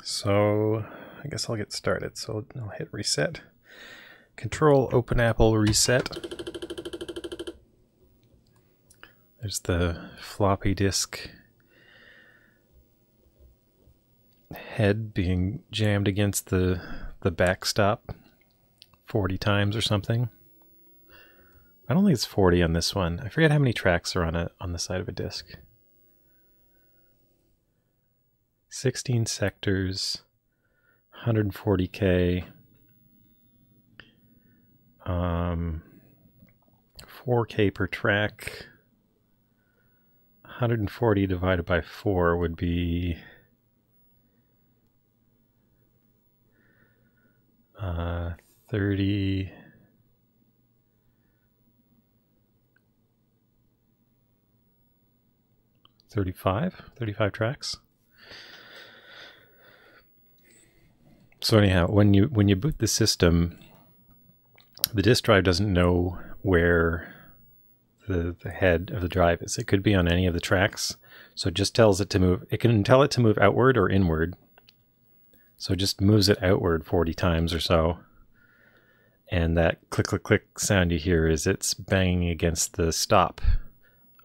So I guess I'll get started. So I'll hit reset. Control Open Apple reset. There's the floppy disk head being jammed against the backstop 40 times or something. I don't think it's 40 on this one. I forget how many tracks are on the side of a disk. 16 sectors, 140K, 4K per track. 140 divided by 4 would be 30. 35 tracks. So anyhow, when you boot the system, the disk drive doesn't know where the head of the drive is. It could be on any of the tracks, so it just tells it to move. It can tell it to move outward or inward. So it just moves it outward 40 times or so. And that click, click, click sound you hear is it's banging against the stop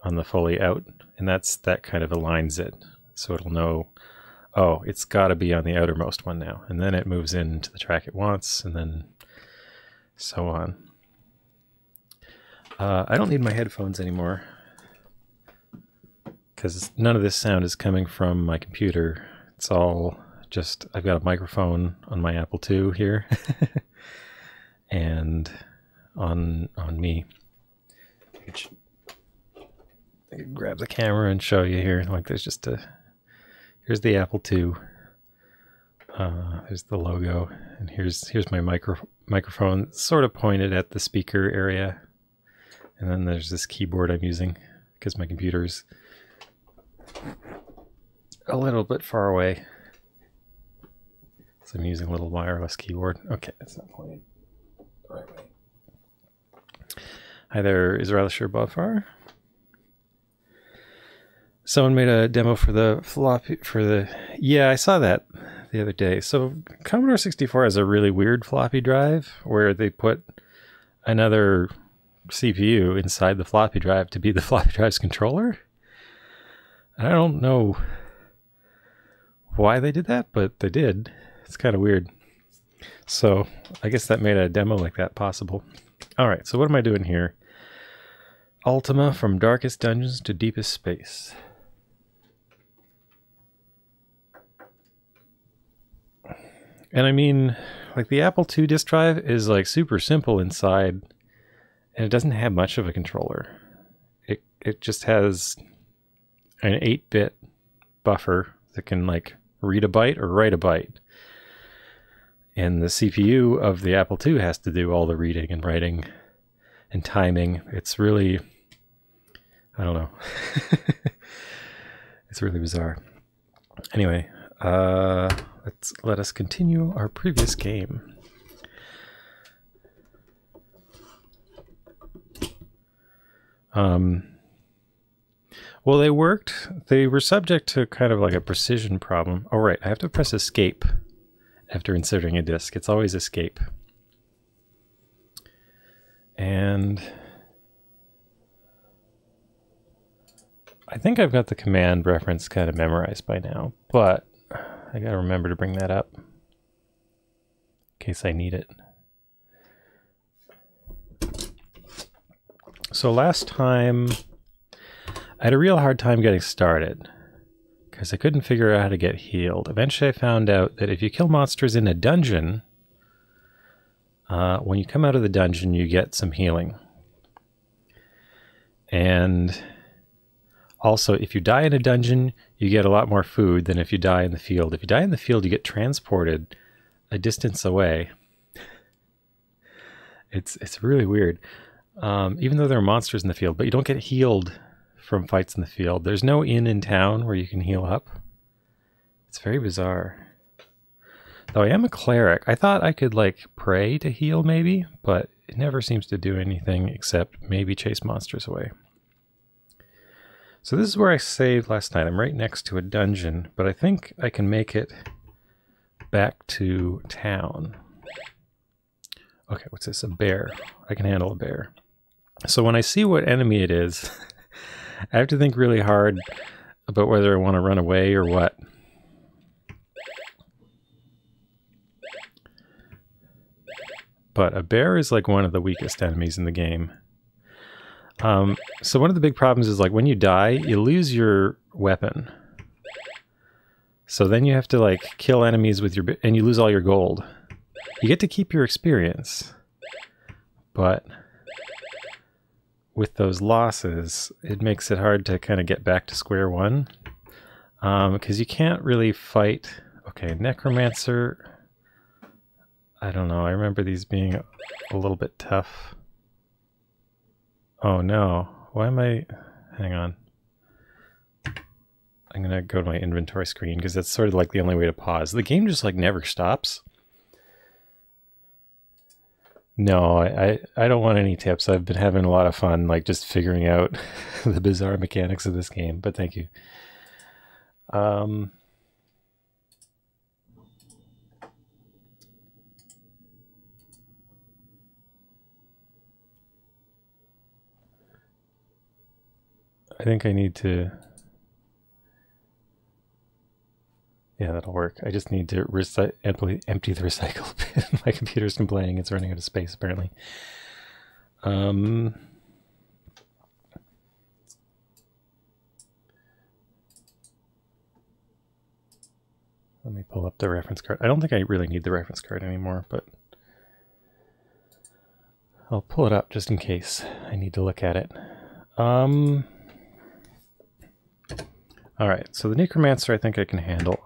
on the fully out. And that kind of aligns it. So it'll know, oh, it's got to be on the outermost one now. And then it moves into the track it wants, and then so on. I don't need my headphones anymore because none of this sound is coming from my computer. It's all just, I've got a microphone on my Apple II here and on me. I could grab the camera and show you here. Like there's just here's the Apple II. There's the logo, and here's my microphone sort of pointed at the speaker area. And then there's this keyboard I'm using because my computer's a little bit far away. So I'm using a little wireless keyboard. Okay, that's not pointed the right way. Hi there, Israel Shir. Someone made a demo for the floppy, yeah, I saw that the other day. So Commodore 64 has a really weird floppy drive where they put another CPU inside the floppy drive to be the floppy drive's controller. I don't know why they did that, but they did. It's kind of weird. So I guess that made a demo like that possible. All right, so what am I doing here? Ultima, from darkest dungeons to deepest space. And I mean, like the Apple II disk drive is like super simple inside, and it doesn't have much of a controller. It just has an 8-bit buffer that can like read a byte or write a byte. And the CPU of the Apple II has to do all the reading and writing and timing. It's really, I don't know. It's really bizarre. Anyway, let us continue our previous game. Well, they worked. They were subject to kind of like a precision problem. Oh, right. I have to press escape after inserting a disk. It's always escape. And I think I've got the command reference kind of memorized by now, but I gotta remember to bring that up in case I need it. So last time I had a real hard time getting started because I couldn't figure out how to get healed. Eventually I found out that if you kill monsters in a dungeon, when you come out of the dungeon you get some healing. And also, if you die in a dungeon, you get a lot more food than if you die in the field. If you die in the field, you get transported a distance away. It's really weird. Even though there are monsters in the field, but you don't get healed from fights in the field. There's no inn in town where you can heal up. It's very bizarre. Though I am a cleric. I thought I could like pray to heal maybe, but it never seems to do anything except maybe chase monsters away. So this is where I saved last night. I'm right next to a dungeon, but I think I can make it back to town. Okay, what's this? A bear. I can handle a bear. So when I see what enemy it is, I have to think really hard about whether I want to run away or what. But a bear is like one of the weakest enemies in the game. So one of the big problems is like when you die, you lose your weapon. So then you have to like kill enemies with your, and you lose all your gold. You get to keep your experience, but with those losses, it makes it hard to kind of get back to square one. Because you can't really fight. Okay, Necromancer. I don't know. I remember these being a little bit tough. Oh no. Why am I... Hang on. I'm going to go to my inventory screen because that's sort of like the only way to pause. The game just like never stops. No, I don't want any tips. I've been having a lot of fun like just figuring out the bizarre mechanics of this game, but thank you. I think I need to... Yeah, that'll work. I just need to empty the recycle bin. My computer's complaining it's running out of space, apparently. Let me pull up the reference card. I don't think I really need the reference card anymore, but I'll pull it up just in case I need to look at it. All right, so the Necromancer I think I can handle.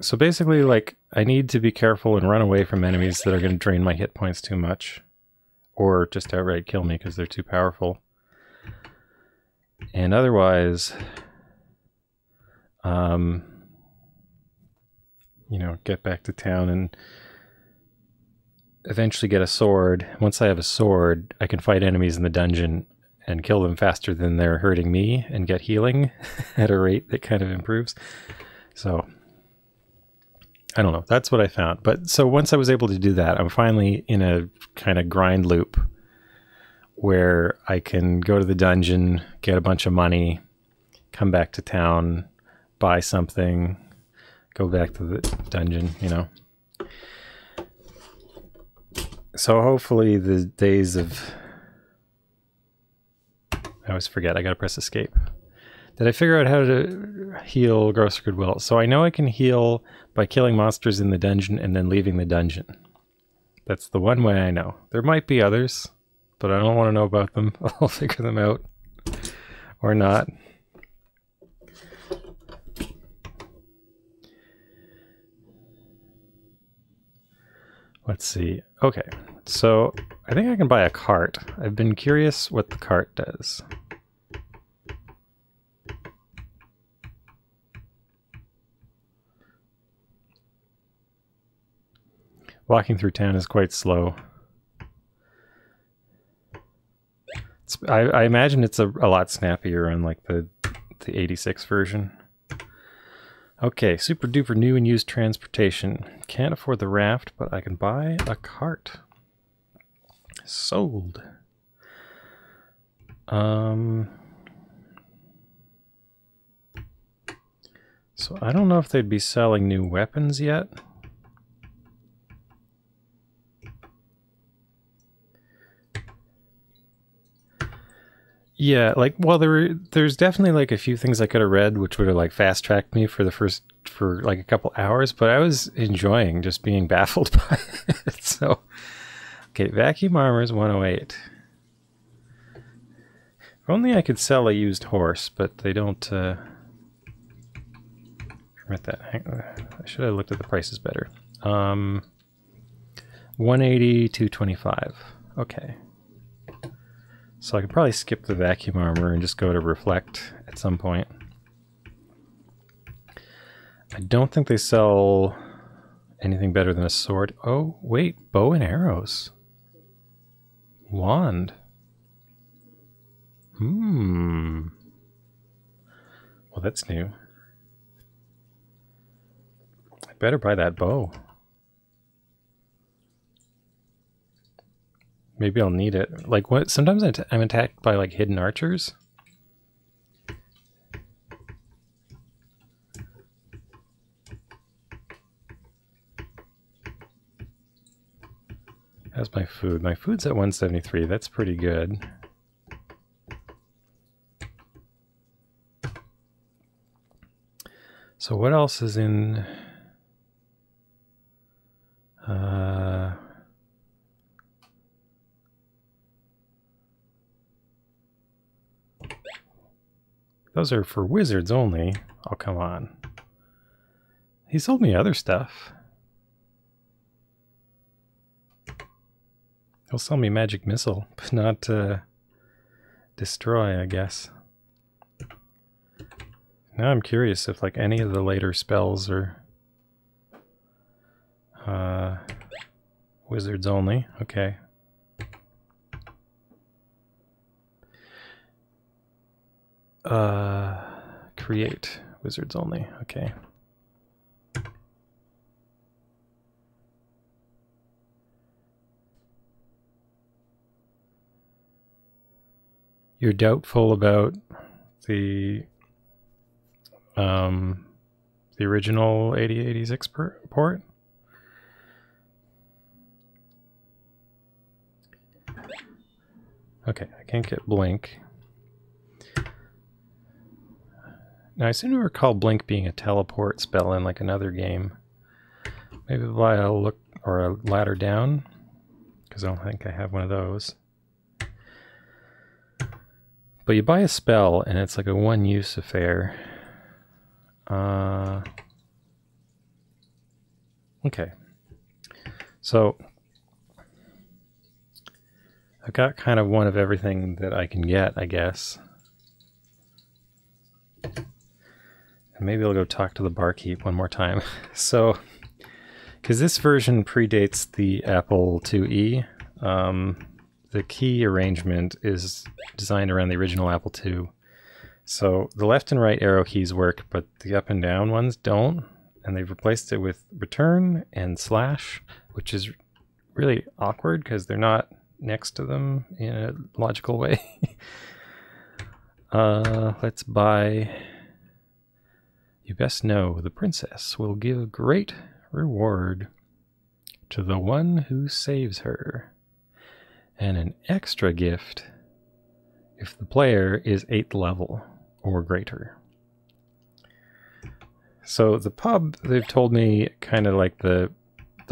So basically, like, I need to be careful and run away from enemies that are going to drain my hit points too much. Or just outright kill me because they're too powerful. And otherwise, you know, get back to town and eventually get a sword. Once I have a sword, I can fight enemies in the dungeon and kill them faster than they're hurting me and get healing at a rate that kind of improves. So... I don't know. That's what I found. But so once I was able to do that, I'm finally in a kind of grind loop where I can go to the dungeon, get a bunch of money, come back to town, buy something, go back to the dungeon, you know. So hopefully the days of... I always forget. I got to press escape. Did I figure out how to heal Gross Goodwill? So I know I can heal by killing monsters in the dungeon and then leaving the dungeon. That's the one way I know. There might be others, but I don't want to know about them. I'll figure them out. Or not. Let's see. Okay, so I think I can buy a cart. I've been curious what the cart does. Walking through town is quite slow. I imagine it's a lot snappier on like the 86 version. Okay, super duper new and used transportation. Can't afford the raft, but I can buy a cart. Sold. So I don't know if they'd be selling new weapons yet. Yeah, like, well, there's definitely like a few things I could have read which would have like fast-tracked me for like a couple hours, but I was enjoying just being baffled by it. So, okay, vacuum armor is 108. If only I could sell a used horse, but they don't permit that. I should have looked at the prices better. 180, 225. Okay. So I could probably skip the vacuum armor and just go to reflect at some point. I don't think they sell anything better than a sword. Oh, wait, bow and arrows. Wand. Well, that's new. Better buy that bow. Maybe I'll need it. Like what? Sometimes I'm attacked by like hidden archers. How's my food? My food's at 173. That's pretty good. So what else is in... Those are for wizards only. Oh, come on. He sold me other stuff. He'll sell me magic missile, but not destroy, I guess. Now I'm curious if like any of the later spells are wizards only. Okay. Create wizards only. Okay. You're doubtful about the original 8086 port? Okay, I can't get Blink. Now I seem to recall Blink being a teleport spell in like another game. Maybe buy a look or a ladder down, because I don't think I have one of those. But you buy a spell and it's like a one-use affair. Okay. So I've got kind of one of everything that I can get, I guess. And maybe I'll go talk to the barkeep one more time. So, because this version predates the Apple IIe, the key arrangement is designed around the original Apple II. So the left and right arrow keys work, but the up and down ones don't. And they've replaced it with return and slash, which is really awkward because they're not next to them in a logical way. Let's buy... You best know the princess will give great reward to the one who saves her, and an extra gift if the player is 8th level or greater. So the pub, they've told me kind of like the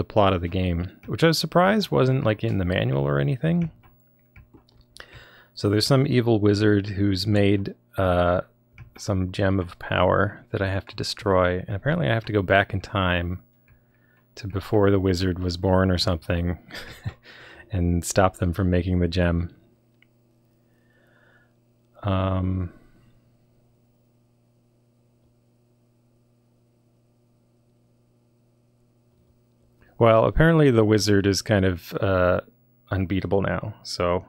plot of the game, which I was surprised wasn't like in the manual or anything. So there's some evil wizard who's made some gem of power that I have to destroy, and apparently I have to go back in time to before the wizard was born or something and stop them from making the gem. Well, apparently the wizard is kind of unbeatable now, so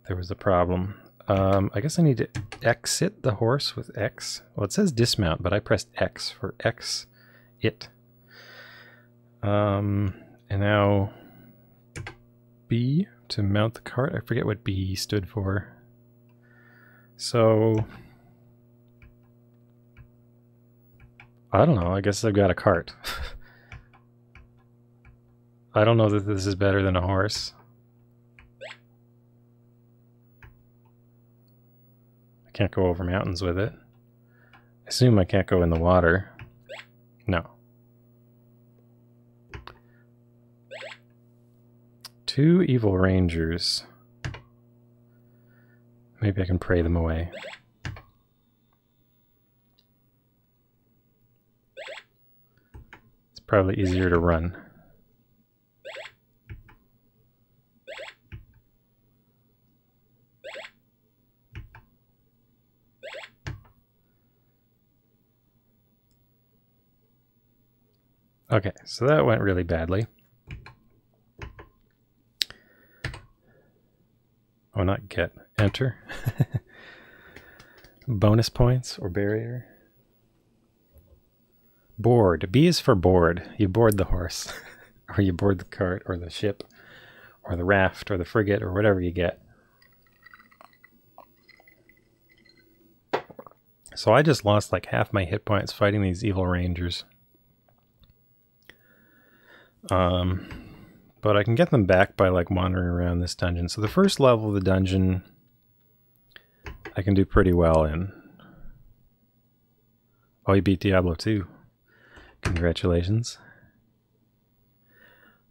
there was a problem. I guess I need to exit the horse with X. Well, it says dismount, but I pressed X for X it. And now B to mount the cart. I forget what B stood for. So I don't know. I guess I've got a cart. I don't know that this is better than a horse. I can't go over mountains with it. I assume I can't go in the water. No. 2 evil rangers. Maybe I can pray them away. It's probably easier to run. Okay, so that went really badly. Oh, not get, enter. Bonus points or barrier. Board. B is for board. You board the horse. Or you board the cart, or the ship, or the raft, or the frigate, or whatever you get. So I just lost like half my hit points fighting these evil rangers. But I can get them back by like wandering around this dungeon. So the first level of the dungeon I can do pretty well in. Oh, you beat Diablo 2. Congratulations.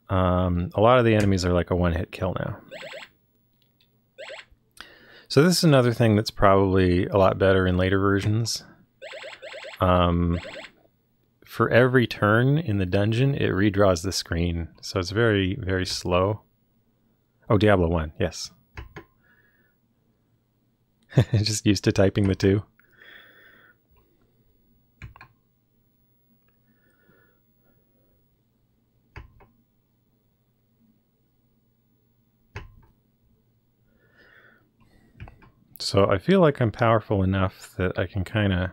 A lot of the enemies are like a one-hit kill now. So this is another thing that's probably a lot better in later versions. For every turn in the dungeon, it redraws the screen. So it's very, very slow. Oh, Diablo 1, yes. Just used to typing the 2. So I feel like I'm powerful enough that I can kind of...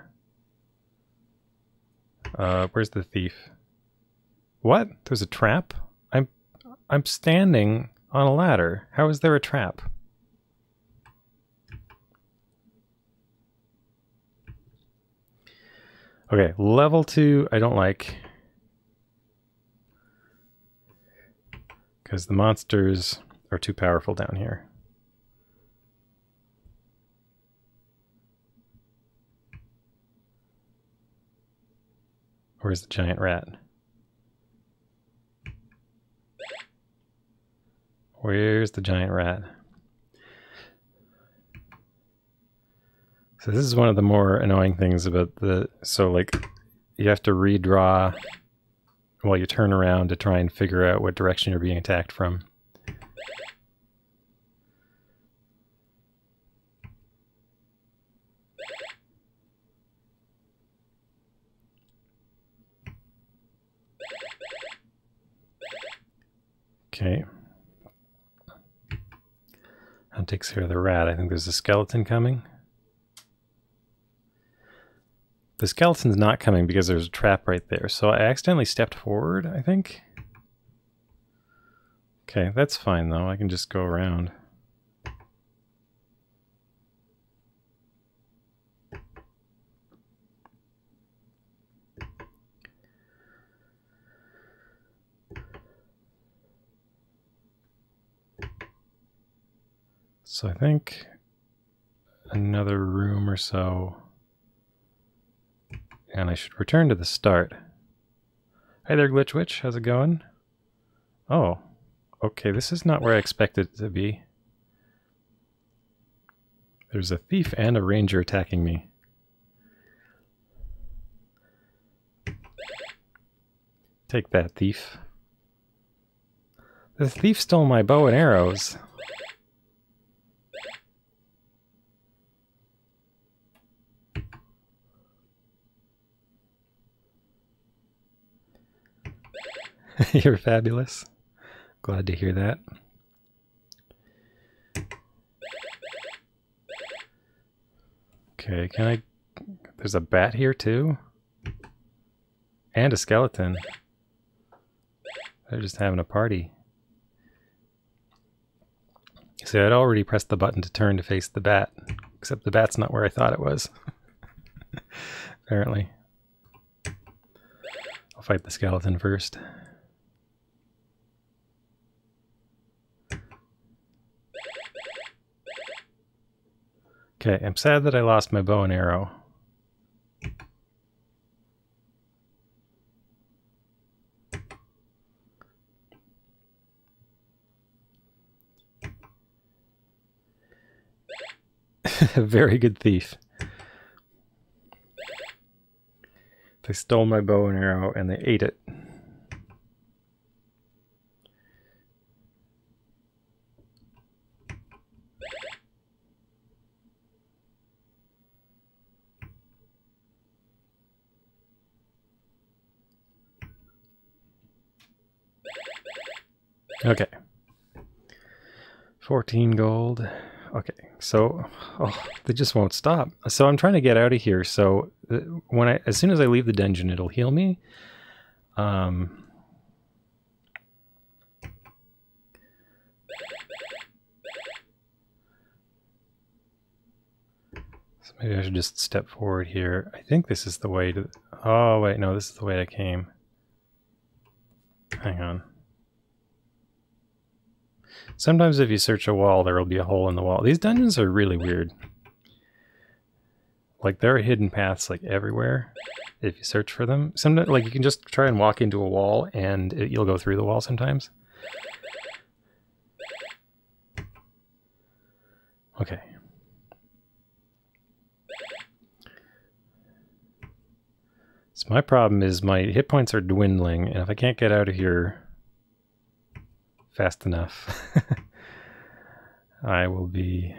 where's the thief? What? There's a trap? I'm standing on a ladder. How is there a trap? Okay, level 2 I don't like. Because the monsters are too powerful down here. Where's the giant rat? Where's the giant rat? So this is one of the more annoying things about the... So like, you have to redraw while you turn around to try and figure out what direction you're being attacked from. Okay. That takes care of the rat. I think there's a skeleton coming. The skeleton's not coming because there's a trap right there. So I accidentally stepped forward, I think. Okay, that's fine though. I can just go around. So I think another room or so, and I should return to the start. Hi there, Glitch Witch. How's it going? Oh, okay. This is not where I expected it to be. There's a thief and a ranger attacking me. Take that, thief. The thief stole my bow and arrows. You're fabulous. Glad to hear that. Okay, can I... There's a bat here too? And a skeleton. They're just having a party. See, I'd already pressed the button to turn to face the bat, except the bat's not where I thought it was. Apparently. I'll fight the skeleton first. Okay, I'm sad that I lost my bow and arrow. Very good thief. They stole my bow and arrow and they ate it. Okay. 14 gold. Okay, So, oh, they just won't stop. So I'm trying to get out of here. So as soon as I leave the dungeon, it'll heal me. So maybe I should just step forward here. I think this is the way to... Oh, wait, no, this is the way I came. Hang on. Sometimes if you search a wall, there will be a hole in the wall. These dungeons are really weird. Like, there are hidden paths, like, everywhere if you search for them. Sometimes, like, you can just try and walk into a wall, and you'll go through the wall sometimes. Okay. So my problem is my hit points are dwindling, and if I can't get out of here fast enough, I will be...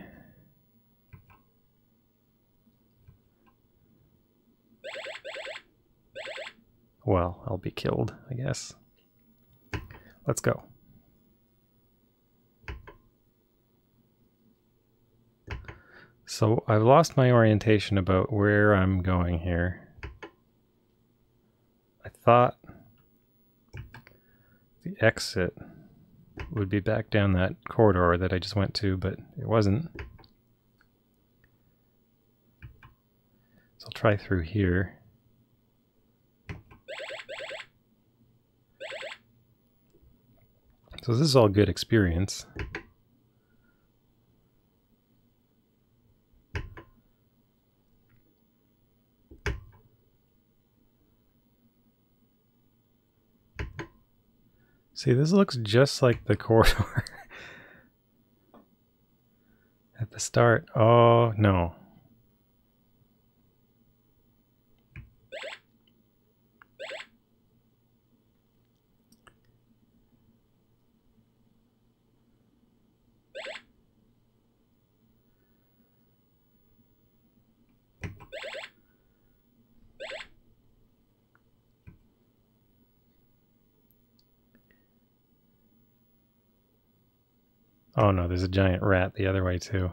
Well, I'll be killed, I guess. Let's go. So I've lost my orientation about where I'm going here. I thought the exit would be back down that corridor that I just went to, but it wasn't. So I'll try through here. So this is all good experience. See, this looks just like the corridor at the start. Oh, no. Oh no, there's a giant rat the other way too.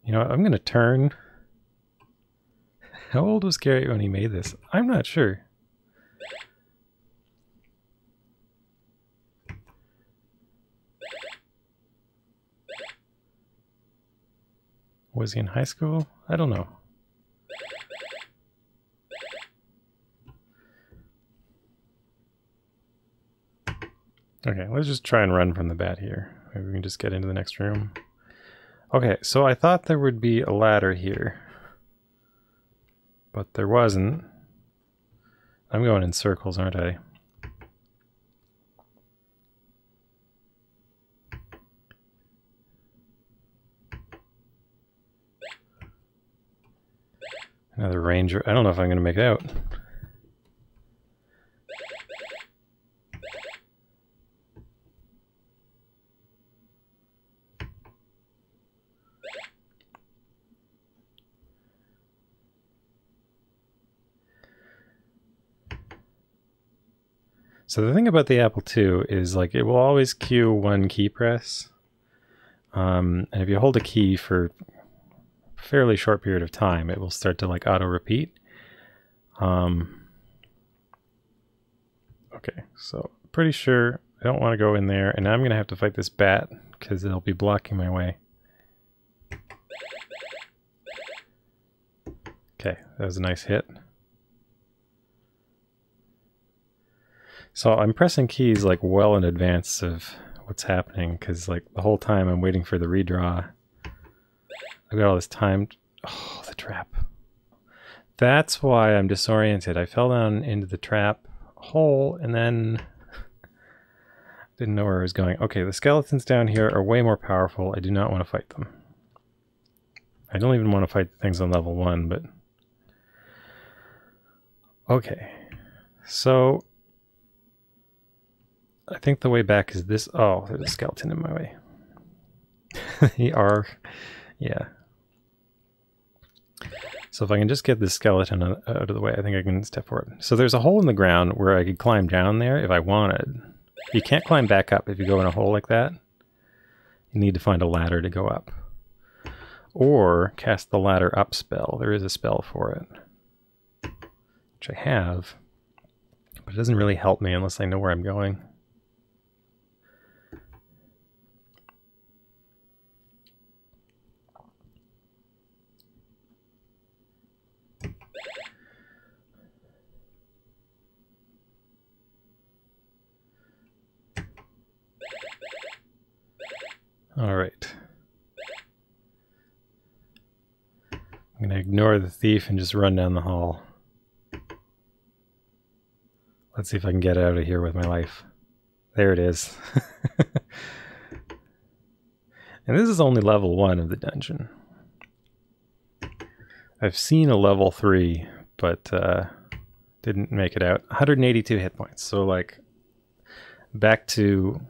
You know what, I'm gonna turn. How old was Gary when he made this? I'm not sure. Was he in high school? I don't know. Okay, let's just try and run from the bat here. Maybe we can just get into the next room. Okay, so I thought there would be a ladder here, but there wasn't. I'm going in circles, aren't I? Another ranger. I don't know if I'm going to make it out. So the thing about the Apple II is, like, it will always cue one key press. And if you hold a key for a fairly short period of time, it will start to, like, auto-repeat. Okay, so pretty sure I don't want to go in there, and now I'm going to have to fight this bat, because it'll be blocking my way. Okay, that was a nice hit. So I'm pressing keys like well in advance of what's happening, because like the whole time I'm waiting for the redraw. I've got all this time. Oh, the trap. That's why I'm disoriented. I fell down into the trap hole and then didn't know where I was going. Okay, the skeletons down here are way more powerful. I do not want to fight them. I don't even want to fight the things on level 1, but... Okay, so... I think the way back is this. Oh, there's a skeleton in my way. Yeah. So if I can just get this skeleton out of the way, I think I can step forward. So there's a hole in the ground where I could climb down there if I wanted. You can't climb back up if you go in a hole like that. You need to find a ladder to go up. Or cast the ladder up spell. There is a spell for it, which I have, but it doesn't really help me unless I know where I'm going. All right. I'm going to ignore the thief and just run down the hall. Let's see if I can get out of here with my life. There it is. And this is only level 1 of the dungeon. I've seen a level 3, but didn't make it out. 182 hit points. So like back to...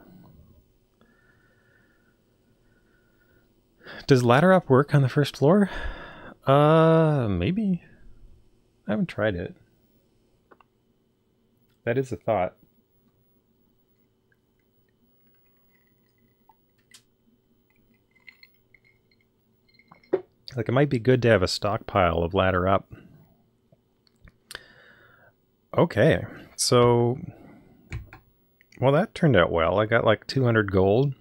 Does ladder up work on the first floor? Maybe. I haven't tried it. That is a thought. Like, it might be good to have a stockpile of ladder up. Okay, so... Well, that turned out well. I got like 200 gold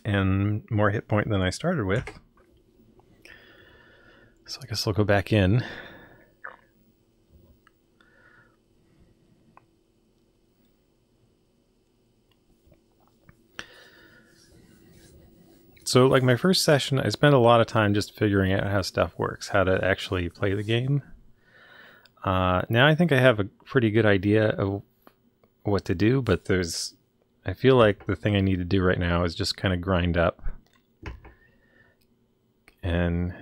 and more hit point than I started with. So I guess I'll go back in. So like my first session, I spent a lot of time just figuring out how stuff works, how to actually play the game. Now I think I have a pretty good idea of what to do, but I feel like the thing I need to do right now is just kind of grind up and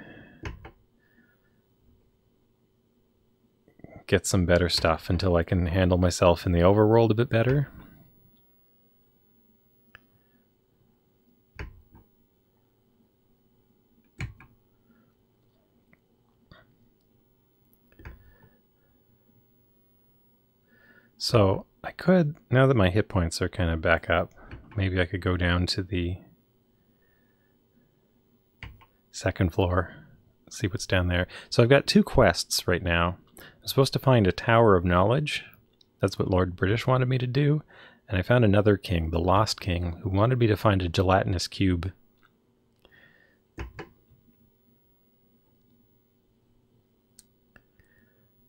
get some better stuff until I can handle myself in the overworld a bit better. So I could, now that my hit points are kind of back up, maybe I could go down to the second floor, see what's down there. So I've got 2 quests right now. I'm supposed to find a Tower of Knowledge. That's what Lord British wanted me to do. And I found another king, the Lost King, who wanted me to find a gelatinous cube.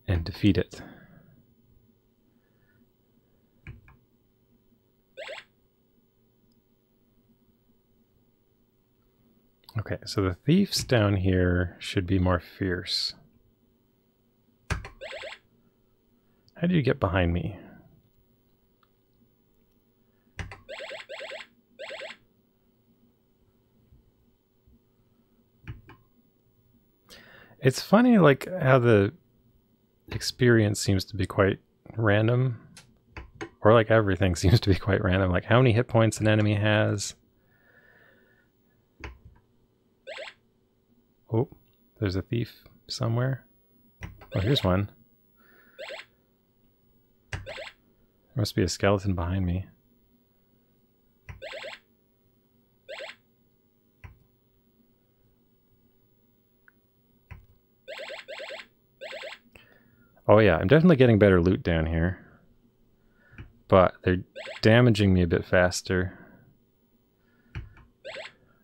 And defeat it. Okay, so the thieves down here should be more fierce. How did you get behind me? It's funny, like, how the experience seems to be quite random. Or, like, everything seems to be quite random. Like, how many hit points an enemy has. Oh, there's a thief somewhere. Oh, here's one. There must be a skeleton behind me. Oh yeah, I'm definitely getting better loot down here. But they're damaging me a bit faster.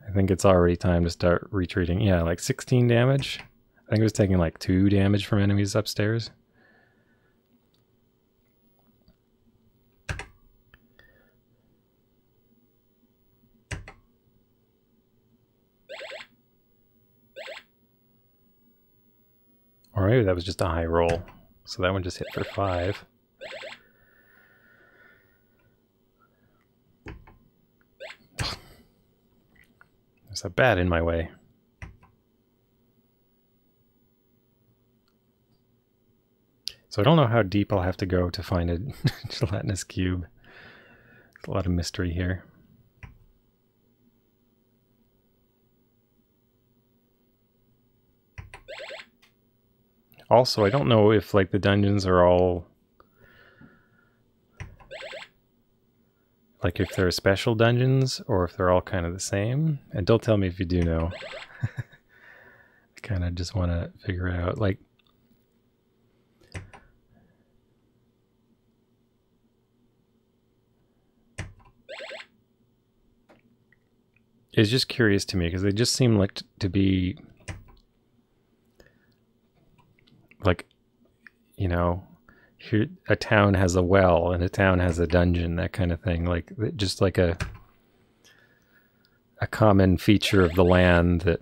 I think it's already time to start retreating. Yeah, like 16 damage. I think it was taking like 2 damage from enemies upstairs. Or maybe that was just a high roll. So that one just hit for 5. There's a bat in my way. So I don't know how deep I'll have to go to find a gelatinous cube. There's a lot of mystery here. Also, I don't know if like the dungeons are all like if there are special dungeons or if they're all kind of the same. And don't tell me if you do know. I kind of just want to figure it out. Like, it's just curious to me because they just seem like to be like, you know, here a town has a well and a town has a dungeon, that kind of thing. Like just like a common feature of the land that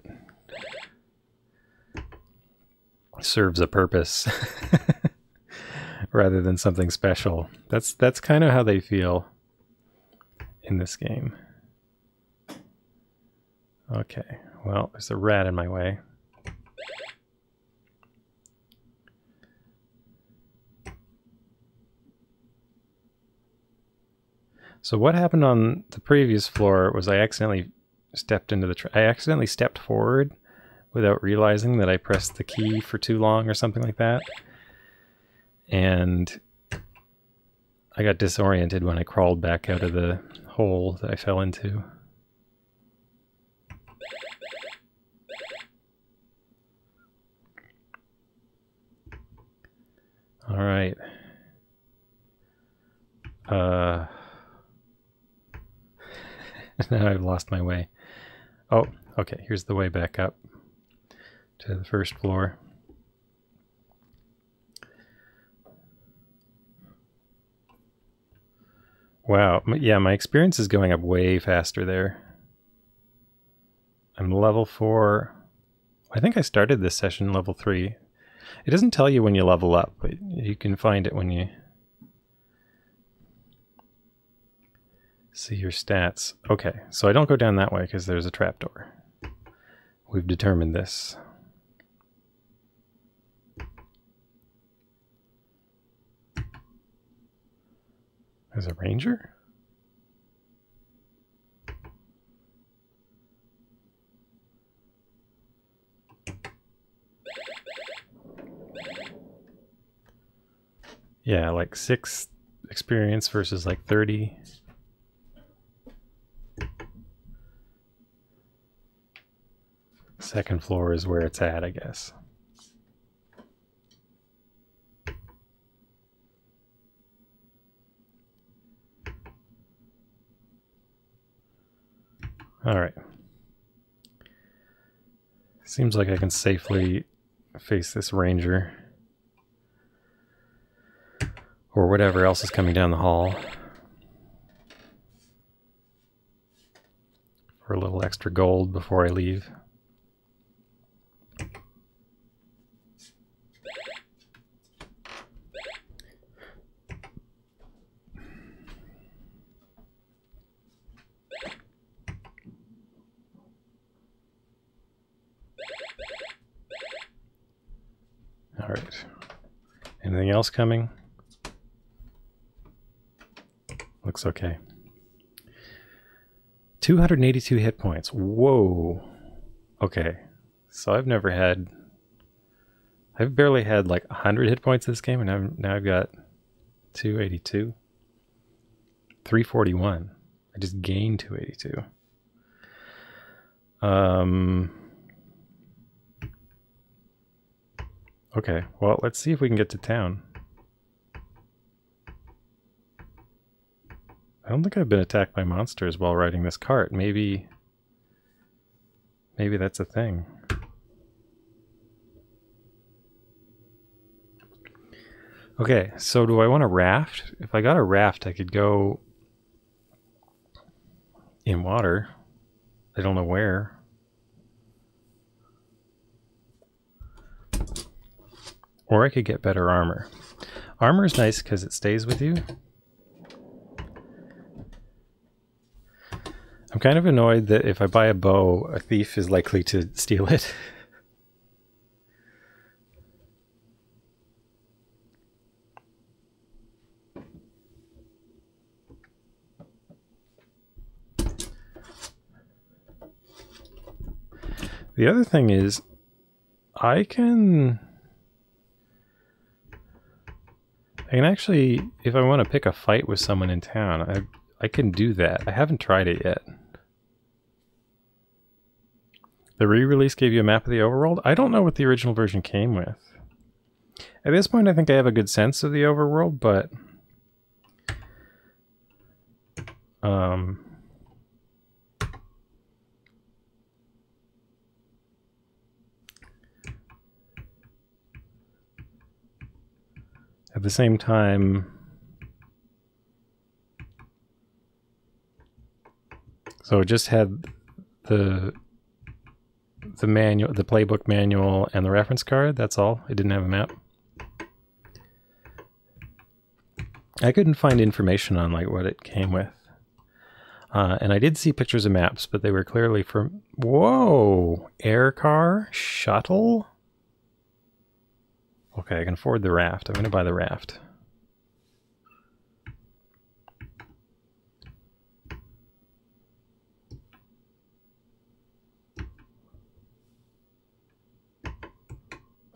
serves a purpose rather than something special. That's kind of how they feel in this game. Okay, well, there's a rat in my way. So what happened on the previous floor was I accidentally stepped into the I accidentally stepped forward without realizing that I pressed the key for too long or something like that. And I got disoriented when I crawled back out of the hole that I fell into. All right. Now I've lost my way. Oh, okay. Here's the way back up to the first floor. Wow. Yeah, my experience is going up way faster there. I'm level 4. I think I started this session level 3. It doesn't tell you when you level up, but you can find it when you see your stats. Okay, so I don't go down that way because there's a trapdoor. We've determined this. There's a ranger? Yeah, like 6 experience versus like 30. Second floor is where it's at, I guess. All right. Seems like I can safely face this ranger. Or whatever else is coming down the hall. For a little extra gold before I leave. All right. Anything else coming? Looks okay. 282 hit points. Whoa. Okay. So I've barely had like 100 hit points this game, and now I've got 282. 341. I just gained 282. Okay, well, let's see if we can get to town. I don't think I've been attacked by monsters while riding this cart. Maybe that's a thing. Okay, so do I want a raft? If I got a raft, I could go in water. I don't know where. Or I could get better armor. Armor is nice because it stays with you. I'm kind of annoyed that if I buy a bow, a thief is likely to steal it. The other thing is, I can actually, if I want to pick a fight with someone in town, I can do that. I haven't tried it yet. The re-release gave you a map of the overworld? I don't know what the original version came with. At this point, I think I have a good sense of the overworld, but... at the same time... So it just had the manual, the playbook manual, and the reference card. That's all. It didn't have a map. I couldn't find information on like what it came with, and I did see pictures of maps, but they were clearly from. Whoa! Air car shuttle. Okay, I can afford the raft. I'm going to buy the raft.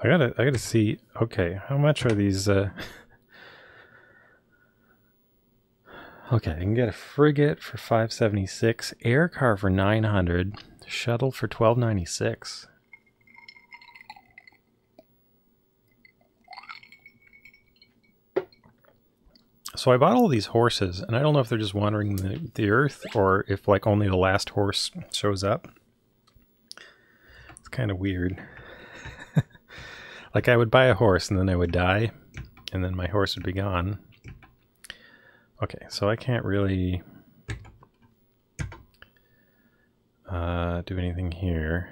I gotta see. Okay, how much are these? Okay, I can get a frigate for 576, air car for 900, shuttle for 1296. So I bought all these horses, and I don't know if they're just wandering the earth or if like only the last horse shows up. It's kind of weird. Like I would buy a horse and then I would die and then my horse would be gone. Okay, so I can't really do anything here.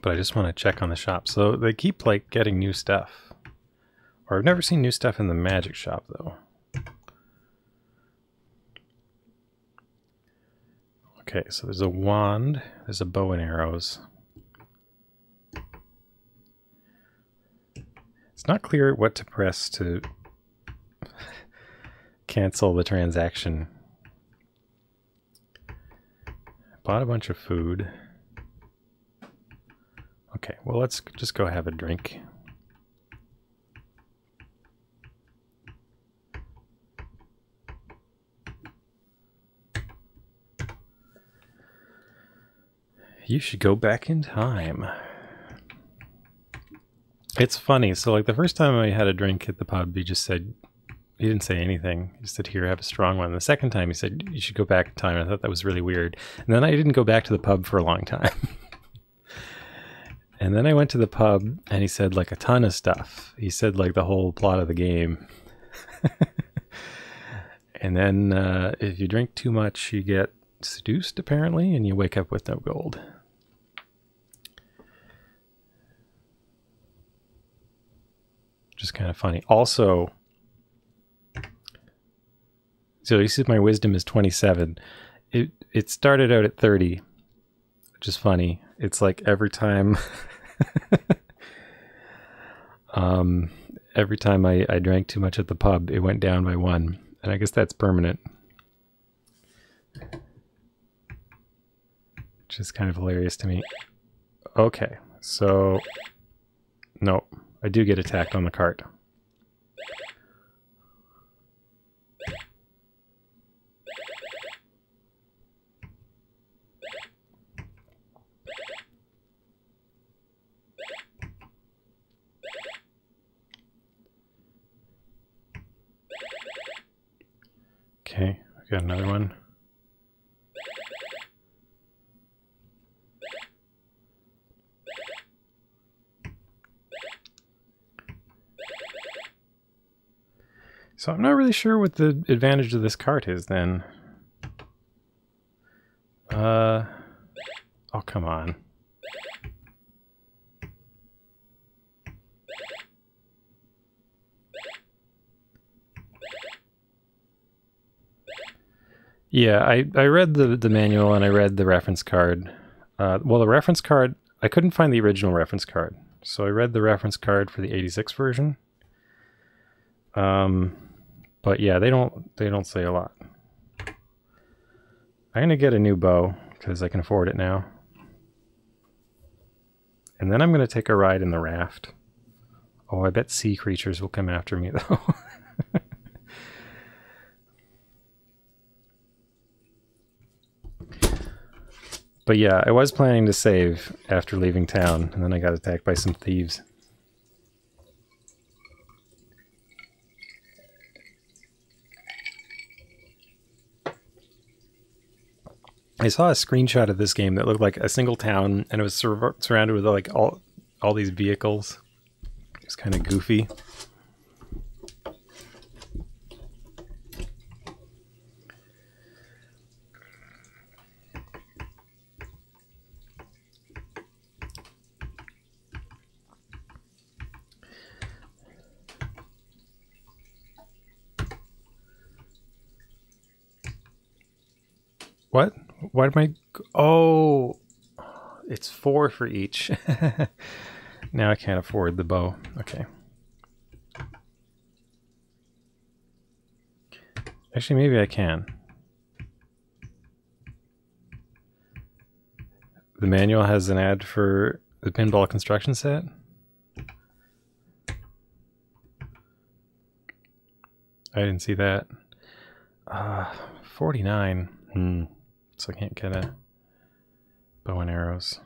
But I just want to check on the shop. So they keep like getting new stuff. Or I've never seen new stuff in the magic shop though. Okay, so there's a wand, there's a bow and arrows. It's not clear what to press to cancel the transaction. Bought a bunch of food. Okay, well let's just go have a drink. You should go back in time. It's funny. So like the first time I had a drink at the pub, he just said, he didn't say anything. He said, here, have a strong one. The second time he said, you should go back in time. I thought that was really weird. And then I didn't go back to the pub for a long time. And then I went to the pub and he said like a ton of stuff. He said like the whole plot of the game. And then if you drink too much, you get seduced apparently, and you wake up with no gold. Just kind of funny. Also, so you see my wisdom is 27. It started out at 30, which is funny. It's like every time every time I drank too much at the pub, it went down by 1. And I guess that's permanent. Which is kind of hilarious to me. Okay, so no, I do get attacked on the cart. Okay, we got another one. So I'm not really sure what the advantage of this cart is then. Oh, come on. Yeah, I read the manual and I read the reference card. Well, the reference card, I couldn't find the original reference card. So I read the reference card for the 86 version. But yeah, they don't say a lot. I'm gonna get a new bow because I can afford it now. And then I'm gonna take a ride in the raft. Oh, I bet sea creatures will come after me, though. But yeah, I was planning to save after leaving town, and then I got attacked by some thieves. I saw a screenshot of this game that looked like a single town, and it was surrounded with like all these vehicles. It's kind of goofy. What? Why am I... Oh! It's 4 for each. Now I can't afford the bow. Okay. Actually, maybe I can. The manual has an ad for the pinball construction set. I didn't see that. 49. So I can't get a bow and arrows.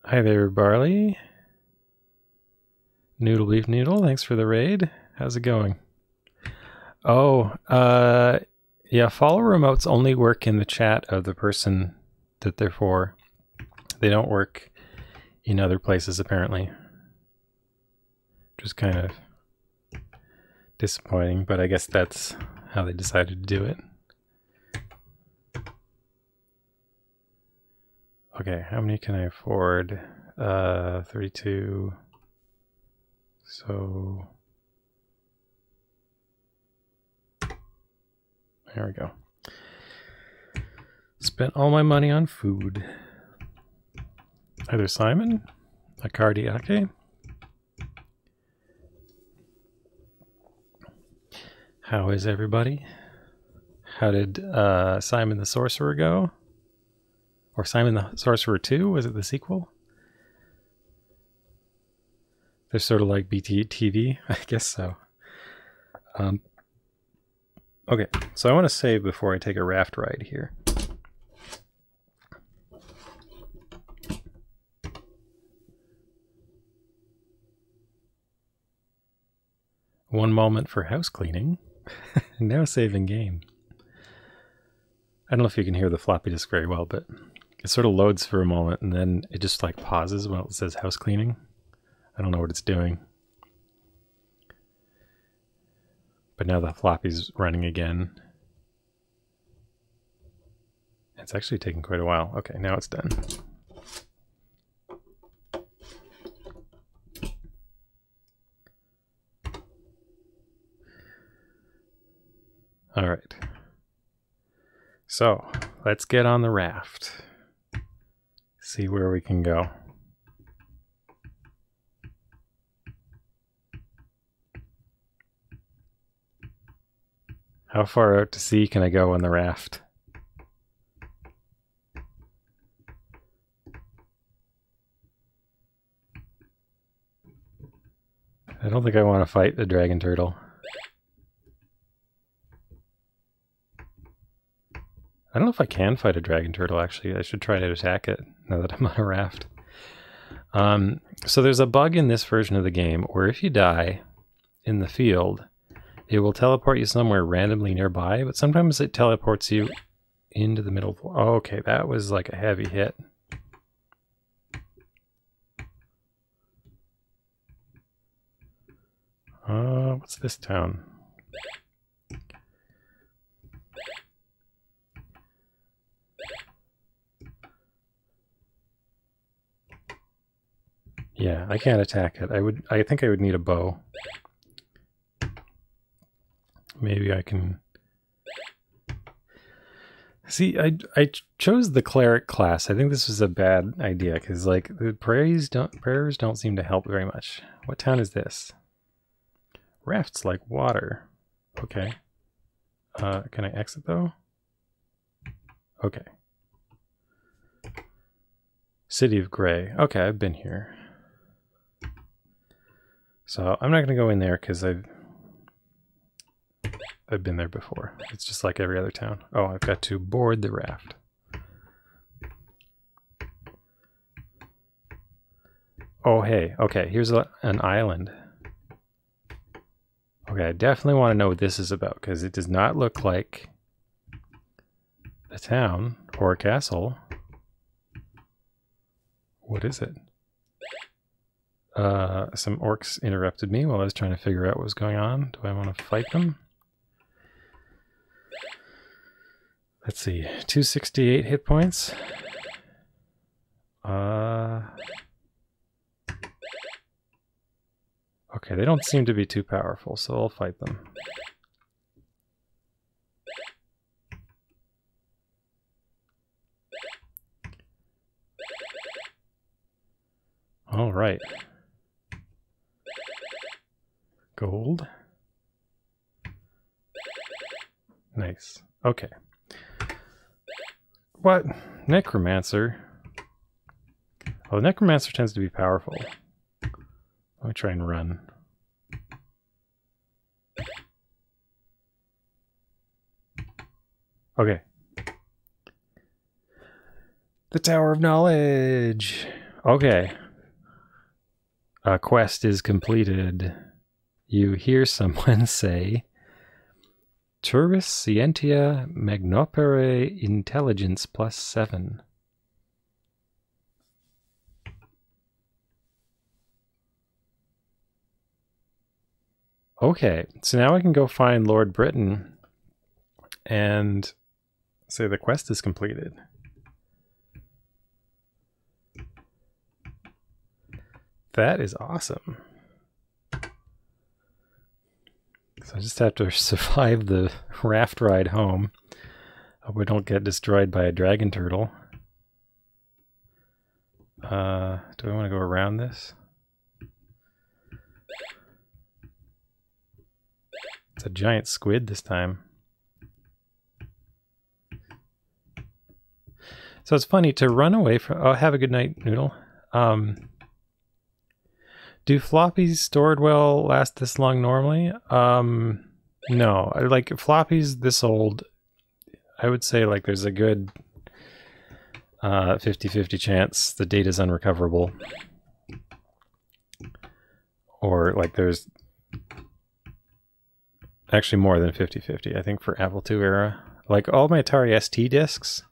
Hi there, Barley. Noodle Beef Noodle, thanks for the raid. How's it going? Oh, yeah, follow remotes only work in the chat of the person that they're for. They don't work in other places, apparently. Which is kind of disappointing, but I guess that's how they decided to do it. Okay, how many can I afford? 32. So there we go. Spent all my money on food. Either Simon, a cardiaque. How is everybody? How did Simon the Sorcerer go? Or Simon the Sorcerer 2? Was it the sequel? They're sort of like BTTV, I guess so. Okay, so I want to save before I take a raft ride here. One moment for house cleaning. Now saving game. I don't know if you can hear the floppy disk very well, but it sort of loads for a moment and then it just like pauses when it says house cleaning. I don't know what it's doing. But now the floppy's running again. It's actually taking quite a while. Okay, now it's done. All right. So let's get on the raft. See where we can go. How far out to sea can I go on the raft? I don't think I want to fight the dragon turtle. I don't know if I can fight a dragon turtle, actually. I should try to attack it now that I'm on a raft. So there's a bug in this version of the game where if you die in the field, it will teleport you somewhere randomly nearby, but sometimes it teleports you into the middle. Oh, okay, that was like a heavy hit. What's this town? Yeah, I can't attack it. I think I would need a bow. Maybe I can... See, I chose the cleric class. I think this was a bad idea because like the prayers don't seem to help very much. What town is this? Rafts like water. Okay. Can I exit though? Okay. City of Grey. Okay, I've been here. So I'm not going to go in there because I've been there before. It's just like every other town. Oh, I've got to board the raft. Oh, hey. Okay, here's an island. Okay, I definitely want to know what this is about because it does not look like a town or a castle. What is it? Some orcs interrupted me while I was trying to figure out what was going on. Do I want to fight them? Let's see. 268 hit points. Okay, they don't seem to be too powerful, so I'll fight them. All right. Gold. Nice. Okay. What? Necromancer? Oh, Necromancer tends to be powerful. Let me try and run. Okay. The Tower of Knowledge! Okay. A quest is completed. You hear someone say, Turbis Scientia Magnopere Intelligence +7. Okay, so now I can go find Lord Britain and say the quest is completed. That is awesome. So I just have to survive the raft ride home. Hope we don't get destroyed by a dragon turtle. Do I want to go around this? It's a giant squid this time. So it's funny to run away from... Oh, have a good night, Noodle. Do floppies stored well last this long normally? No. Like, floppies this old, I would say like there's a good 50-50 chance the data's unrecoverable. Or like there's actually more than 50-50, I think, for Apple II era. Like all my Atari ST discs,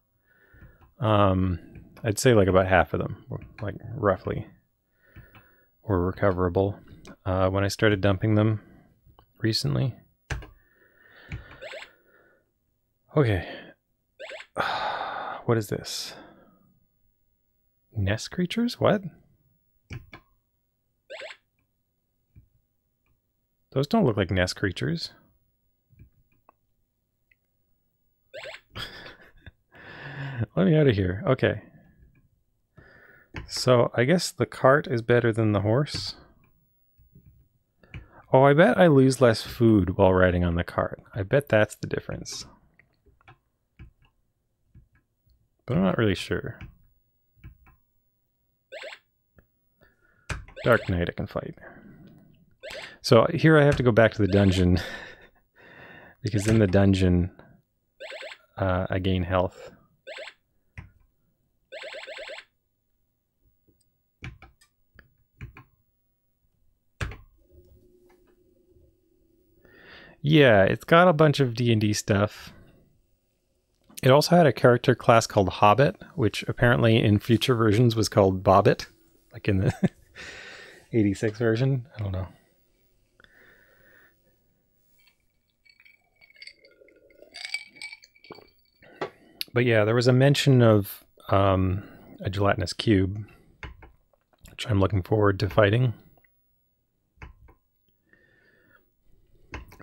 I'd say like about half of them, like roughly, were recoverable when I started dumping them recently. Okay. What is this? Nest creatures? What? Those don't look like nest creatures. Let me out of here. Okay. So I guess the cart is better than the horse. Oh, I bet I lose less food while riding on the cart. I bet that's the difference. But I'm not really sure. Dark Knight I can fight. So here I have to go back to the dungeon because in the dungeon I gain health. Yeah, it's got a bunch of D&D stuff. It also had a character class called Hobbit, which apparently in future versions was called Bobbit, like in the 86 version. I don't know. But yeah, there was a mention of a gelatinous cube, which I'm looking forward to fighting.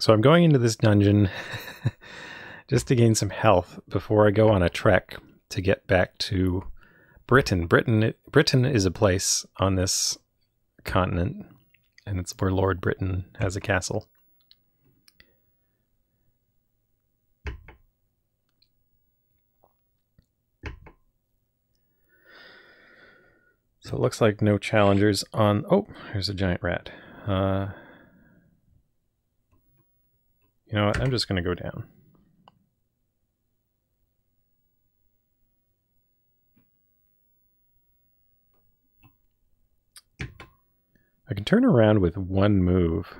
So I'm going into this dungeon just to gain some health before I go on a trek to get back to Britain. Britain is a place on this continent, and it's where Lord Britain has a castle. So it looks like no challengers on... Oh, here's a giant rat. You know what? I'm just going to go down. I can turn around with one move.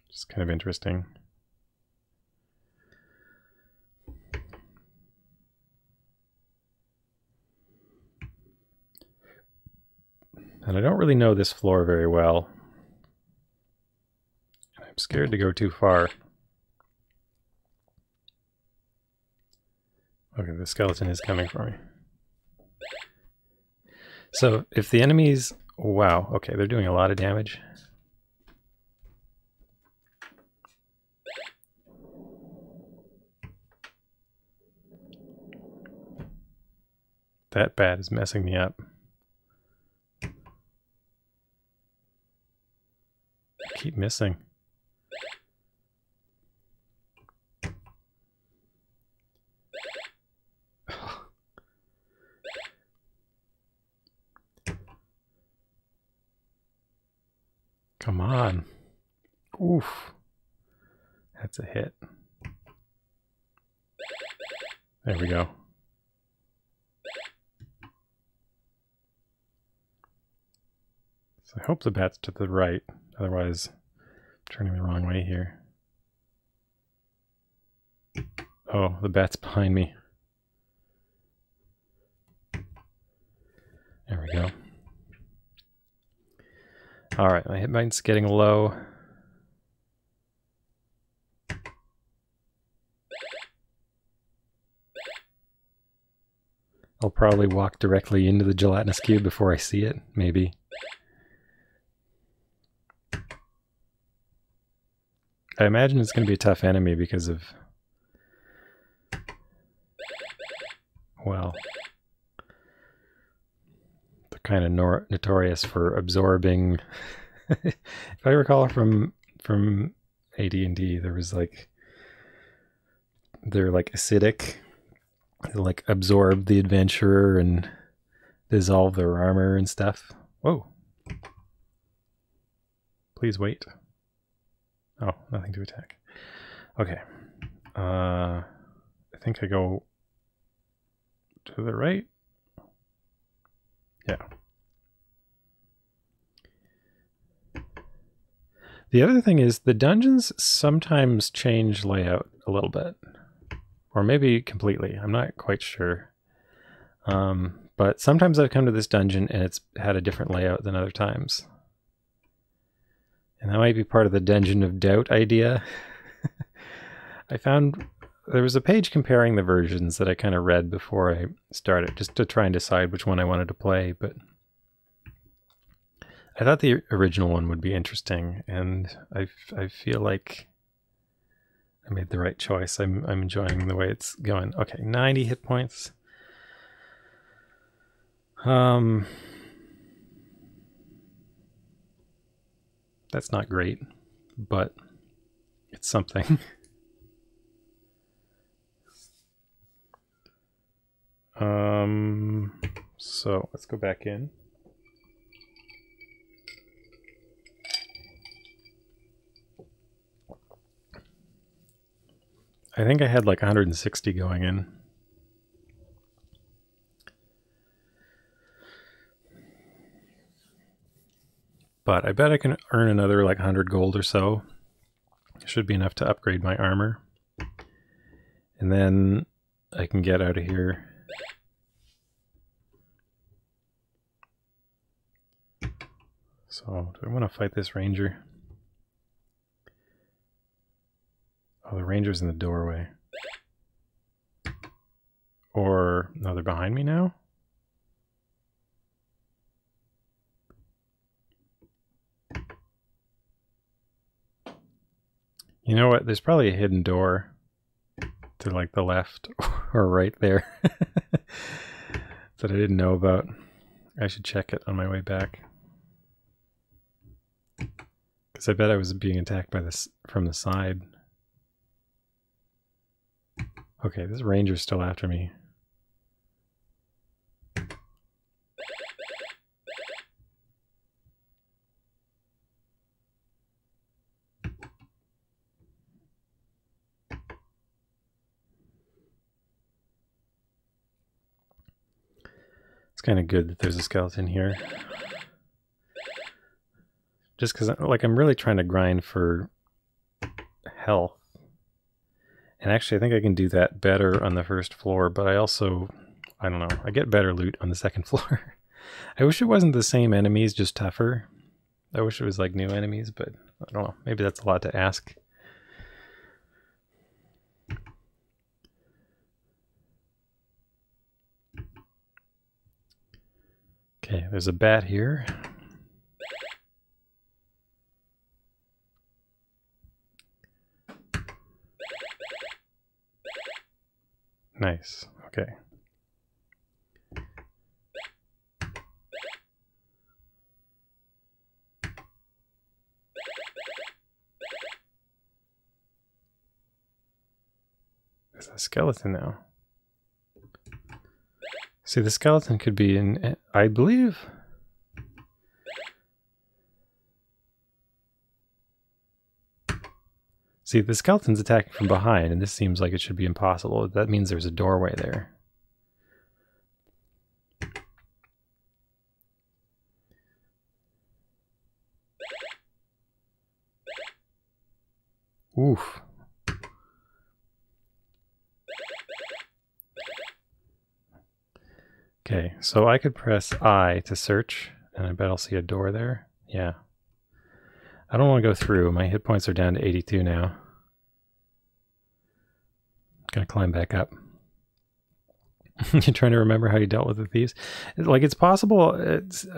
It's kind of interesting. And I don't really know this floor very well. I'm scared to go too far. Okay, the skeleton is coming for me. So if the enemies... Wow, okay, they're doing a lot of damage. That bat is messing me up. I keep missing. Come on. Oof. That's a hit. There we go. So I hope the bat's to the right. Otherwise, I'm turning the wrong way here. Oh, the bat's behind me. There we go. Alright, my hit point's getting low. I'll probably walk directly into the gelatinous cube before I see it, maybe. I imagine it's going to be a tough enemy because of... Well... kind of notorious for absorbing. If I recall from AD&D, there was like they're like acidic. They like absorb the adventurer and dissolve their armor and stuff. Whoa! Please wait. Oh, nothing to attack. Okay. I think I go to the right. Yeah. The other thing is the dungeons sometimes change layout a little bit. Or maybe completely. I'm not quite sure. But sometimes I've come to this dungeon and it's had a different layout than other times. And that might be part of the Dungeon of Doubt idea. I found there was a page comparing the versions that I kind of read before I started, just to try and decide which one I wanted to play, but I thought the original one would be interesting, and I feel like I made the right choice. I'm enjoying the way it's going. Okay, 90 hit points. That's not great, but it's something. So let's go back in. I think I had like 160 going in. But I bet I can earn another like 100 gold or so. It should be enough to upgrade my armor. And then I can get out of here. So, do I want to fight this ranger? Oh, the ranger's in the doorway. Or, no, they're behind me now? You know what? There's probably a hidden door to like the left or right there that I didn't know about. I should check it on my way back. Because I bet I was being attacked by this from the side. Okay, this ranger's still after me. kind of good that there's a skeleton here. Just because, like, I'm really trying to grind for health. And actually, I think I can do that better on the first floor, but I also, I don't know, I get better loot on the second floor. I wish it wasn't the same enemies, just tougher. I wish it was like new enemies, but I don't know. Maybe that's a lot to ask. Okay, there's a bat here. Nice. Okay. There's a skeleton now. See, the skeleton could be in, I believe. See, the skeleton's attacking from behind, and this seems like it should be impossible. That means there's a doorway there. Oof. Okay, so I could press I to search, and I bet I'll see a door there. Yeah. I don't want to go through. My hit points are down to 82 now. Gonna climb back up. You're trying to remember how you dealt with the thieves? Like, it's possible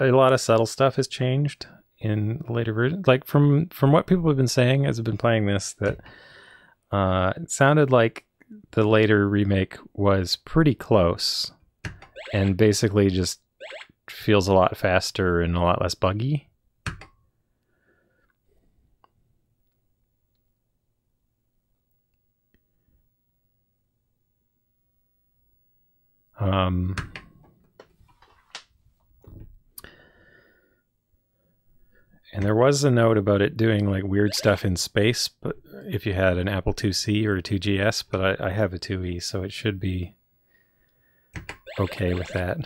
a lot of subtle stuff has changed in later versions. Like, from what people have been saying as I've been playing this, that it sounded like the later remake was pretty close and basically just feels a lot faster and a lot less buggy. And there was a note about it doing like weird stuff in space, but if you had an Apple IIc or a 2GS, but I have a 2E, so it should be okay with that.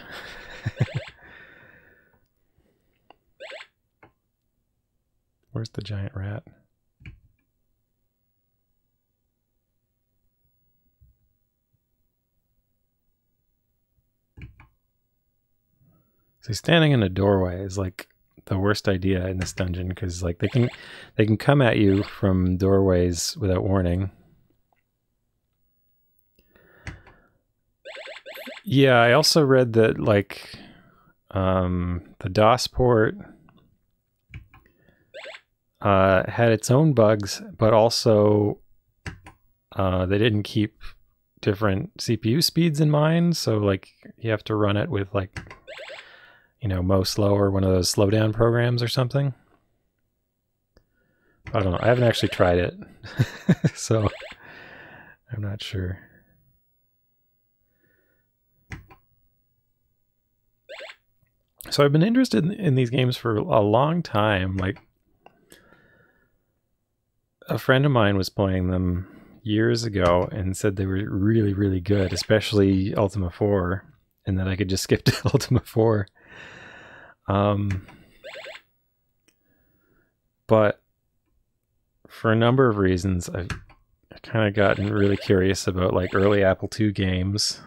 Where's the giant rat? So standing in a doorway is like the worst idea in this dungeon, because like they can come at you from doorways without warning. Yeah, I also read that like the DOS port had its own bugs, but also they didn't keep different CPU speeds in mind, so like you have to run it with like, you know, Mo Slow or one of those slowdown programs or something. I don't know. I haven't actually tried it, so I'm not sure. So I've been interested in these games for a long time. Like, a friend of mine was playing them years ago and said they were really, really good, especially Ultima 4, and that I could just skip to Ultima 4. But for a number of reasons, I've kind of gotten really curious about like early Apple II games.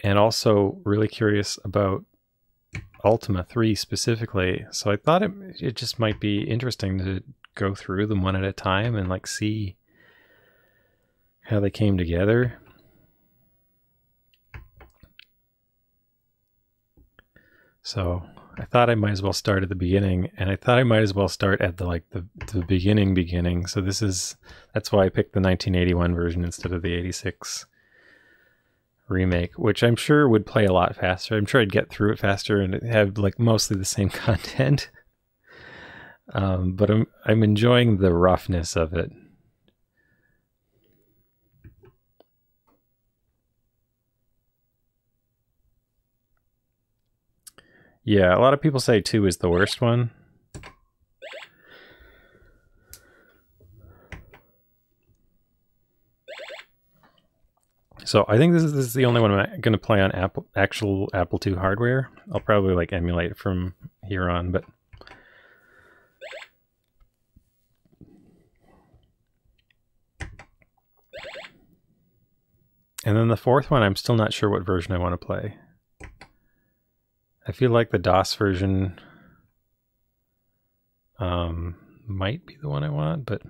And also really curious about Ultima 3 specifically. So I thought it just might be interesting to go through them one at a time and like see how they came together. So I thought I might as well start at the beginning, and I thought I might as well start at the beginning. So that's why I picked the 1981 version instead of the 86 remake, which I'm sure would play a lot faster. I'm sure I'd get through it faster and have like mostly the same content. But I'm enjoying the roughness of it. Yeah, a lot of people say 2 is the worst one. So I think this is the only one I'm going to play on actual Apple II hardware. I'll probably like emulate from here on, but and then the fourth one, I'm still not sure what version I want to play. I feel like the DOS version might be the one I want, but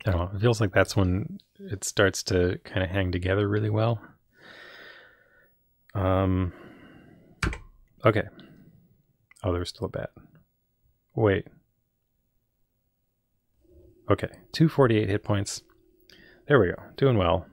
I don't know. It feels like that's when it starts to kind of hang together really well. Okay. Oh, there's still a bat. Wait. Okay, 248 hit points. There we go. Doing well.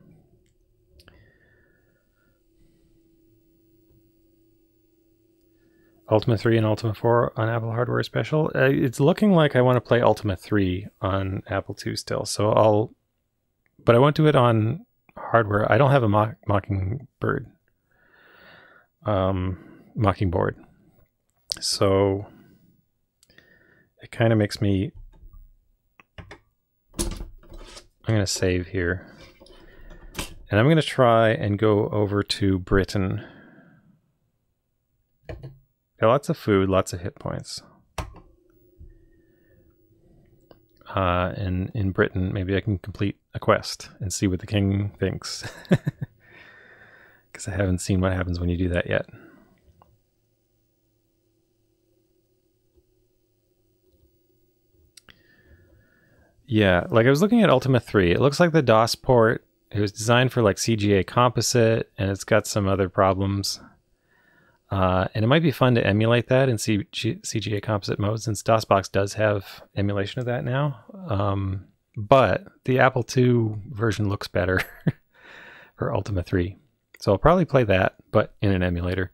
Ultima 3 and Ultima 4 on Apple hardware special. It's looking like I want to play Ultima 3 on Apple II still, so but I won't do it on hardware. I don't have a Mockingbird. Mockingboard. So it kind of makes me... I'm going to save here. And I'm going to try and go over to Britain. Got lots of food, lots of hit points. And in Britain, maybe I can complete a quest and see what the king thinks. Because I haven't seen what happens when you do that yet. Yeah, like I was looking at Ultima 3. It looks like the DOS port, it was designed for like CGA composite, and it's got some other problems. And it might be fun to emulate that in CGA composite mode, since DOSBox does have emulation of that now. But the Apple II version looks better for Ultima 3. So I'll probably play that, but in an emulator.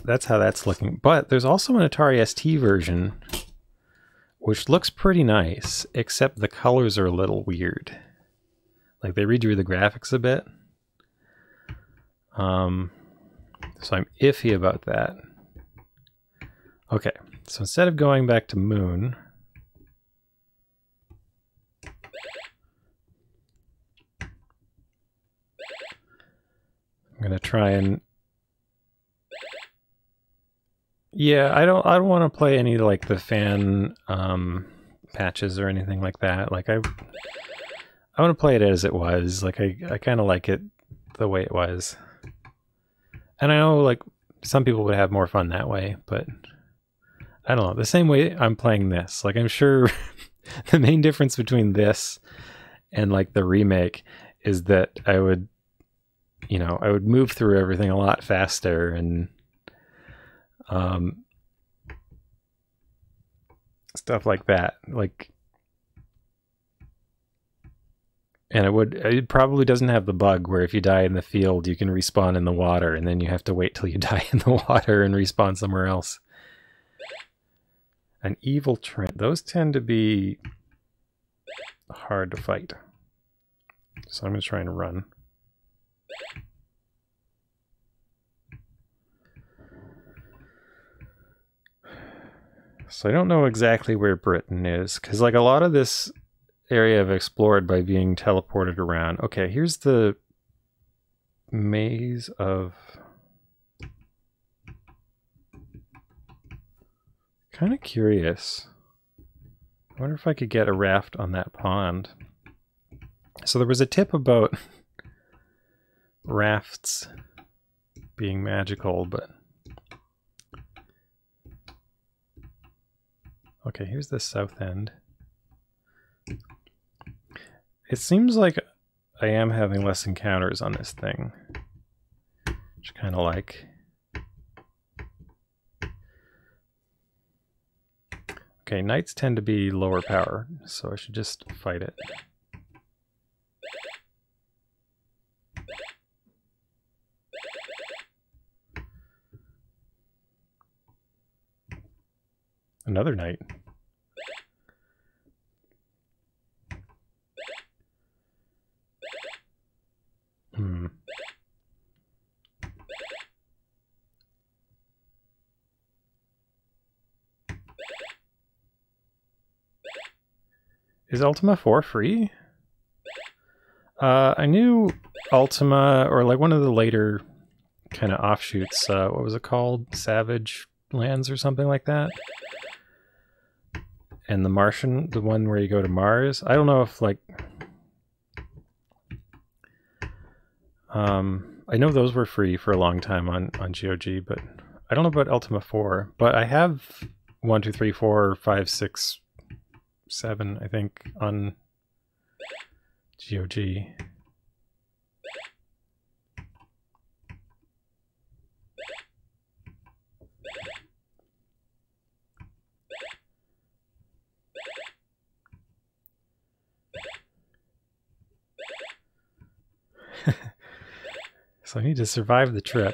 That's how that's looking. But there's also an Atari ST version, which looks pretty nice, except the colors are a little weird. Like they redrew the graphics a bit. So I'm iffy about that. Okay, so instead of going back to Moon, I'm gonna try and... Yeah, I don't want to play any like the fan patches or anything like that. Like I want to play it as it was. Like I kind of like it the way it was. And I know like some people would have more fun that way, but I don't know. The same way I'm playing this. Like I'm sure the main difference between this and like the remake is that I would, you know, I would move through everything a lot faster and stuff like that. Like, and it probably doesn't have the bug where if you die in the field, you can respawn in the water, and then you have to wait till you die in the water and respawn somewhere else. An evil Trent. Those tend to be hard to fight. So I'm going to try and run. So I don't know exactly where Britain is, because like a lot of this area I've explored by being teleported around. Okay, here's the maze of... Kind of curious. I wonder if I could get a raft on that pond. So there was a tip about rafts being magical, but... Okay, here's the south end. It seems like I am having less encounters on this thing, which I kind of like. Okay, knights tend to be lower power, so I should just fight it. Another knight. Is Ultima 4 free? I knew Ultima, or like one of the later kind of offshoots, what was it called? Savage Lands or something like that? And the Martian, the one where you go to Mars. I don't know if like... I know those were free for a long time on GOG, but I don't know about Ultima 4. But I have 1, 2, 3, 4, 5, 6, 7, I think, on GOG. So I need to survive the trip.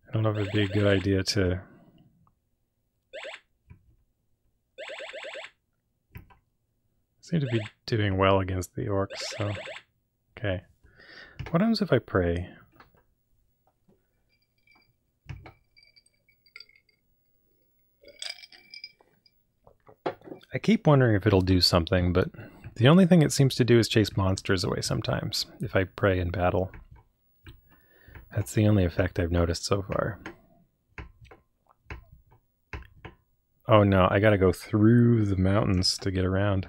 I don't know if it'd be a good idea to... Seem to be doing well against the orcs, so... Okay. What happens if I pray? I keep wondering if it'll do something, but the only thing it seems to do is chase monsters away sometimes, if I pray in battle. That's the only effect I've noticed so far. Oh no, I gotta go through the mountains to get around.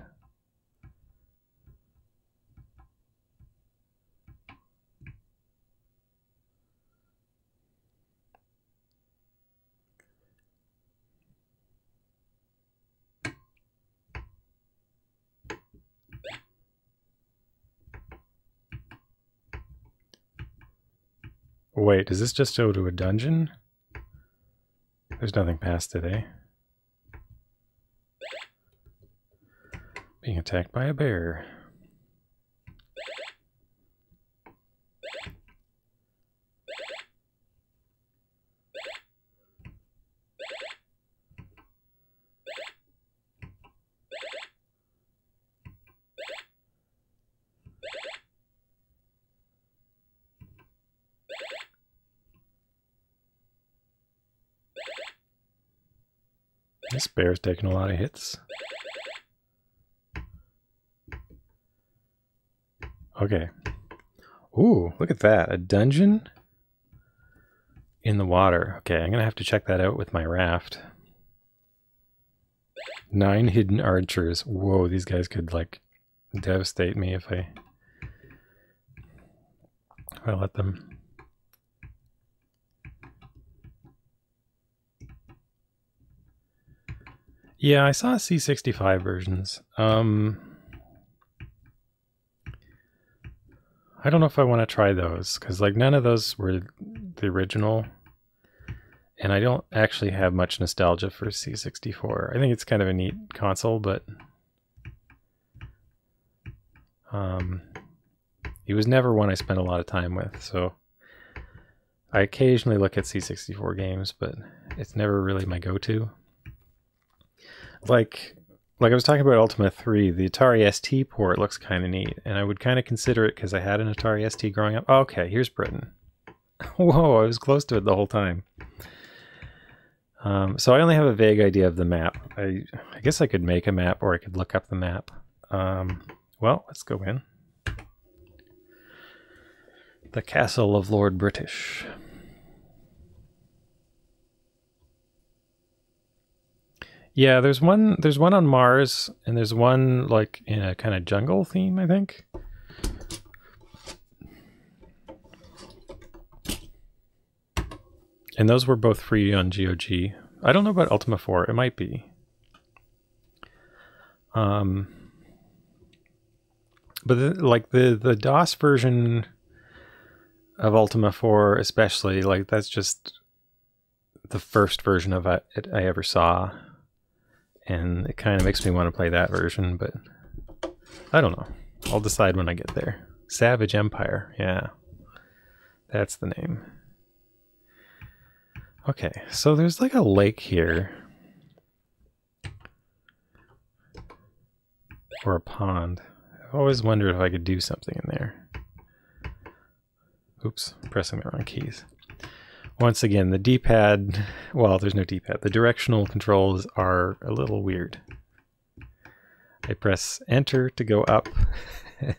Wait, does this just go to a dungeon? There's nothing past it, eh? Being attacked by a bear. This bear's taking a lot of hits. Okay. Ooh, look at that. A dungeon in the water. Okay, I'm gonna have to check that out with my raft. 9 hidden archers. Whoa, these guys could like devastate me if I let them. Yeah, I saw C65 versions. I don't know if I want to try those, because like none of those were the original. And I don't actually have much nostalgia for C64. I think it's kind of a neat console, but it was never one I spent a lot of time with, so I occasionally look at C64 games, but it's never really my go-to. Like I was talking about Ultima 3, the Atari ST port looks kind of neat, and I would kind of consider it because I had an Atari ST growing up. Oh, okay, here's Britain. Whoa, I was close to it the whole time. So I only have a vague idea of the map. I guess I could make a map, or I could look up the map. Well, let's go in. The Castle of Lord British. Yeah, there's one on Mars, and there's one like in a kind of jungle theme, I think. And those were both free on GOG. I don't know about Ultima 4, it might be. But the DOS version of Ultima 4 especially, like that's just the first version of it I ever saw. And it kind of makes me want to play that version, but I don't know. I'll decide when I get there. Savage Empire, yeah. That's the name. Okay, so there's like a lake here. Or a pond. I've always wondered if I could do something in there. Oops, pressing the wrong keys. Once again, the D-pad, well, there's no D-pad. The directional controls are a little weird. I press enter to go up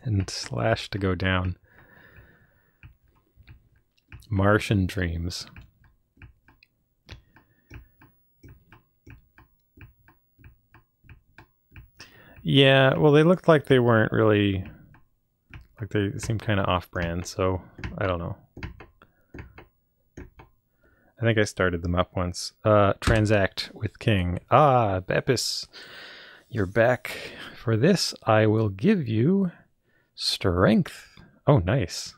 and slash to go down. Martian Dreams. Yeah, well, they looked like they weren't really, like they seemed kind of off-brand, so I don't know. I think I started them up once. Transact with King. Ah, Beppis, you're back. For this, I will give you strength. Oh, nice.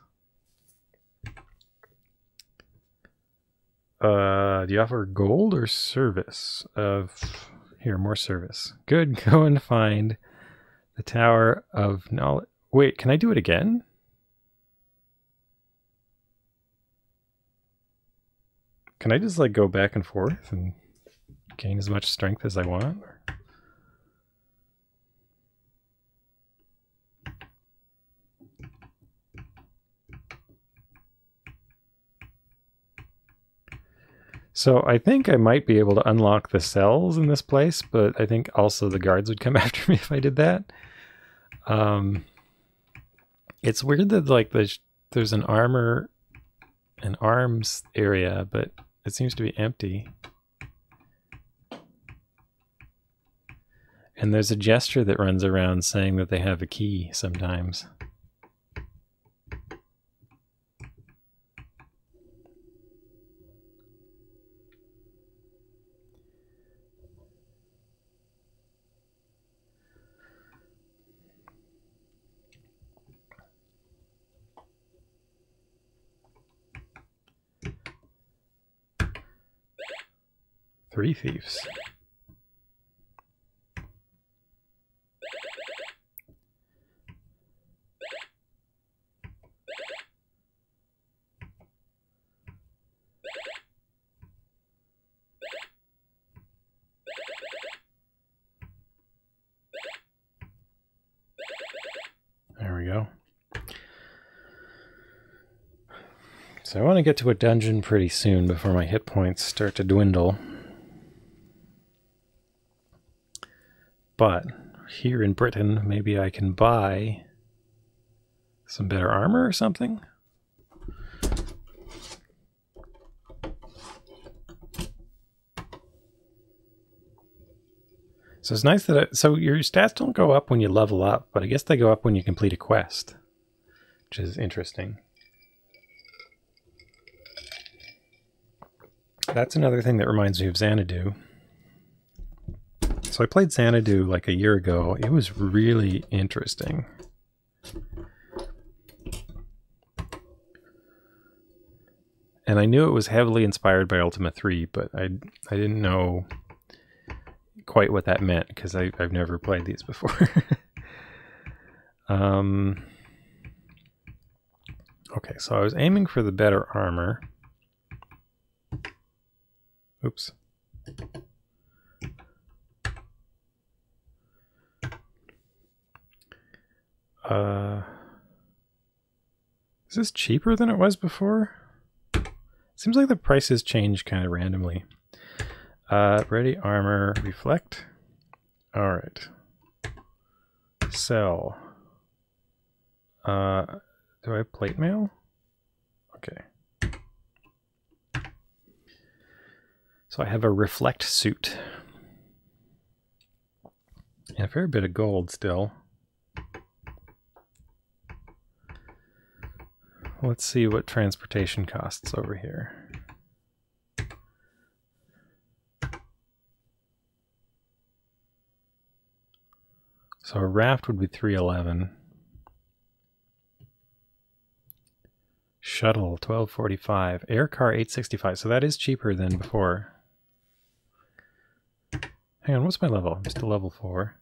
Do you offer gold or service? Here, more service. Good, go and find the Tower of Knowledge. Wait, can I do it again? Can I just like go back and forth and gain as much strength as I want? So I think I might be able to unlock the cells in this place, but I think also the guards would come after me if I did that. It's weird that like there's an armor and arms area, but it seems to be empty. And there's a gesture that runs around saying that they have a key sometimes. Three thieves. There we go. So I want to get to a dungeon pretty soon before my hit points start to dwindle. But here in Britain, maybe I can buy some better armor or something. So it's nice that so your stats don't go up when you level up, but I guess they go up when you complete a quest, which is interesting. That's another thing that reminds me of Xanadu. So I played Xanadu like a year ago. It was really interesting. And I knew it was heavily inspired by Ultima 3, but I didn't know quite what that meant because I've never played these before. Okay, so I was aiming for the better armor. Oops. Is this cheaper than it was before? Seems like the prices change kind of randomly. Ready, armor, reflect. All right. Sell. Do I have plate mail? Okay. So I have a reflect suit. And a fair bit of gold still. Let's see what transportation costs over here. So a raft would be 311. Shuttle 1245. Air car 865. So that is cheaper than before. Hang on, what's my level? I'm still level 4.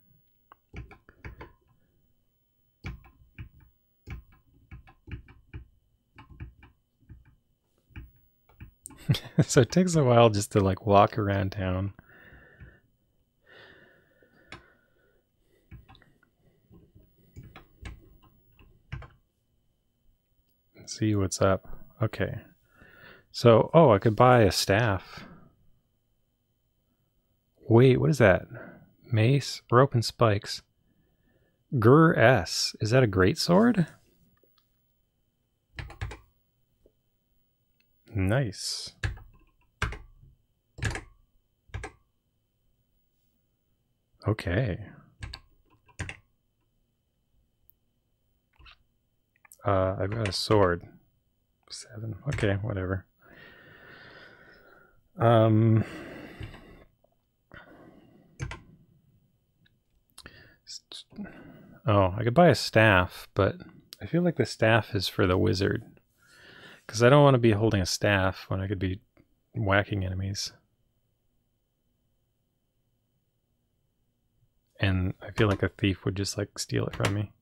So it takes a while just to like walk around town. See what's up. Okay. So, oh, I could buy a staff. Wait, what is that? Mace, rope and spikes. Gur S. Is that a great sword? Nice. Okay. I've got a sword. 7. Okay, whatever. Oh, I could buy a staff, but I feel like the staff is for the wizard. Because I don't want to be holding a staff when I could be whacking enemies. And I feel like a thief would just like steal it from me.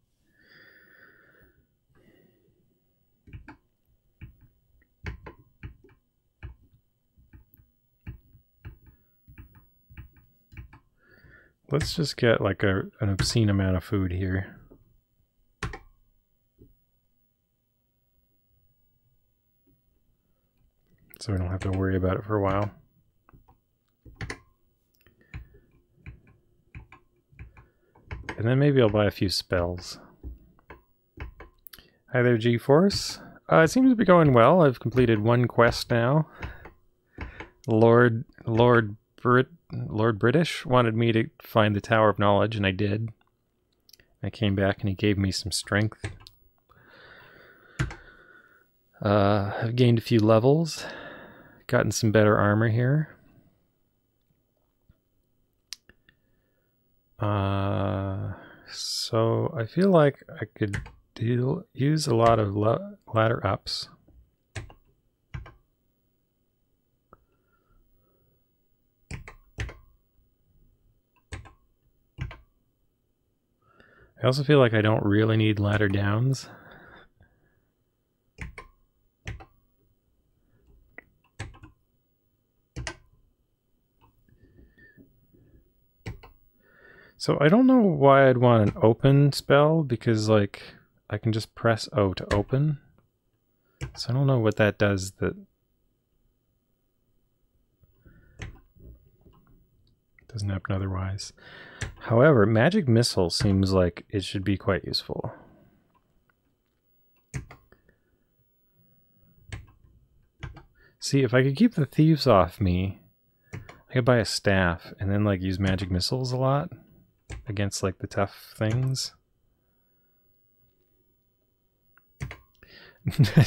Let's just get like an obscene amount of food here. So we don't have to worry about it for a while. And then maybe I'll buy a few spells. Hi there, G-Force. It seems to be going well. I've completed one quest now. Lord British wanted me to find the Tower of Knowledge, and I did. I came back and he gave me some strength. I've gained a few levels. Gotten some better armor here. So I feel like I could use a lot of ladder ups. I also feel like I don't really need ladder downs. So I don't know why I'd want an open spell, because like I can just press O to open. So I don't know what that does that doesn't happen otherwise. However, magic missile seems like it should be quite useful. See, if I could keep the thieves off me, I could buy a staff and then like use magic missiles a lot against like the tough things.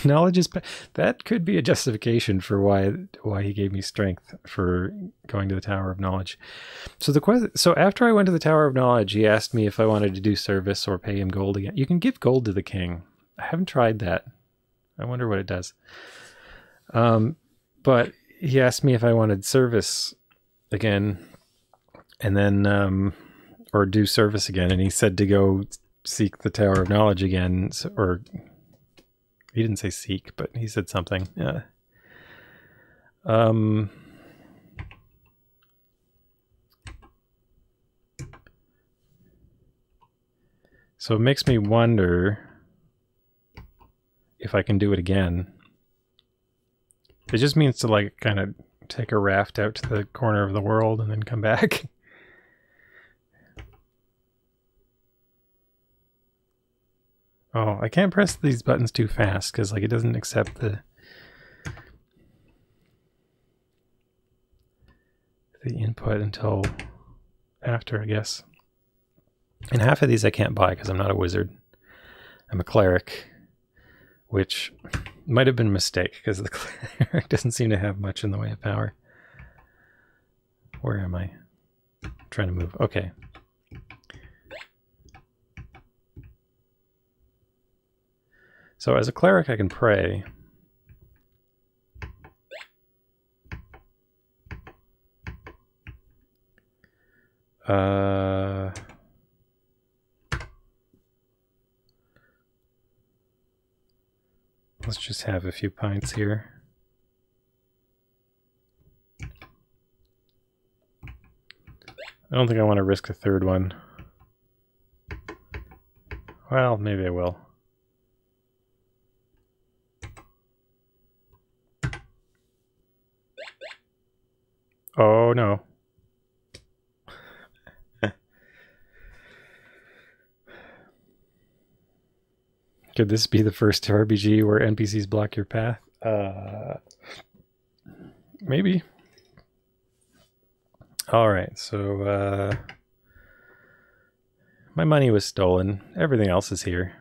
Knowledge is that could be a justification for why he gave me strength for going to the Tower of Knowledge. So so after I went to the Tower of Knowledge, he asked me if I wanted to do service or pay him gold again. You can give gold to the king. I haven't tried that. I wonder what it does. But he asked me if I wanted service again, and then or do service again, and he said to go seek the Tower of Knowledge again, or he didn't say seek, but he said something. Yeah. So it makes me wonder if I can do it again. It just means to like kind of take a raft out to the corner of the world and then come back. Oh, I can't press these buttons too fast because like it doesn't accept the input until after, I guess. And half of these I can't buy because I'm not a wizard. I'm a cleric, which might have been a mistake because the cleric doesn't seem to have much in the way of power. Where am I? I'm trying to move. Okay. So as a cleric, I can pray. Let's just have a few pints here. I don't think I want to risk a third one. Well, maybe I will. Oh no. Could this be the first RPG where NPCs block your path? Maybe. Alright, so my money was stolen. Everything else is here.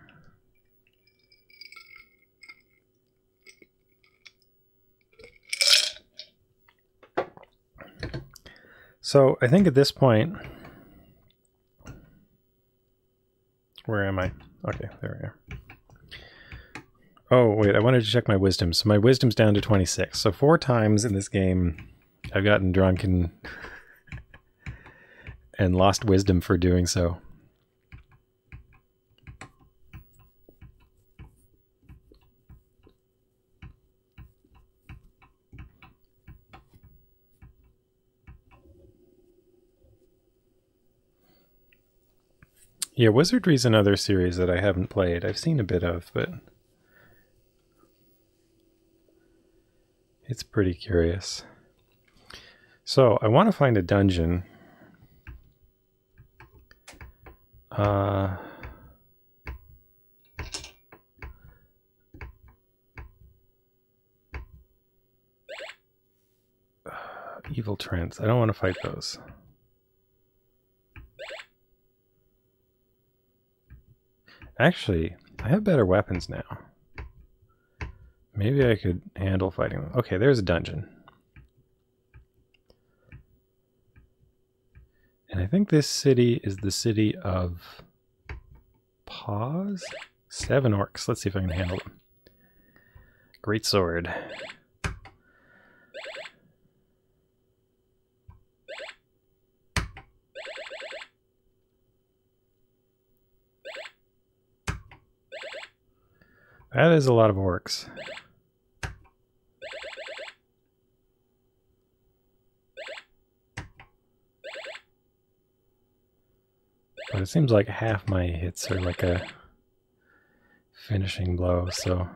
So I think at this point, where am I? Okay, there we are. Oh, wait, I wanted to check my wisdom. So my wisdom's down to 26. So 4 times in this game, I've gotten drunk and lost wisdom for doing so. Yeah, Wizardry's another series that I haven't played. I've seen a bit of, but it's pretty curious. So I want to find a dungeon. Evil Trents. I don't want to fight those. Actually, I have better weapons now. Maybe I could handle fighting them. Okay, there's a dungeon. And I think this city is the city of Paws? 7 orcs. Let's see if I can handle them. Great sword. That is a lot of orcs. But it seems like half my hits are like a finishing blow, so...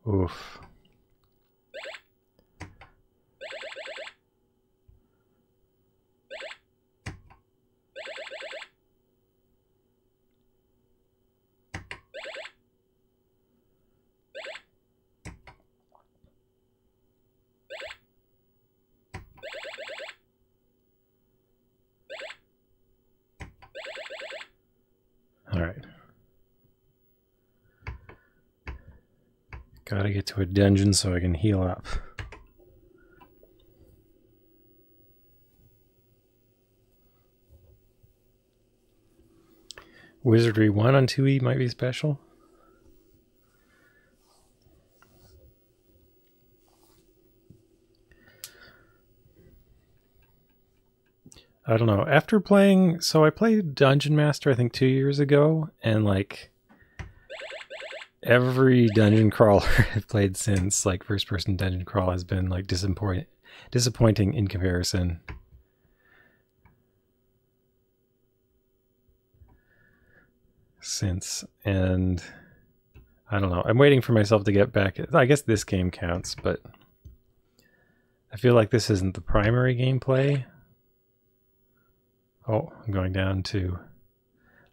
Oof. Alright. Gotta get to a dungeon so I can heal up. Wizardry 1 on 2E might be special. I don't know. After playing... So I played Dungeon Master, I think, 2 years ago, and, like, every dungeon crawler I've played since, like, first-person dungeon crawl, has been, like, disappointing in comparison. Since, and... I don't know. I'm waiting for myself to get back... I guess this game counts, but... I feel like this isn't the primary gameplay. Oh, I'm going down to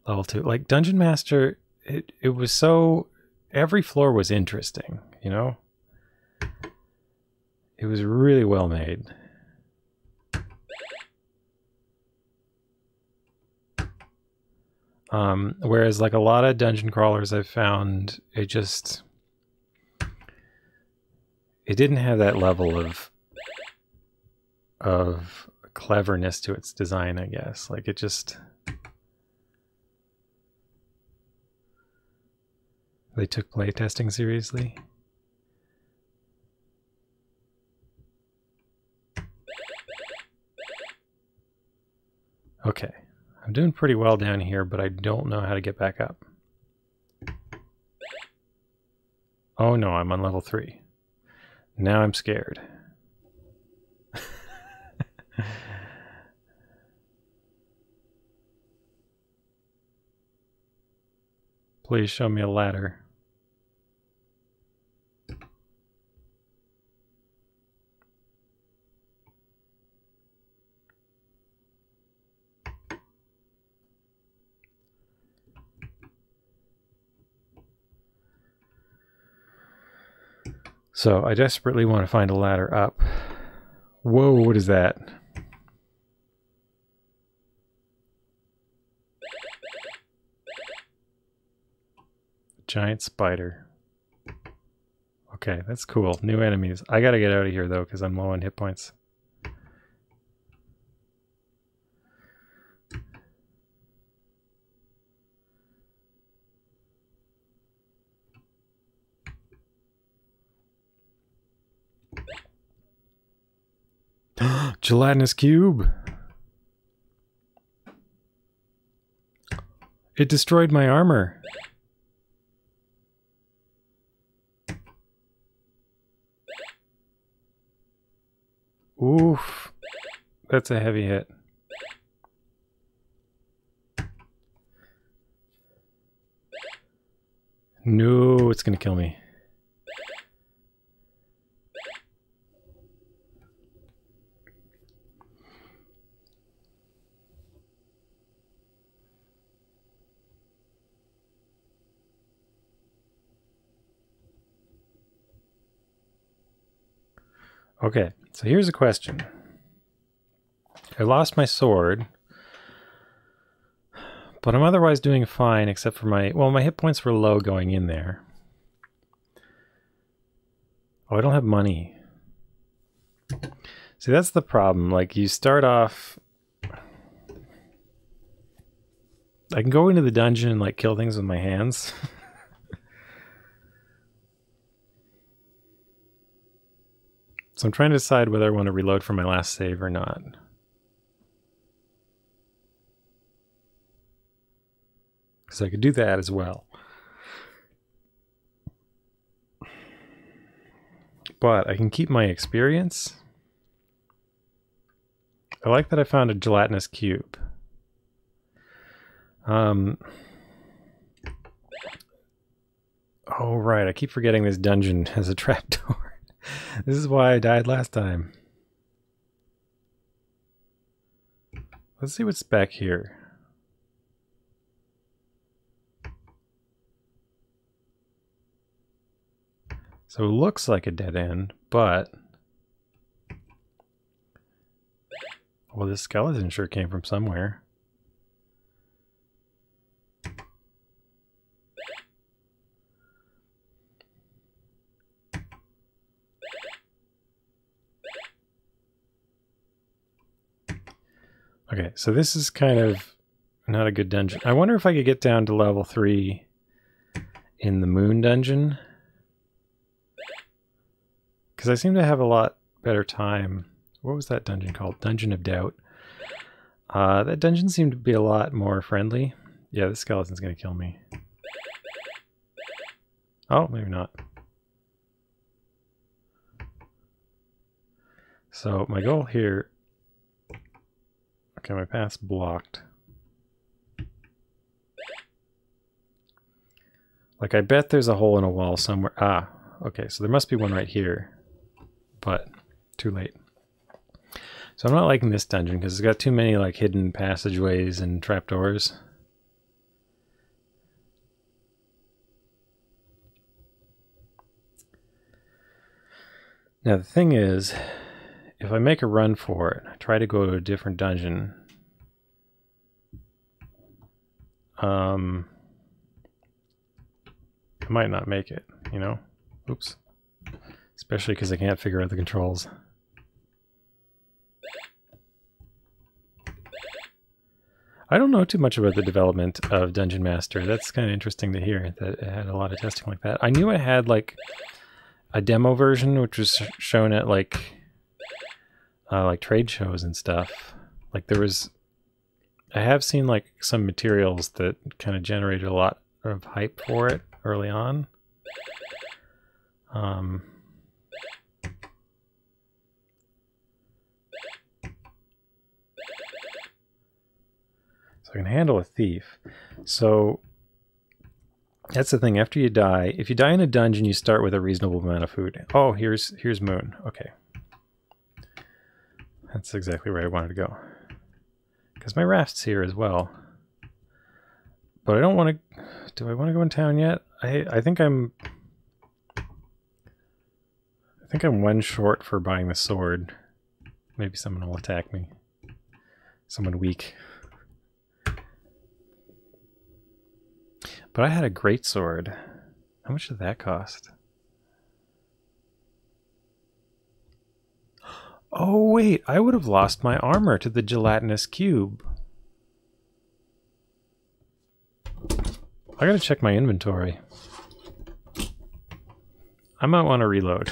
level 2. Like, Dungeon Master, it was so... Every floor was interesting, you know? It was really well made. Whereas, like, a lot of dungeon crawlers I've found, it didn't have that level of cleverness to its design, I guess. Like, it just... They took playtesting seriously. Okay. I'm doing pretty well down here, but I don't know how to get back up. Oh no, I'm on level 3. Now I'm scared. Please show me a ladder. So I desperately want to find a ladder up. Whoa, what is that? Giant spider. Okay, that's cool. New enemies. I gotta get out of here though, because I'm low on hit points. Gelatinous cube. It destroyed my armor. Oof. That's a heavy hit. No, it's gonna kill me. Okay, so here's a question. I lost my sword, but I'm otherwise doing fine except for my hit points were low going in there. Oh, I don't have money. See, that's the problem. Like, you start off... I can go into the dungeon and, like, kill things with my hands. So I'm trying to decide whether I want to reload from my last save or not. Because I could do that as well. But I can keep my experience. I like that I found a gelatinous cube. Oh, right. I keep forgetting this dungeon has a trapdoor. This is why I died last time. Let's see what's back here. So it looks like a dead end, but... Well, this skeleton sure came from somewhere. Okay, so this is kind of not a good dungeon. I wonder if I could get down to level 3 in the moon dungeon. Because I seem to have a lot better time. What was that dungeon called? Dungeon of Doubt. That dungeon seemed to be a lot more friendly. Yeah, this skeleton's going to kill me. Oh, maybe not. So my goal here... Okay, my path's blocked. Like, I bet there's a hole in a wall somewhere. Ah, okay, so there must be one right here. But, too late. So I'm not liking this dungeon because it's got too many, like, hidden passageways and trapdoors. Now, the thing is... If I make a run for it, I try to go to a different dungeon. I might not make it, you know? Oops. Especially because I can't figure out the controls. I don't know too much about the development of Dungeon Master. That's kind of interesting to hear that it had a lot of testing like that. I knew it had like a demo version, which was shown at like trade shows and stuff. Like there was, I have seen like some materials that kind of generated a lot of hype for it early on. So I can handle a thief. So that's the thing. After you die, if you die in a dungeon, you start with a reasonable amount of food. Oh, here's Moon. Okay. That's exactly where I wanted to go. Because my raft's here as well. But I don't want to... Do I want to go in town yet? I think I'm... I think I'm one short for buying the sword. Maybe someone will attack me. Someone weak. But I had a great sword. How much did that cost? Oh wait, I would have lost my armor to the gelatinous cube. I gotta check my inventory. I might want to reload.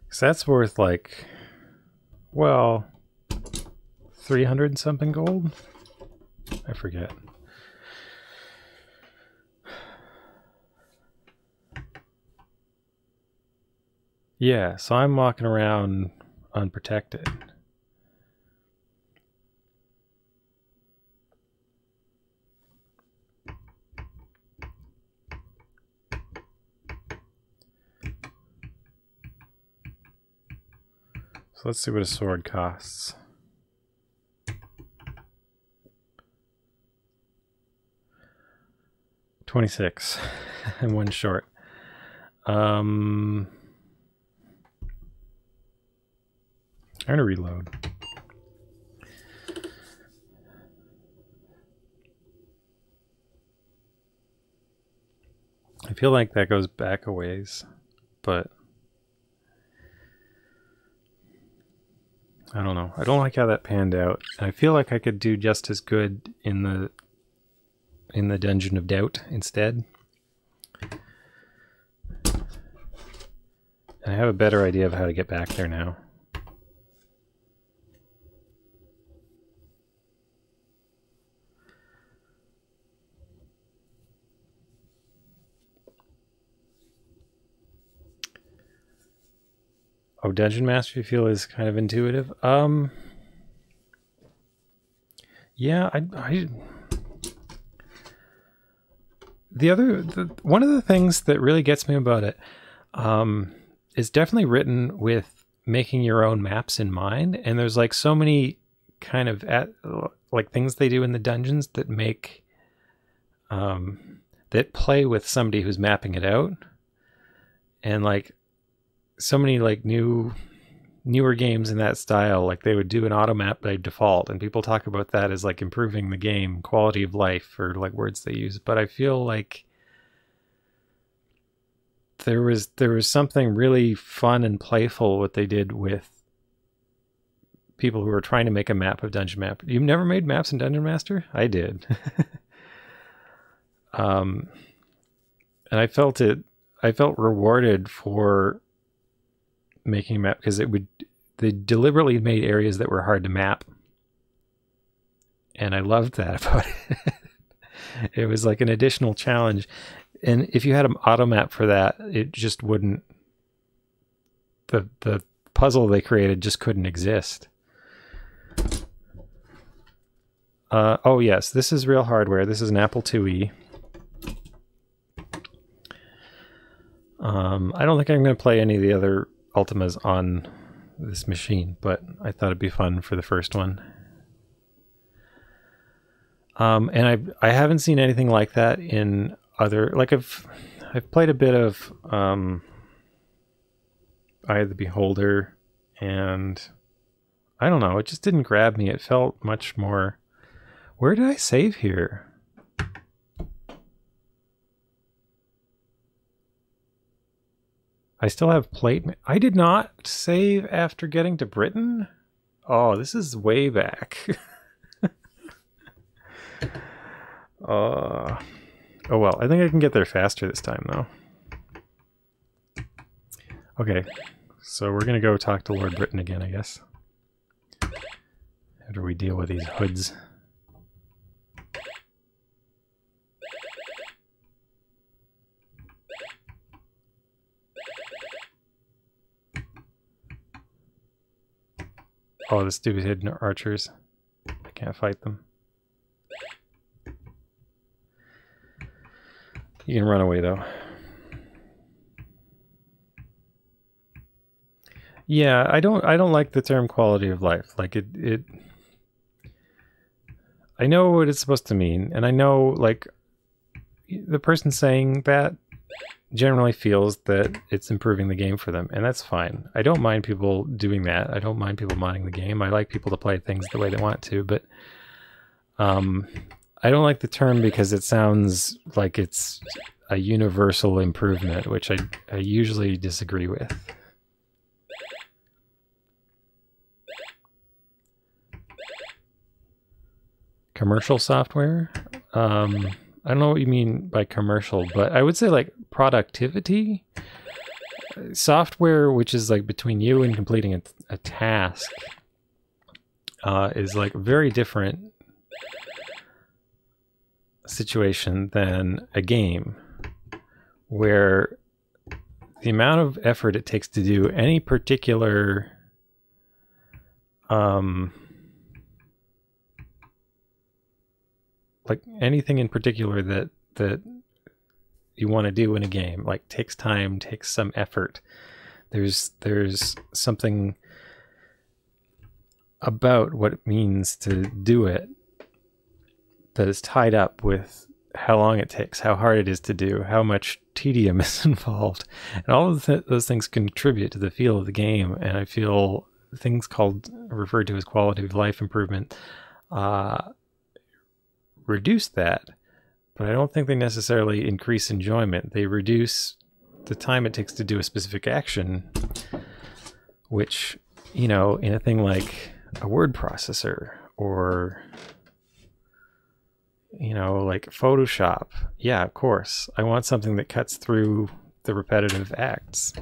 So that's worth like, well, 300 and something gold? I forget. Yeah, so I'm walking around unprotected. So let's see what a sword costs. $26 and one short. I'm gonna reload. I feel like that goes back a ways, but I don't know. I don't like how that panned out. I feel like I could do just as good in the Dungeon of Doubt instead. And I have a better idea of how to get back there now. Oh, Dungeon Master you feel is kind of intuitive? Yeah, one of the things that really gets me about it is definitely written with making your own maps in mind, and there's like so many kind of like things they do in the dungeons that make that play with somebody who's mapping it out, and like so many like newer games in that style, like they would do an auto map by default, and people talk about that as like improving the game quality of life, or like words they use. But I feel like there was something really fun and playful what they did with people who were trying to make a map of Dungeon Map. You've never made maps in Dungeon Master? I did. And I felt rewarded for making a map, because they deliberately made areas that were hard to map, and I loved that about it. It was like an additional challenge, and if you had an auto map for that, it just wouldn't, the puzzle they created just couldn't exist. Oh yes, this is real hardware. This is an Apple IIe. I don't think I'm going to play any of the other Ultimas on this machine, but I thought it'd be fun for the first one. And I haven't seen anything like that in other, like I've played a bit of Eye of the Beholder, and I don't know, it just didn't grab me. It felt much more, where did I save here? I still have plate. I did not save after getting to Britain? Oh, this is way back. Oh well, I think I can get there faster this time though. Okay, so we're gonna go talk to Lord Britain again, I guess. After we deal with these hoods. Oh, the stupid hidden archers. I can't fight them. You can run away though. Yeah, I don't like the term quality of life. Like it I know what it's supposed to mean, and I know, like, the person saying that generally feels that it's improving the game for them, and that's fine. I don't mind people doing that. I don't mind people modding the game. I like people to play things the way they want to, but I don't like the term because it sounds like it's a universal improvement, which I usually disagree with. Commercial software? I don't know what you mean by commercial, but I would say like productivity. Software which is like between you and completing a task is like a very different situation than a game, where the amount of effort it takes to do any particular like anything in particular that you want to do in a game, like takes time, takes some effort. There's something about what it means to do it that is tied up with how long it takes, how hard it is to do, how much tedium is involved, and all of those things contribute to the feel of the game. And I feel things referred to as quality of life improvement reduce that, but I don't think they necessarily increase enjoyment. They reduce the time it takes to do a specific action, which, you know, in a thing like a word processor or, you know, like Photoshop, yeah, of course, I want something that cuts through the repetitive acts.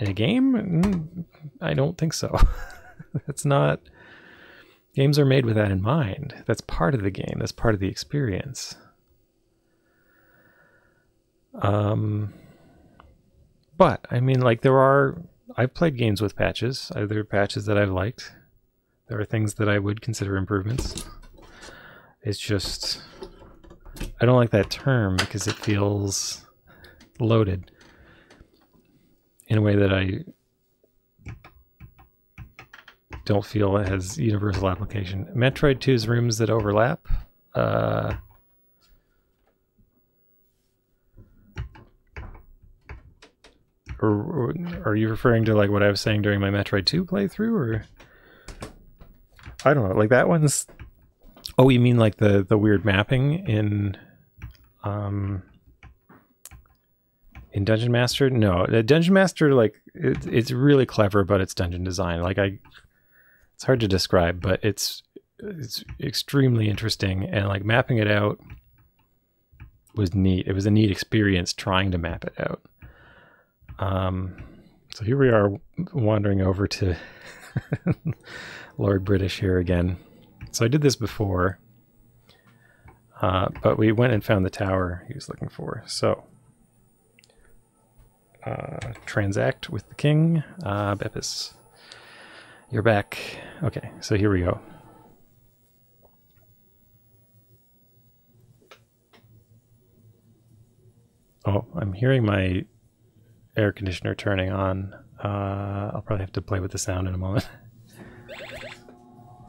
In a game, I don't think so. That's not... Games are made with that in mind. That's part of the game. That's part of the experience. But, I mean, like, I've played games with patches. There are patches that I've liked. There are things that I would consider improvements. It's just, I don't like that term because it feels loaded in a way that I don't feel it has universal application. Metroid 2's rooms that overlap. Are you referring to like what I was saying during my Metroid 2 playthrough, or I don't know, like that one's... Oh, you mean like the weird mapping in Dungeon Master? No, the Dungeon Master, like it's really clever about its dungeon design. Like it's hard to describe, but it's extremely interesting, and like mapping it out was neat. It was a neat experience trying to map it out. So here we are wandering over to Lord British here again. So I did this before, but we went and found the tower he was looking for. So transact with the king. Beppis, you're back. Okay, so here we go. Oh, I'm hearing my air conditioner turning on. I'll probably have to play with the sound in a moment.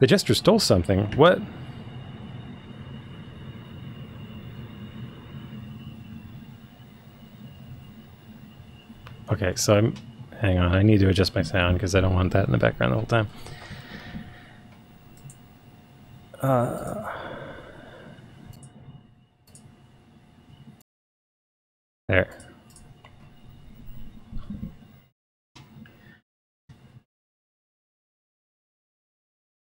The jester stole something. What? Okay, so hang on, I need to adjust my sound because I don't want that in the background the whole time. There.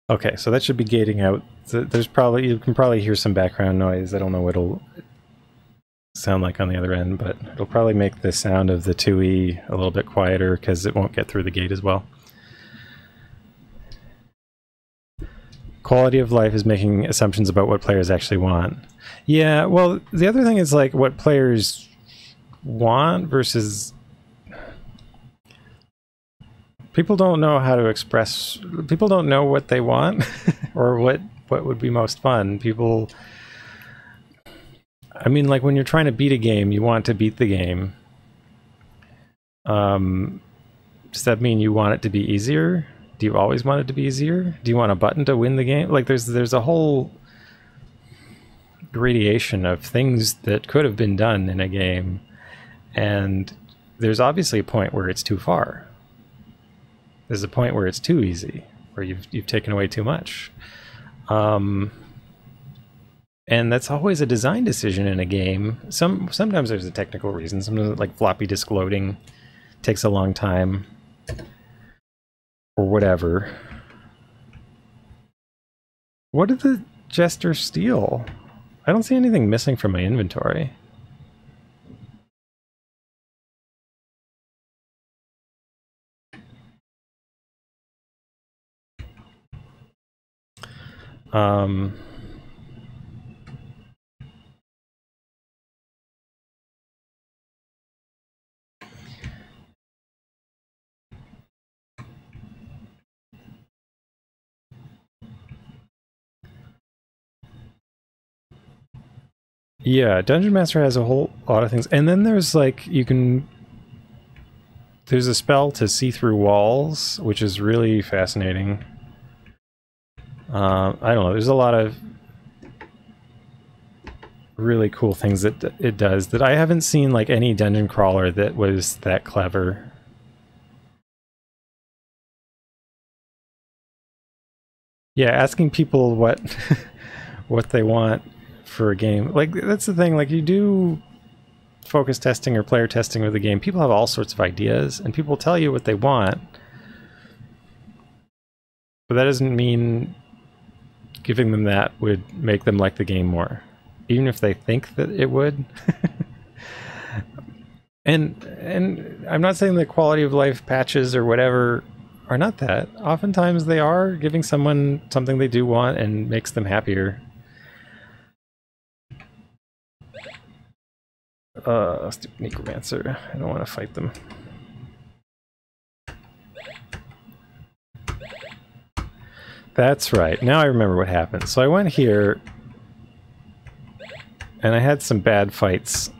Okay, so that should be gating out. There's probably, you can probably hear some background noise. I don't know what it'll sound like on the other end, but it'll probably make the sound of the 2E a little bit quieter because it won't get through the gate as well. Quality of life is making assumptions about what players actually want. Yeah, well, the other thing is like what players want versus... People don't know how to express... People don't know what they want or what would be most fun. People... I mean, like when you're trying to beat a game, you want to beat the game. Does that mean you want it to be easier? Do you always want it to be easier? Do you want a button to win the game? Like there's a whole radiation of things that could have been done in a game, and there's obviously a point where it's too far. There's a point where it's too easy, where you've taken away too much. And that's always a design decision in a game. Sometimes there's a technical reason. Sometimes, like, floppy disk loading takes a long time, or whatever. What did the Jester steal? I don't see anything missing from my inventory. Yeah, Dungeon Master has a whole lot of things. And then there's, like, there's a spell to see through walls, which is really fascinating. I don't know, there's a lot of really cool things that it does that I haven't seen, like, any dungeon crawler that was that clever. Yeah, asking people what what they want for a game. Like, that's the thing, like, you do focus testing or player testing with a game, people have all sorts of ideas, and people tell you what they want. But that doesn't mean giving them that would make them like the game more, even if they think that it would. and I'm not saying the quality of life patches or whatever are not that. Oftentimes they are giving someone something they do want and makes them happier. Stupid necromancer. I don't want to fight them. That's right. Now I remember what happened. So I went here, and I had some bad fights.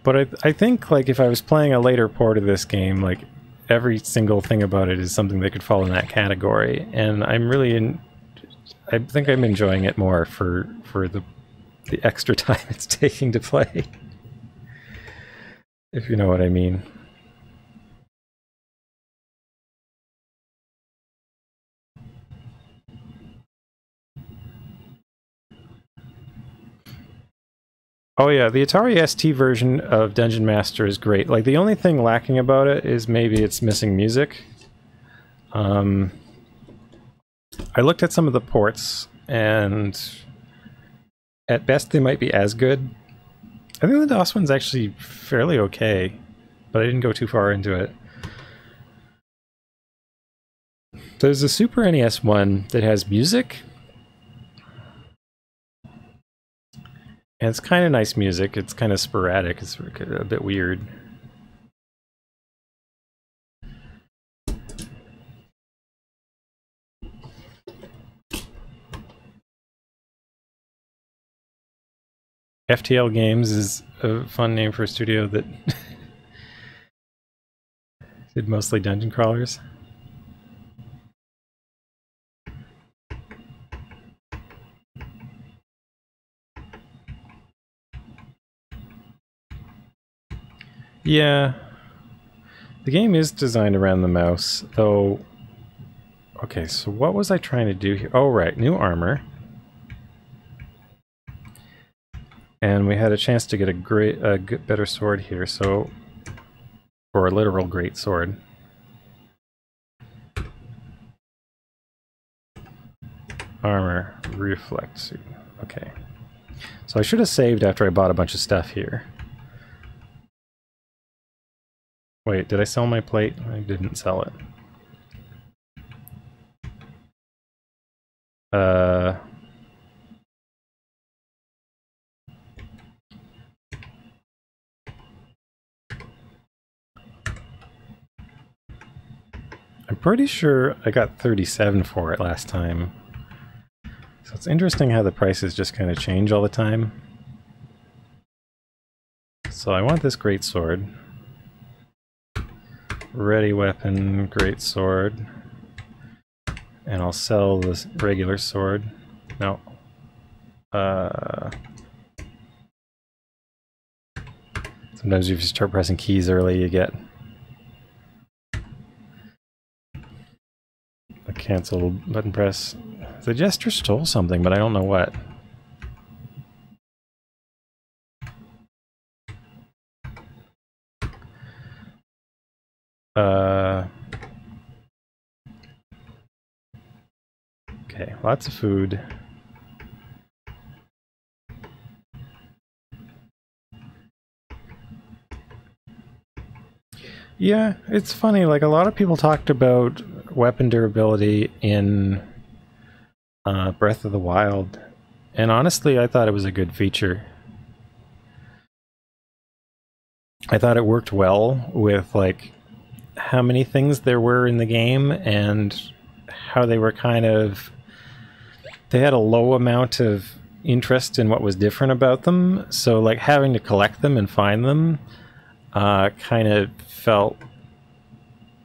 But I think, like, if I was playing a later port of this game, like, every single thing about it is something that could fall in that category. And I'm really I think I'm enjoying it more for the extra time it's taking to play. If you know what I mean. Oh yeah, the Atari ST version of Dungeon Master is great. Like, the only thing lacking about it is maybe it's missing music. I looked at some of the ports, and at best they might be as good. I think the DOS one's actually fairly okay, but I didn't go too far into it. There's a Super NES one that has music, and it's kind of nice music. It's kind of sporadic. It's a bit weird. FTL Games is a fun name for a studio that did mostly dungeon crawlers. Yeah, the game is designed around the mouse, though. Okay, so what was I trying to do here? Oh, right, new armor. And we had a chance to get a better sword here, so... or a literal great sword. Armor, reflect suit. Okay. So I should have saved after I bought a bunch of stuff here. Wait, did I sell my plate? I didn't sell it. I'm pretty sure I got 37 for it last time. So it's interesting how the prices just kind of change all the time. So I want this great sword. Ready weapon, great sword. And I'll sell this regular sword. No. Sometimes if you start pressing keys early, you get a cancel button press. The Jester stole something, but I don't know what. Okay, lots of food. Yeah, it's funny, like a lot of people talked about weapon durability in Breath of the Wild, and honestly I thought it was a good feature. I thought it worked well with like how many things there were in the game and how they were kind of... They had a low amount of interest in what was different about them, so like having to collect them and find them kind of felt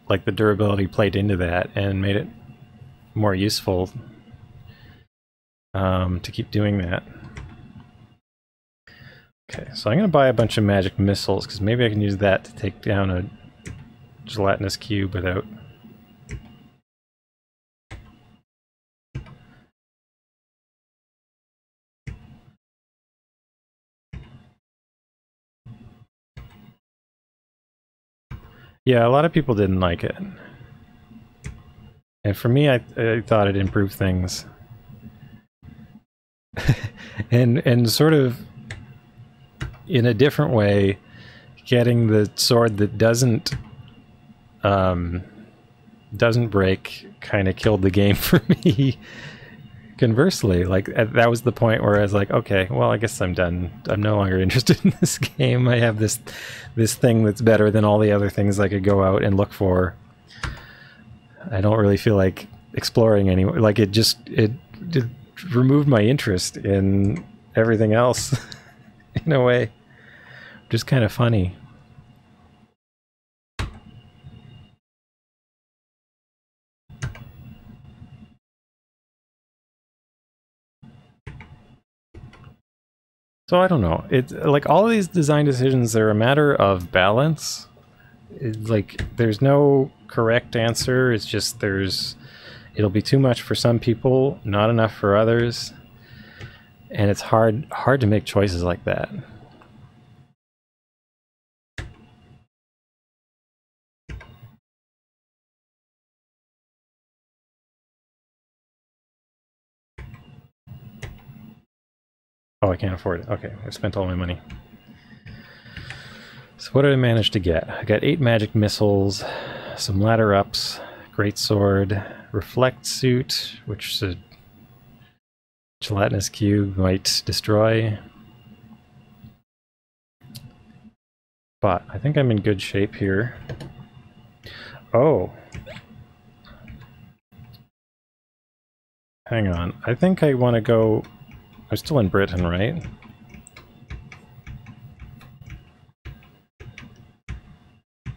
like the durability played into that and made it more useful to keep doing that. Okay, so I'm going to buy a bunch of magic missiles, because maybe I can use that to take down a gelatinous cube without... Yeah, a lot of people didn't like it. And for me, I thought it improved things. and sort of in a different way, getting the sword that doesn't break kind of killed the game for me. Conversely, like that was the point where I was like, okay, well, I guess I'm done. I'm no longer interested in this game. I have this thing that's better than all the other things I could go out and look for. I don't really feel like exploring anymore. Like it removed my interest in everything else in a way. Just kind of funny. So I don't know. It's like all of these design decisions are a matter of balance. It's like there's no correct answer. It's just it'll be too much for some people, not enough for others, and it's hard to make choices like that. Oh, I can't afford it. Okay, I spent all my money. So what did I manage to get? I got 8 magic missiles, some ladder ups, great sword, reflect suit, which a gelatinous cube might destroy. But I think I'm in good shape here. Oh. Hang on. I think I want to go... I'm still in Britain, right?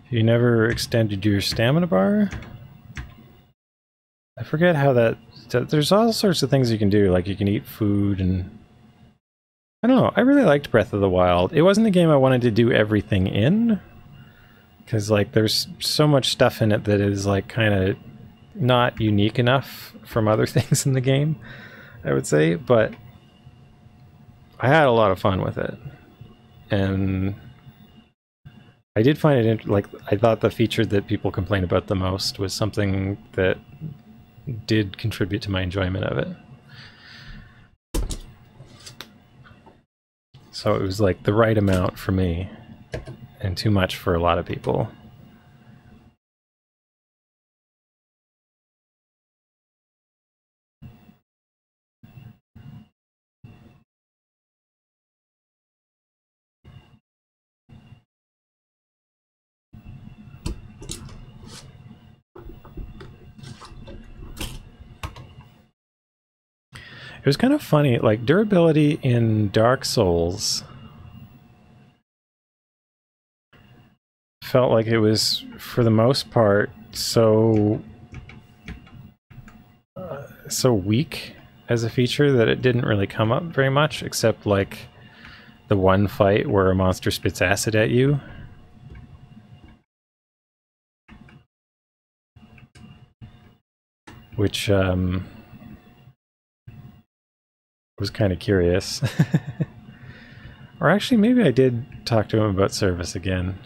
You never extended your stamina bar? I forget how that... There's all sorts of things you can do, like you can eat food and... I don't know, I really liked Breath of the Wild. It wasn't a game I wanted to do everything in, because like there's so much stuff in it that is like kind of not unique enough from other things in the game, I would say, but I had a lot of fun with it. And I did find it, like, I thought the feature that people complain about the most was something that did contribute to my enjoyment of it. So it was like the right amount for me, and too much for a lot of people. It was kind of funny, like durability in Dark Souls felt like it was, for the most part, so weak as a feature that it didn't really come up very much, except like the one fight where a monster spits acid at you. Which was kind of curious. Or actually, maybe I did talk to him about service again.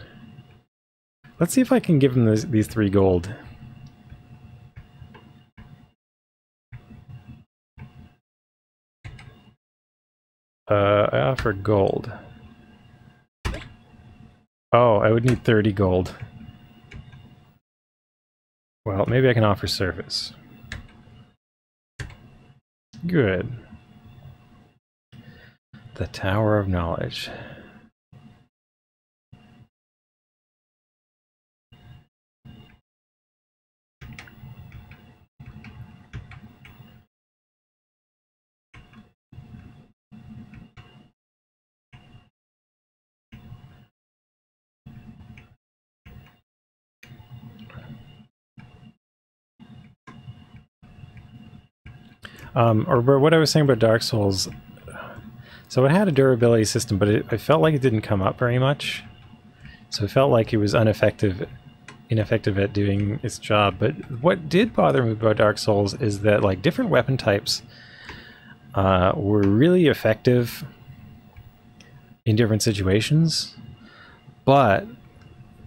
Let's see if I can give him these 3 gold. I offered gold. Oh, I would need 30 gold. Well, maybe I can offer service. Good. The Tower of Knowledge. Or what I was saying about Dark Souls, so it had a durability system, but I felt like it didn't come up very much. So it felt like it was ineffective at doing its job. But what did bother me about Dark Souls is that like different weapon types were really effective in different situations, but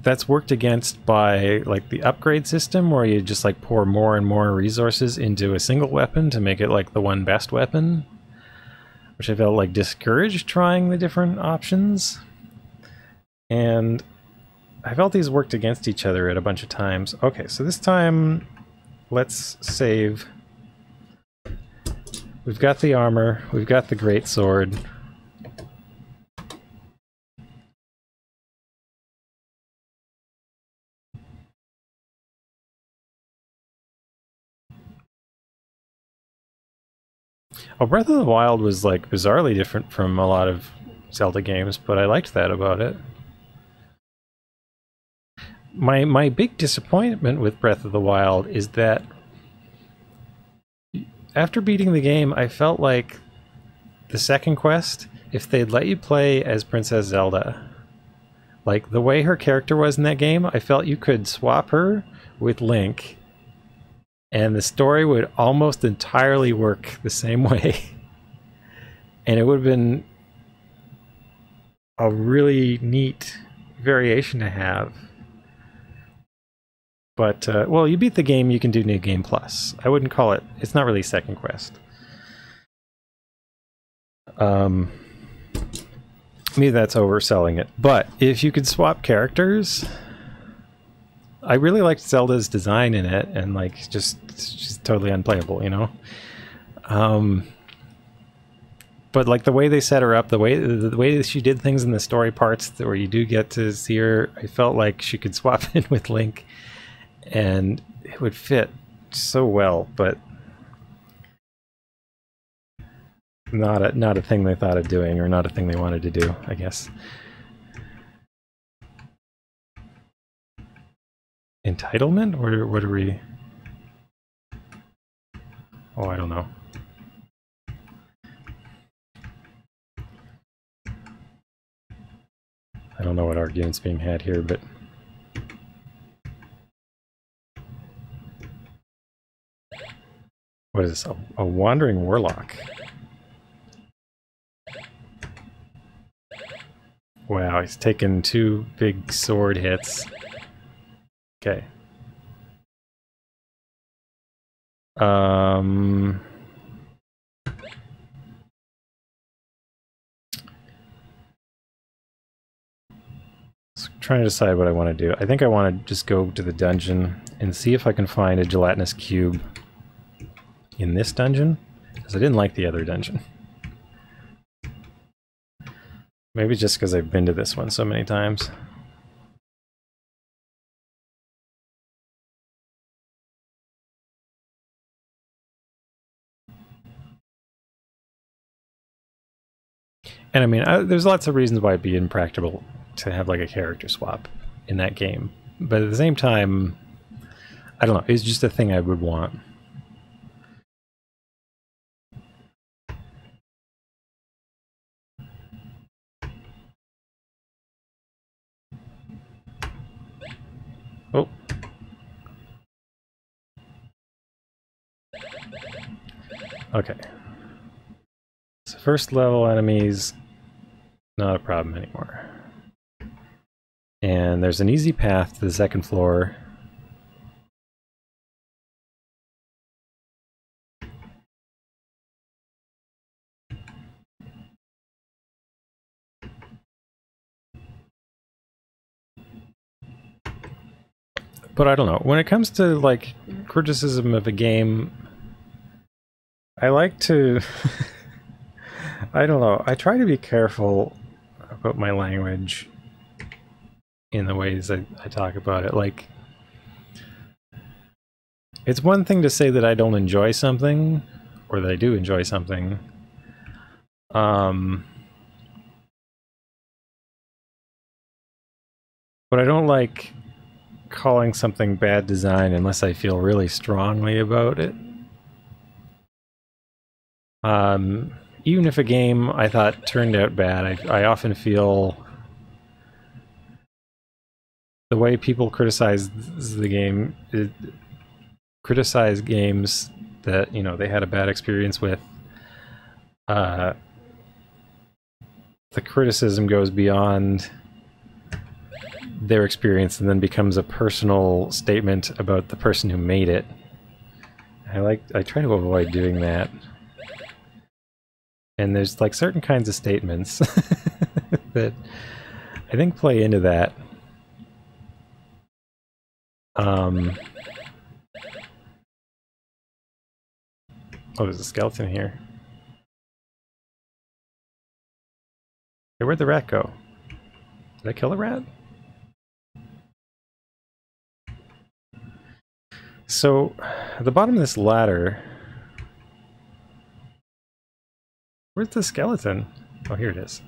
that's worked against by like the upgrade system, where you just like pour more and more resources into a single weapon to make it like the one best weapon, which I felt like discouraged trying the different options. And I felt these worked against each other at a bunch of times. Okay, so this time let's save. We've got the armor, we've got the great sword. Oh, Breath of the Wild was like bizarrely different from a lot of Zelda games, but I liked that about it. My big disappointment with Breath of the Wild is that after beating the game, I felt like the second quest, if they'd let you play as Princess Zelda, like the way her character was in that game, I felt you could swap her with Link and the story would almost entirely work the same way. And it would have been a really neat variation to have. But, well, you beat the game, you can do New Game Plus. I wouldn't call it... It's not really second quest. Maybe that's overselling it. But if you could swap characters... I really liked Zelda's design in it, and like it's just totally unplayable, you know. But like the way they set her up, the way that she did things in the story parts, where you do get to see her, I felt like she could swap in with Link, and it would fit so well. But not a thing they thought of doing, or not a thing they wanted to do, I guess. Entitlement? What are we... Oh, I don't know. I don't know what argument's being had here, but... What is this? A wandering warlock? Wow, he's taken 2 big sword hits. Okay. Trying to decide what I want to do. I think I want to just go to the dungeon and see if I can find a gelatinous cube in this dungeon, because I didn't like the other dungeon. Maybe just because I've been to this one so many times. And I mean, there's lots of reasons why it'd be impractical to have like a character swap. in that game. But at the same time, I don't know, it's just a thing I would want. Oh. Okay. So first level enemies, not a problem anymore. And there's an easy path to the second floor. But I don't know. When it comes to like criticism of a game, I like to I don't know. I try to be careful about my language in the ways I talk about it. Like, it's one thing to say that I don't enjoy something, or that I do enjoy something. But I don't like calling something bad design unless I feel really strongly about it. Even if a game I thought turned out bad, I often feel the way people criticize the game, criticize games that, you know, they had a bad experience with, the criticism goes beyond their experience and then becomes a personal statement about the person who made it. I try to avoid doing that. And there's like certain kinds of statements that I think play into that. Oh, there's a skeleton here. Hey, where'd the rat go? Did I kill a rat? So, at the bottom of this ladder... Where's the skeleton? Oh, here it is.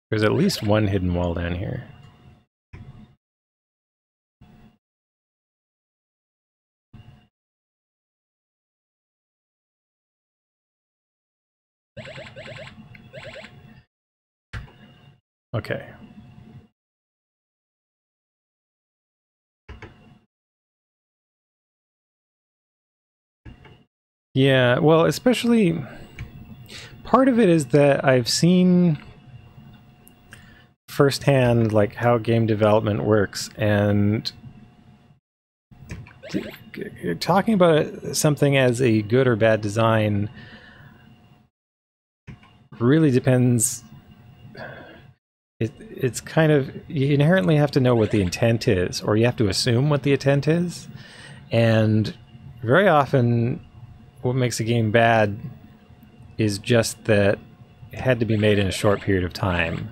There's at least one hidden wall down here. Okay. Yeah, well, especially... Part of it is that I've seen firsthand like how game development works, and talking about something as a good or bad design really depends. It's kind of, you inherently have to know what the intent is, or you have to assume what the intent is, and very often what makes a game bad is just that it had to be made in a short period of time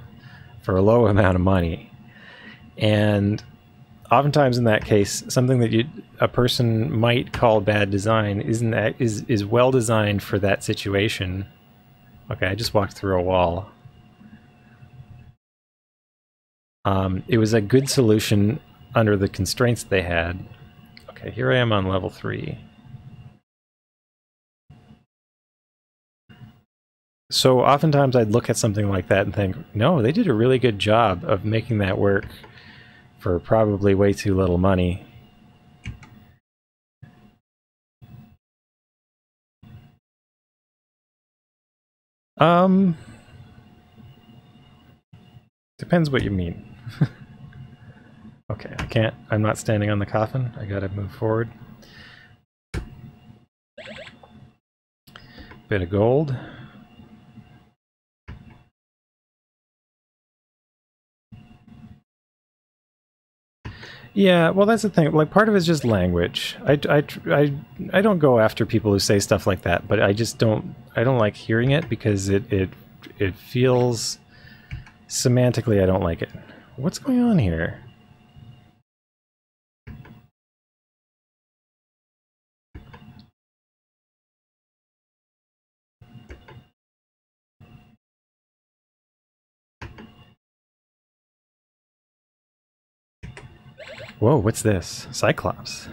for a low amount of money. And oftentimes in that case, something that a person might call bad design is well designed for that situation. Okay, I just walked through a wall. It was a good solution under the constraints they had. Okay, here I am on level 3. So oftentimes I'd look at something like that and think, no, they did a really good job of making that work for probably way too little money. Depends what you mean. Okay, I'm not standing on the coffin. I gotta move forward. Bit of gold. Yeah, well, that's the thing. Like, part of it's just language. I don't go after people who say stuff like that, but I just don't. I don't like hearing it because it feels semantically. I don't like it. What's going on here? Whoa, what's this? Cyclops.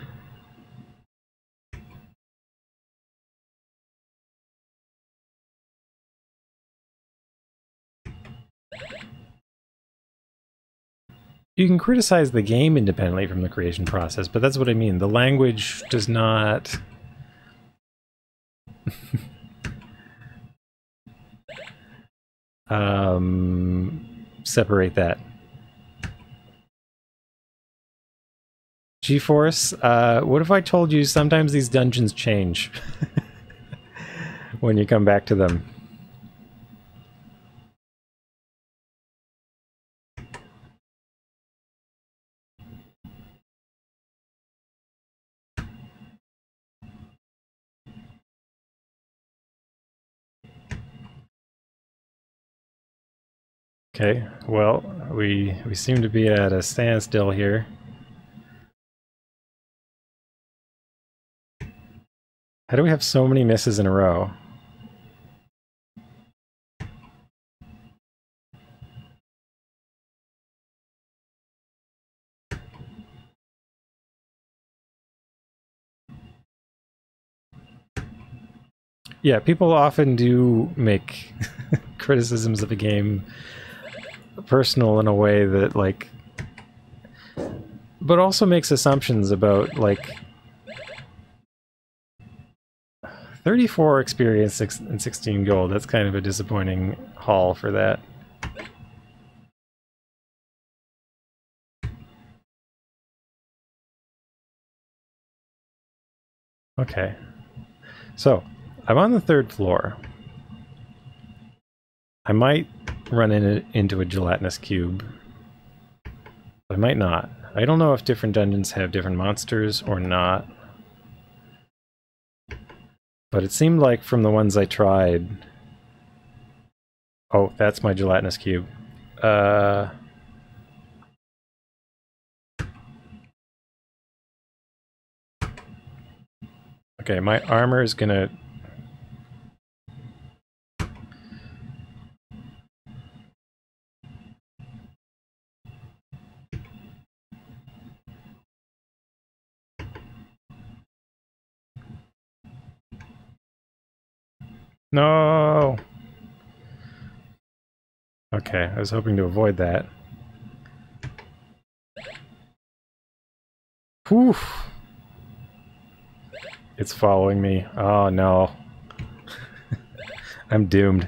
You can criticize the game independently from the creation process, but that's what I mean. The language does not... separate that. G-Force, what if I told you sometimes these dungeons change when you come back to them? Okay, well, we seem to be at a standstill here. How do we have so many misses in a row? Yeah, people often do make criticisms of a game personal in a way that, like, but also makes assumptions about, like, 34 experience and 16 gold. That's kind of a disappointing haul for that. Okay. So, I'm on the 3rd floor. I might run into a gelatinous cube. But I might not. I don't know if different dungeons have different monsters or not. But it seemed like from the ones I tried... Oh, that's my gelatinous cube. Okay, my armor is gonna... No! Okay, I was hoping to avoid that. Whew! It's following me. Oh no. I'm doomed.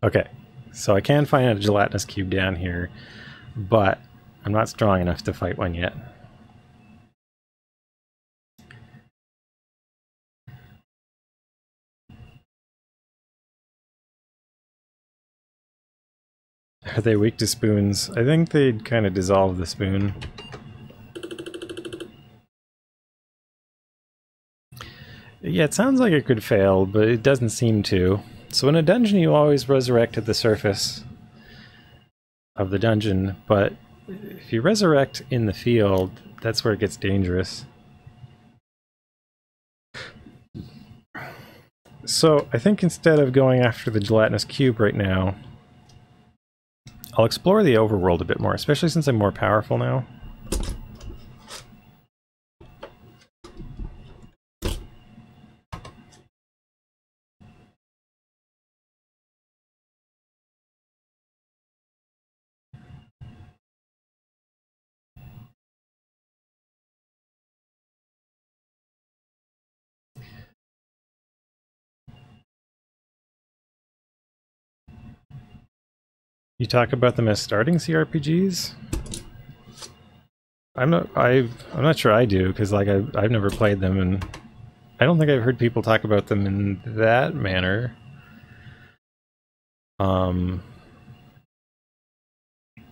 Okay, so I can find a gelatinous cube down here, but I'm not strong enough to fight one yet. Are they weak to spoons? I think they'd kind of dissolve the spoon. Yeah, it sounds like it could fail, but it doesn't seem to. So in a dungeon you always resurrect at the surface of the dungeon, but if you resurrect in the field, that's where it gets dangerous. So I think instead of going after the gelatinous cube right now, I'll explore the overworld a bit more, especially since I'm more powerful now. You talk about them as starting CRPGs? I'm not sure I do, because like I've never played them, and I don't think I've heard people talk about them in that manner. But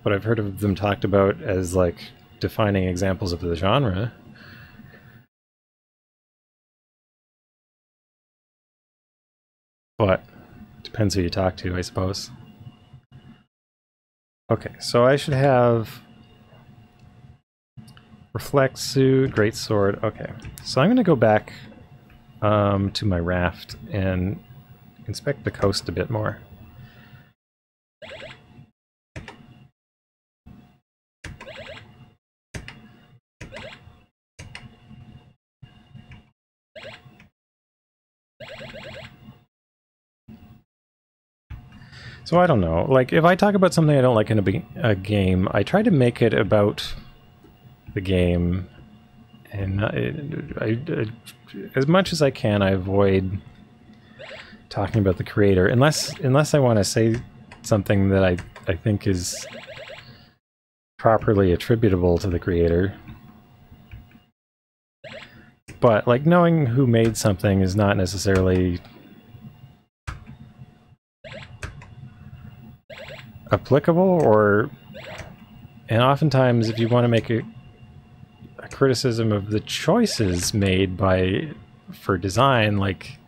I've heard of them talked about as like defining examples of the genre. But depends who you talk to, I suppose. Okay, so I should have Reflect Suit, Great Sword. Okay, so I'm going to go back to my raft and inspect the coast a bit more. So I don't know, like if I talk about something I don't like in a game, I try to make it about the game, and as much as I can, I avoid talking about the creator, unless I want to say something that I think is properly attributable to the creator. But like knowing who made something is not necessarily applicable, and oftentimes if you want to make a criticism of the choices made for design, like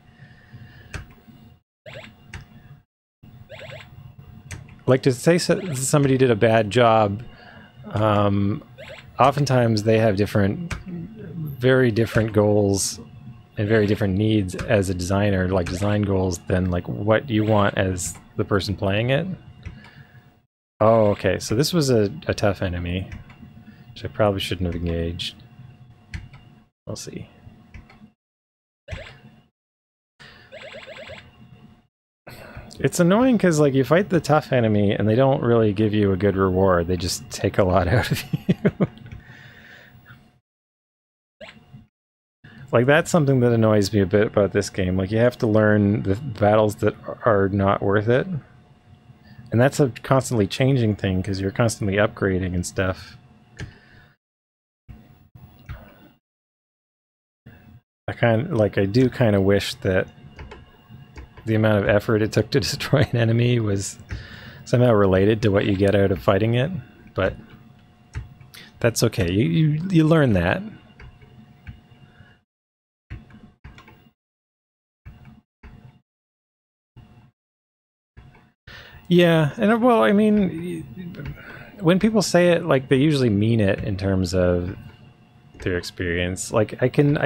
to say somebody did a bad job, oftentimes they have very different goals and very different needs as a designer, like design goals, than like what you want as the person playing it. Oh, okay, so this was a tough enemy, which I probably shouldn't have engaged. We'll see. It's annoying because like you fight the tough enemy and they don't really give you a good reward, they just take a lot out of you. Like that's something that annoys me a bit about this game. Like you have to learn the battles that are not worth it. And that's a constantly changing thing because you're constantly upgrading and stuff. I do kind of wish that the amount of effort it took to destroy an enemy was somehow related to what you get out of fighting it, but that's okay. You learn that. Yeah, and well, I mean, when people say it, like they usually mean it in terms of their experience. Like I can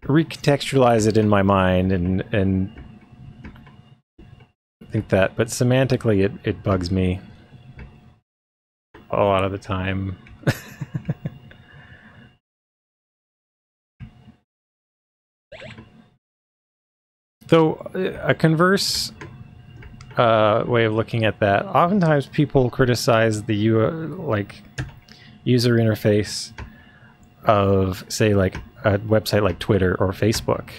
recontextualize it in my mind and think that, but semantically it bugs me a lot of the time. Though a converse way of looking at that, oftentimes people criticize the user interface of, say, like a website like Twitter or Facebook.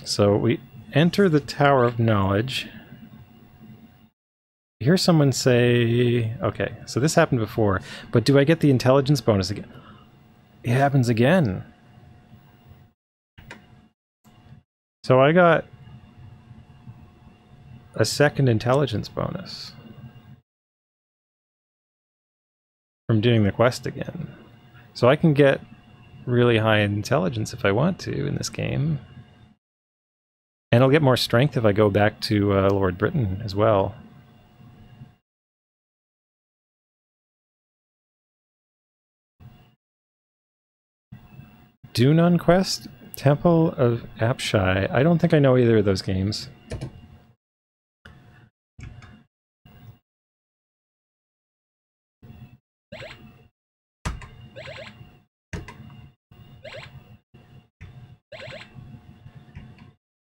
So we enter the Tower of Knowledge. You hear someone say, okay, so this happened before, but do I get the intelligence bonus again? It happens again. So I got a second intelligence bonus from doing the quest again. So I can get really high intelligence if I want to in this game. And I'll get more strength if I go back to Lord Britain as well. Dunon quest? Temple of Apshai. I don't think I know either of those games.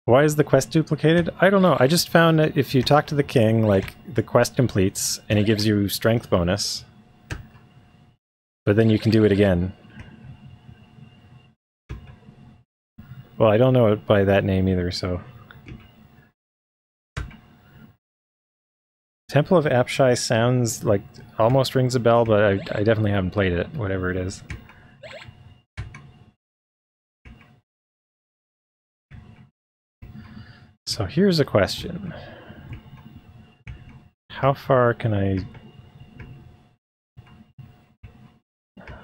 Why is the quest duplicated? I don't know. I just found that if you talk to the king, like, the quest completes and he gives you strength bonus. But then you can do it again. Well, I don't know it by that name either, so... Temple of Apshai sounds like... almost rings a bell, but I definitely haven't played it, whatever it is. So here's a question. How far can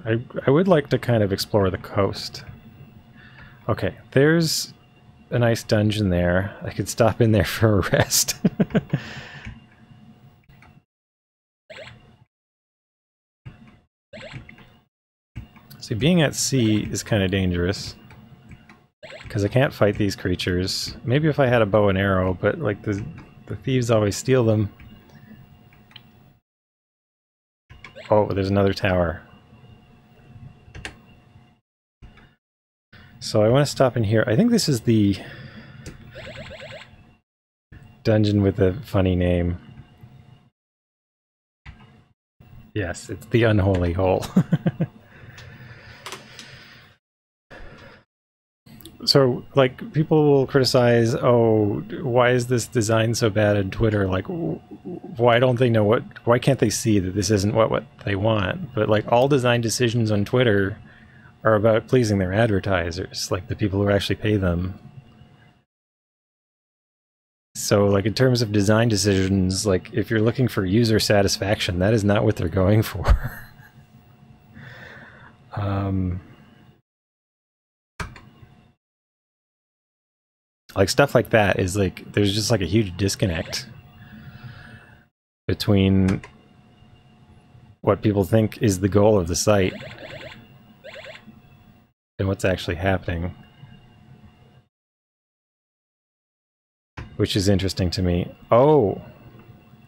I would like to kind of explore the coast. Okay, there's a nice dungeon there. I could stop in there for a rest. See, being at sea is kind of dangerous. Because I can't fight these creatures. Maybe if I had a bow and arrow, but like the thieves always steal them. Oh, there's another tower. So I want to stop in here. I think this is the dungeon with a funny name. Yes, it's the Unholy Hole. So, like, people will criticize, oh, why is this design so bad on Twitter? Like, why don't they know why can't they see that this isn't what they want? But, like, all design decisions on Twitter are about pleasing their advertisers, like the people who actually pay them. So, like, in terms of design decisions, like, if you're looking for user satisfaction, that is not what they're going for. Like, stuff like that is, like, there's just, like, a huge disconnect between what people think is the goal of the site and what's actually happening. Which is interesting to me. Oh!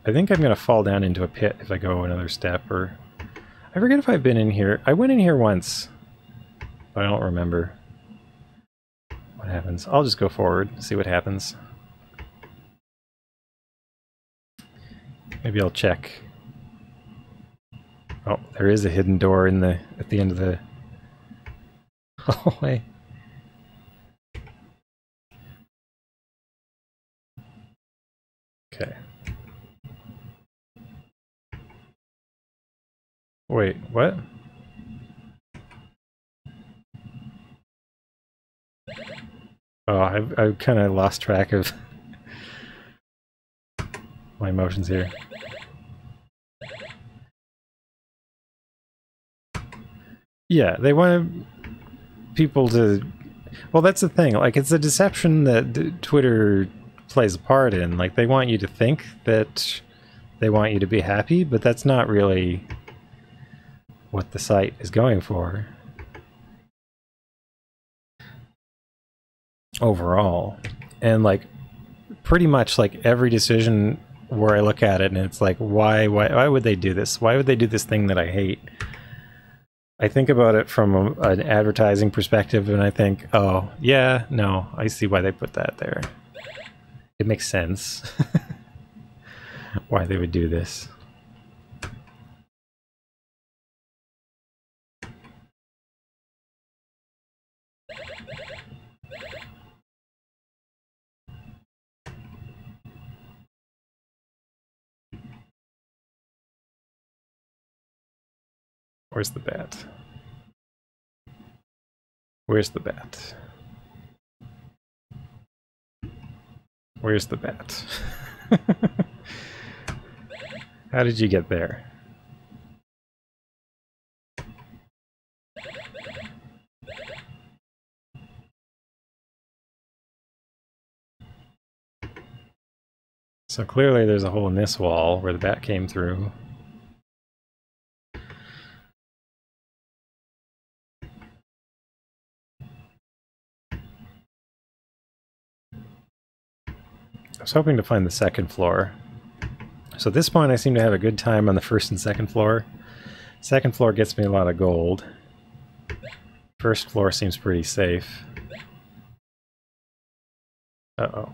I think I'm gonna fall down into a pit if I go another step, or... I forget if I've been in here. I went in here once, but I don't remember what happens. I'll just go forward, see what happens. Maybe I'll check. Oh, there is a hidden door in the at the end of the hallway. Okay. Wait, what? Oh, I've kind of lost track of my emotions here. Yeah, they want people to... Well, that's the thing. Like, it's a deception that Twitter plays a part in. Like, they want you to think that they want you to be happy, but that's not really what the site is going for. Overall. And, like, pretty much, like, every decision where I look at it and it's like, why would they do this? Why would they do this thing that I hate? I think about it from an advertising perspective and I think, oh, yeah, no, I see why they put that there. It makes sense why they would do this. Where's the bat? Where's the bat? Where's the bat? How did you get there? So clearly there's a hole in this wall where the bat came through. I was hoping to find the second floor. So at this point I seem to have a good time on the first and second floor. Second floor gets me a lot of gold. First floor seems pretty safe. Uh-oh.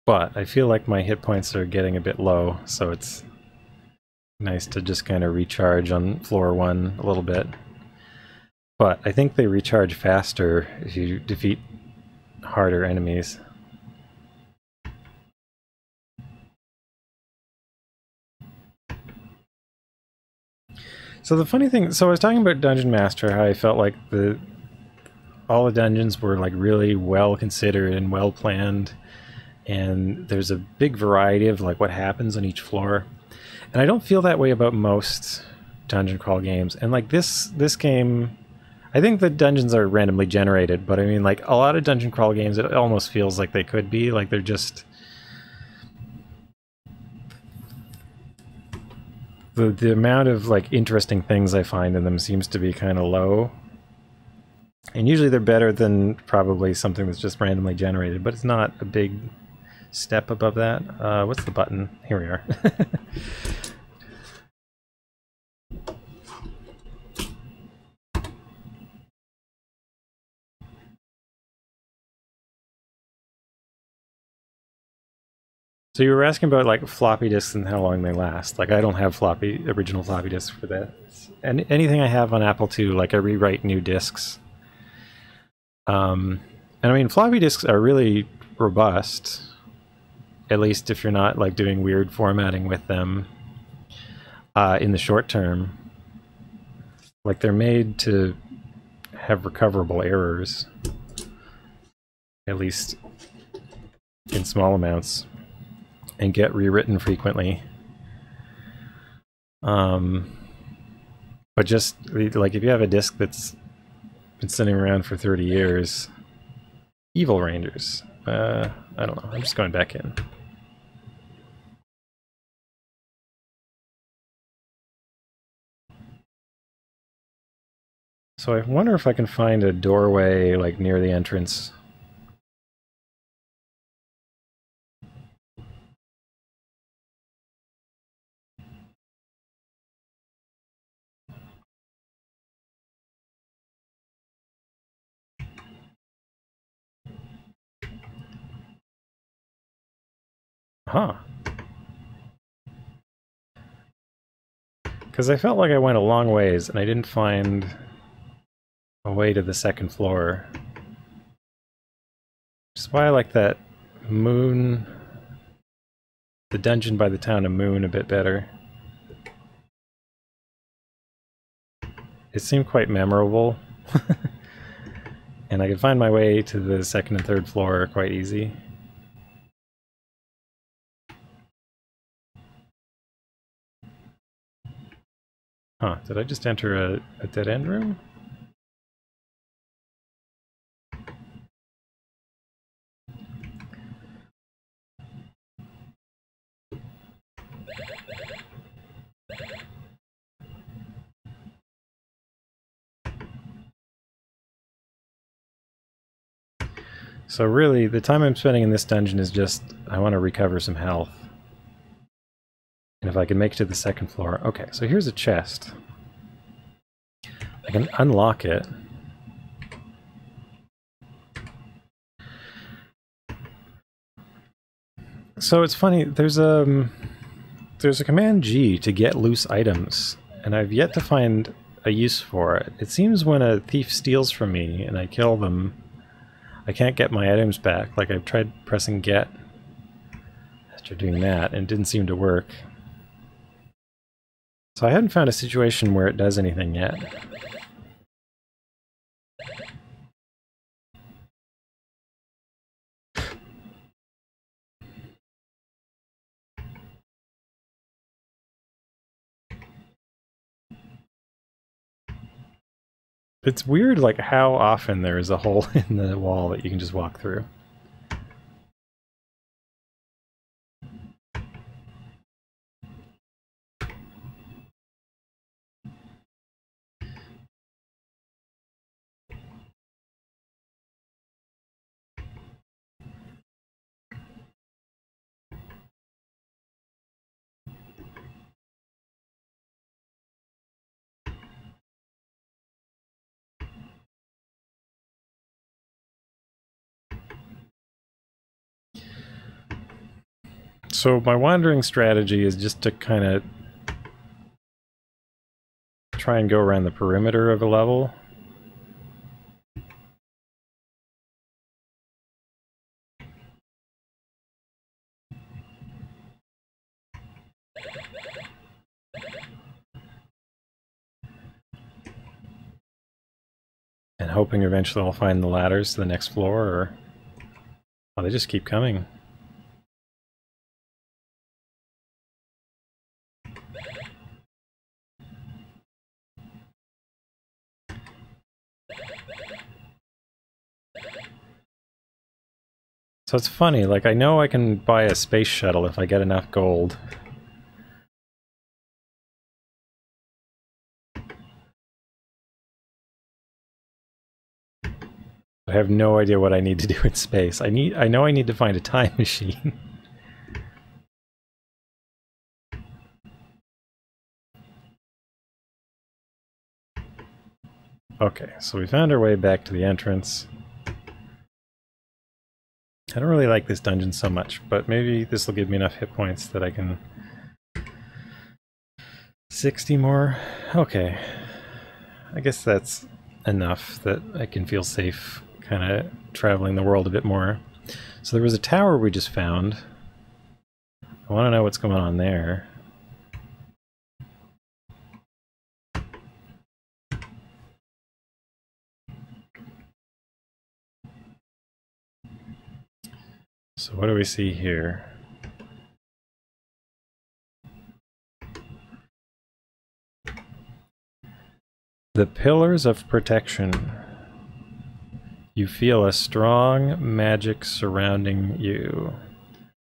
But I feel like my hit points are getting a bit low, so it's nice to just kind of recharge on floor 1 a little bit. But I think they recharge faster if you defeat harder enemies. So the funny thing, so I was talking about Dungeon Master, how I felt like all the dungeons were like really well considered and well planned, and there's a big variety of like what happens on each floor. And I don't feel that way about most dungeon crawl games. And like this game, I think the dungeons are randomly generated, but I mean like a lot of dungeon crawl games, it almost feels like they could be like they're just the amount of like interesting things I find in them seems to be kind of low. And usually they're better than probably something that's just randomly generated, but it's not a big step above that. What's the button? Here we are. So you were asking about like floppy disks and how long they last. Like I don't have original floppy disks for that. And anything I have on Apple II, like I rewrite new disks. And I mean floppy disks are really robust, at least if you're not like doing weird formatting with them in the short term. Like they're made to have recoverable errors, at least in small amounts, and get rewritten frequently. But just like if you have a disk that's been sitting around for 30 years, Evil Rangers. I don't know. I'm just going back in. So I wonder if I can find a doorway like near the entrance. Huh. Because I felt like I went a long ways and I didn't find a way to the second floor. Which is why I like that moon, the dungeon by the town of Moon a bit better. It seemed quite memorable. And I could find my way to the second and third floor quite easy. Huh, did I just enter a dead-end room? So really, the time I'm spending in this dungeon is just, I want to recover some health. And if I can make it to the second floor... Okay, so here's a chest. I can unlock it. So it's funny, there's a command G to get loose items, and I've yet to find a use for it. It seems when a thief steals from me and I kill them, I can't get my items back. Like I've tried pressing get after doing that, and it didn't seem to work. So I hadn't found a situation where it does anything yet. It's weird, like, how often there is a hole in the wall that you can just walk through. So my wandering strategy is just to kind of try and go around the perimeter of a level. And hoping eventually I'll find the ladders to the next floor, or... Oh, they just keep coming. So it's funny, like I know I can buy a space shuttle if I get enough gold. I have no idea what I need to do in space. I know I need to find a time machine. Okay, so we found our way back to the entrance. I don't really like this dungeon so much, but maybe this will give me enough hit points that I can... 60 more? Okay. I guess that's enough that I can feel safe kind of traveling the world a bit more. So there was a tower we just found. I want to know what's going on there. So what do we see here? The Pillars of Protection. You feel a strong magic surrounding you.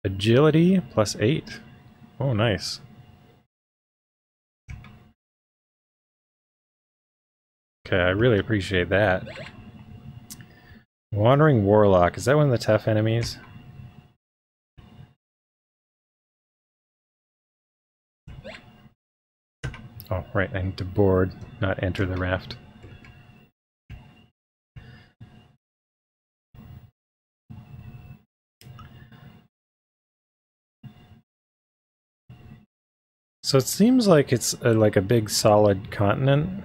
Agility +8. Oh, nice. Okay, I really appreciate that. Wandering Warlock. Is that one of the tough enemies? Oh, right, I need to board, not enter the raft. So it seems like it's like a big solid continent.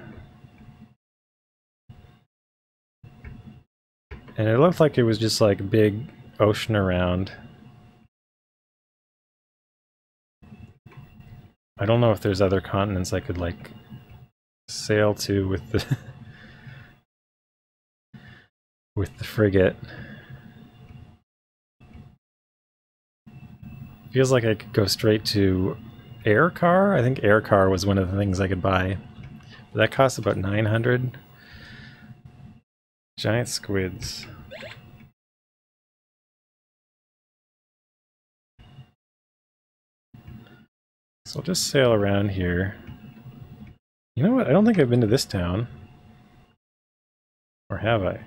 And it looked like it was just like a big ocean around. I don't know if there's other continents I could like sail to with the with the frigate. Feels like I could go straight to air car. I think air car was one of the things I could buy. But that costs about 900. Giant squids. So I'll just sail around here. You know what? I don't think I've been to this town. Or have I?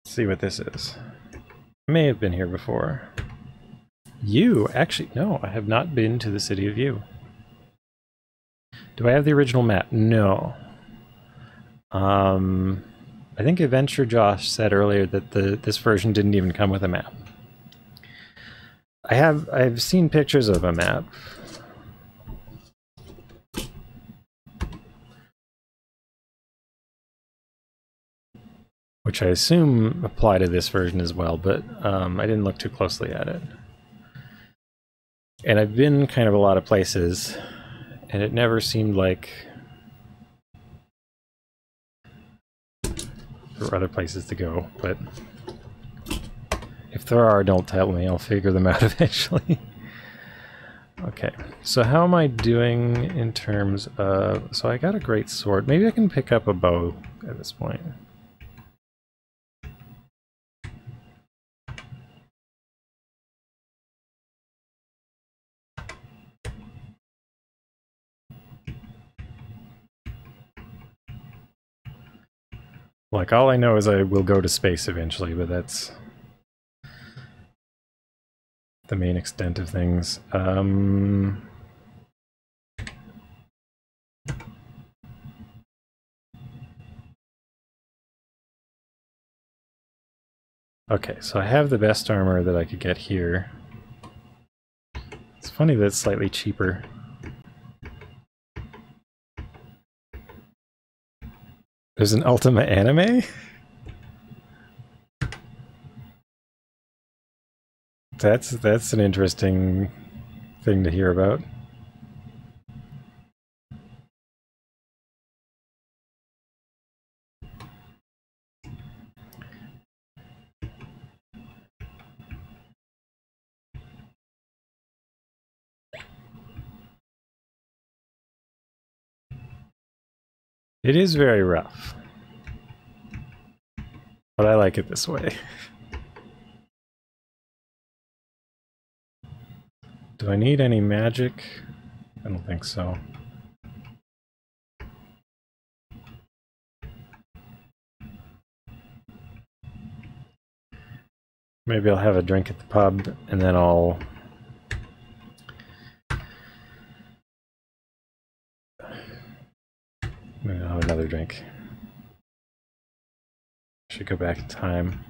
Let's see what this is. I may have been here before. You? Actually, no, I have not been to the city of You. Do I have the original map? No. I think Adventure Josh said earlier that this version didn't even come with a map. I've seen pictures of a map. Which I assume apply to this version as well, but I didn't look too closely at it. And I've been kind of a lot of places, and it never seemed like there were other places to go, but if there are, don't tell me, I'll figure them out eventually. Okay, so how am I doing in terms of... So I got a great sword. Maybe I can pick up a bow at this point. Like, all I know is I will go to space eventually, but that's the main extent of things. Okay, so I have the best armor that I could get here. It's funny that it's slightly cheaper. There's an Ultima anime? That's an interesting thing to hear about. It is very rough, but I like it this way. Do I need any magic? I don't think so. Maybe I'll have a drink at the pub, and then maybe I'll have another drink. Should go back in time.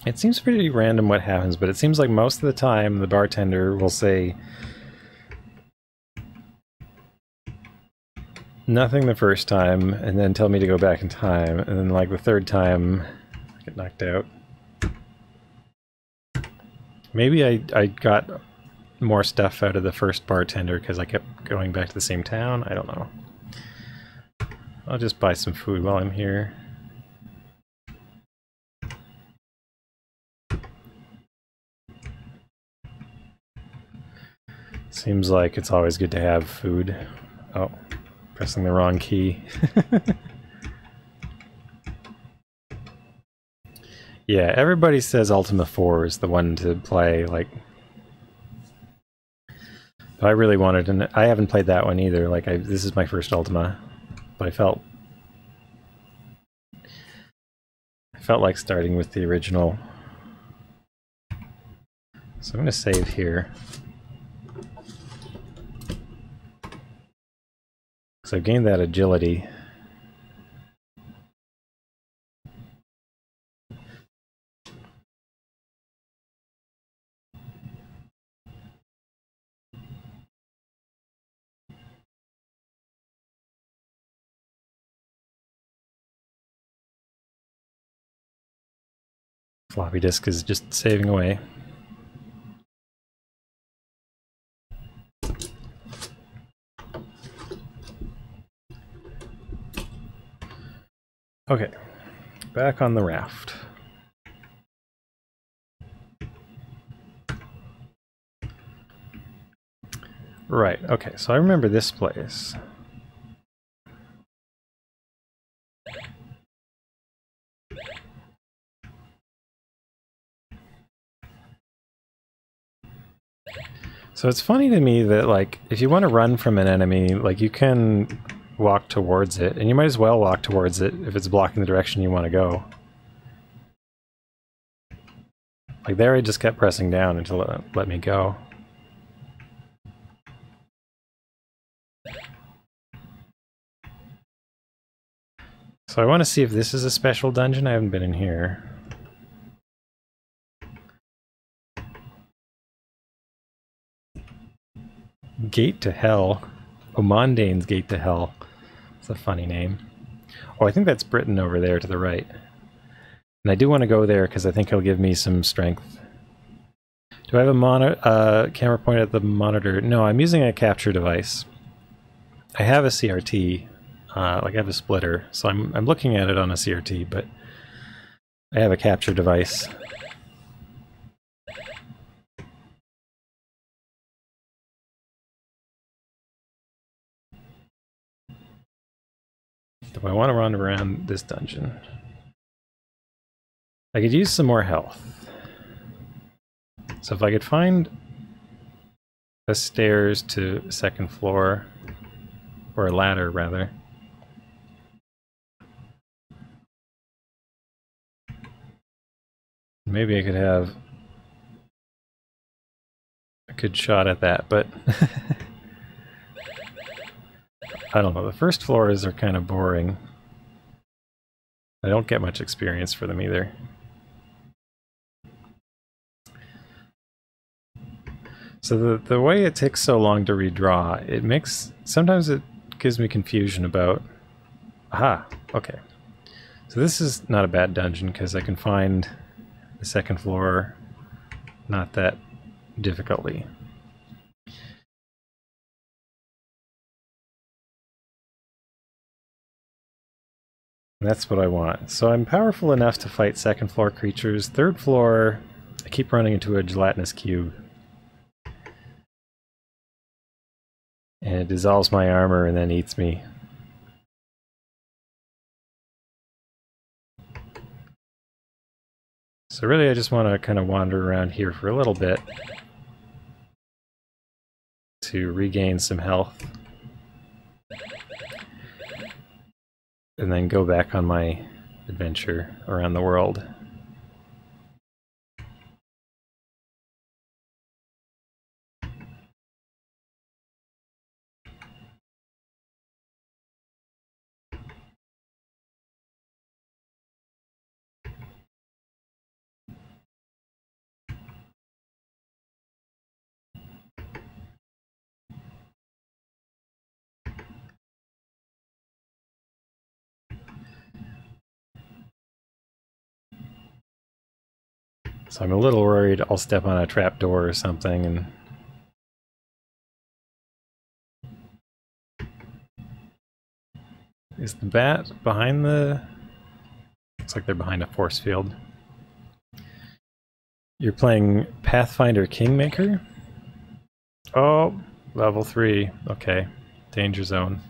It seems pretty random what happens, but it seems like most of the time the bartender will say nothing the first time, and then tell me to go back in time, and then like the third time I get knocked out. Maybe I got more stuff out of the first bartender because I kept going back to the same town. I don't know. I'll just buy some food while I'm here. Seems like it's always good to have food. Oh, pressing the wrong key. Yeah, everybody says Ultima 4 is the one to play, like... But I really wanted, and I haven't played that one either, like this is my first Ultima. But I felt like starting with the original. So I'm going to save here. So I've gained that agility. Floppy disk is just saving away. Okay, back on the raft. Right, okay, so I remember this place. So it's funny to me that, like, if you want to run from an enemy, like, you can walk towards it, and you might as well walk towards it if it's blocking the direction you want to go. Like, there I just kept pressing down until it let me go. So I want to see if this is a special dungeon. I haven't been in here. Gate to Hell. Omondane's Gate to Hell. It's a funny name. Oh, I think that's Britain over there to the right. And I do want to go there because I think he'll give me some strength. Do I have a camera point at the monitor? No, I'm using a capture device. I have a CRT. Like I have a splitter, so I'm looking at it on a CRT, but I have a capture device. Do I want to run around this dungeon? I could use some more health. So if I could find a stairs to second floor, or a ladder rather. Maybe I could have a good shot at that, but I don't know. The first floors are kind of boring. I don't get much experience for them either. So the way it takes so long to redraw, it makes... Sometimes it gives me confusion about... Aha! Okay. So this is not a bad dungeon because I can find the second floor not that difficultly. That's what I want. So I'm powerful enough to fight second floor creatures. Third floor, I keep running into a gelatinous cube. And it dissolves my armor and then eats me. So really I just want to kind of wander around here for a little bit to regain some health. And then go back on my adventure around the world. So I'm a little worried I'll step on a trapdoor or something and... Is the bat behind the... Looks like they're behind a force field. You're playing Pathfinder Kingmaker? Oh, level 3. Okay. Danger zone.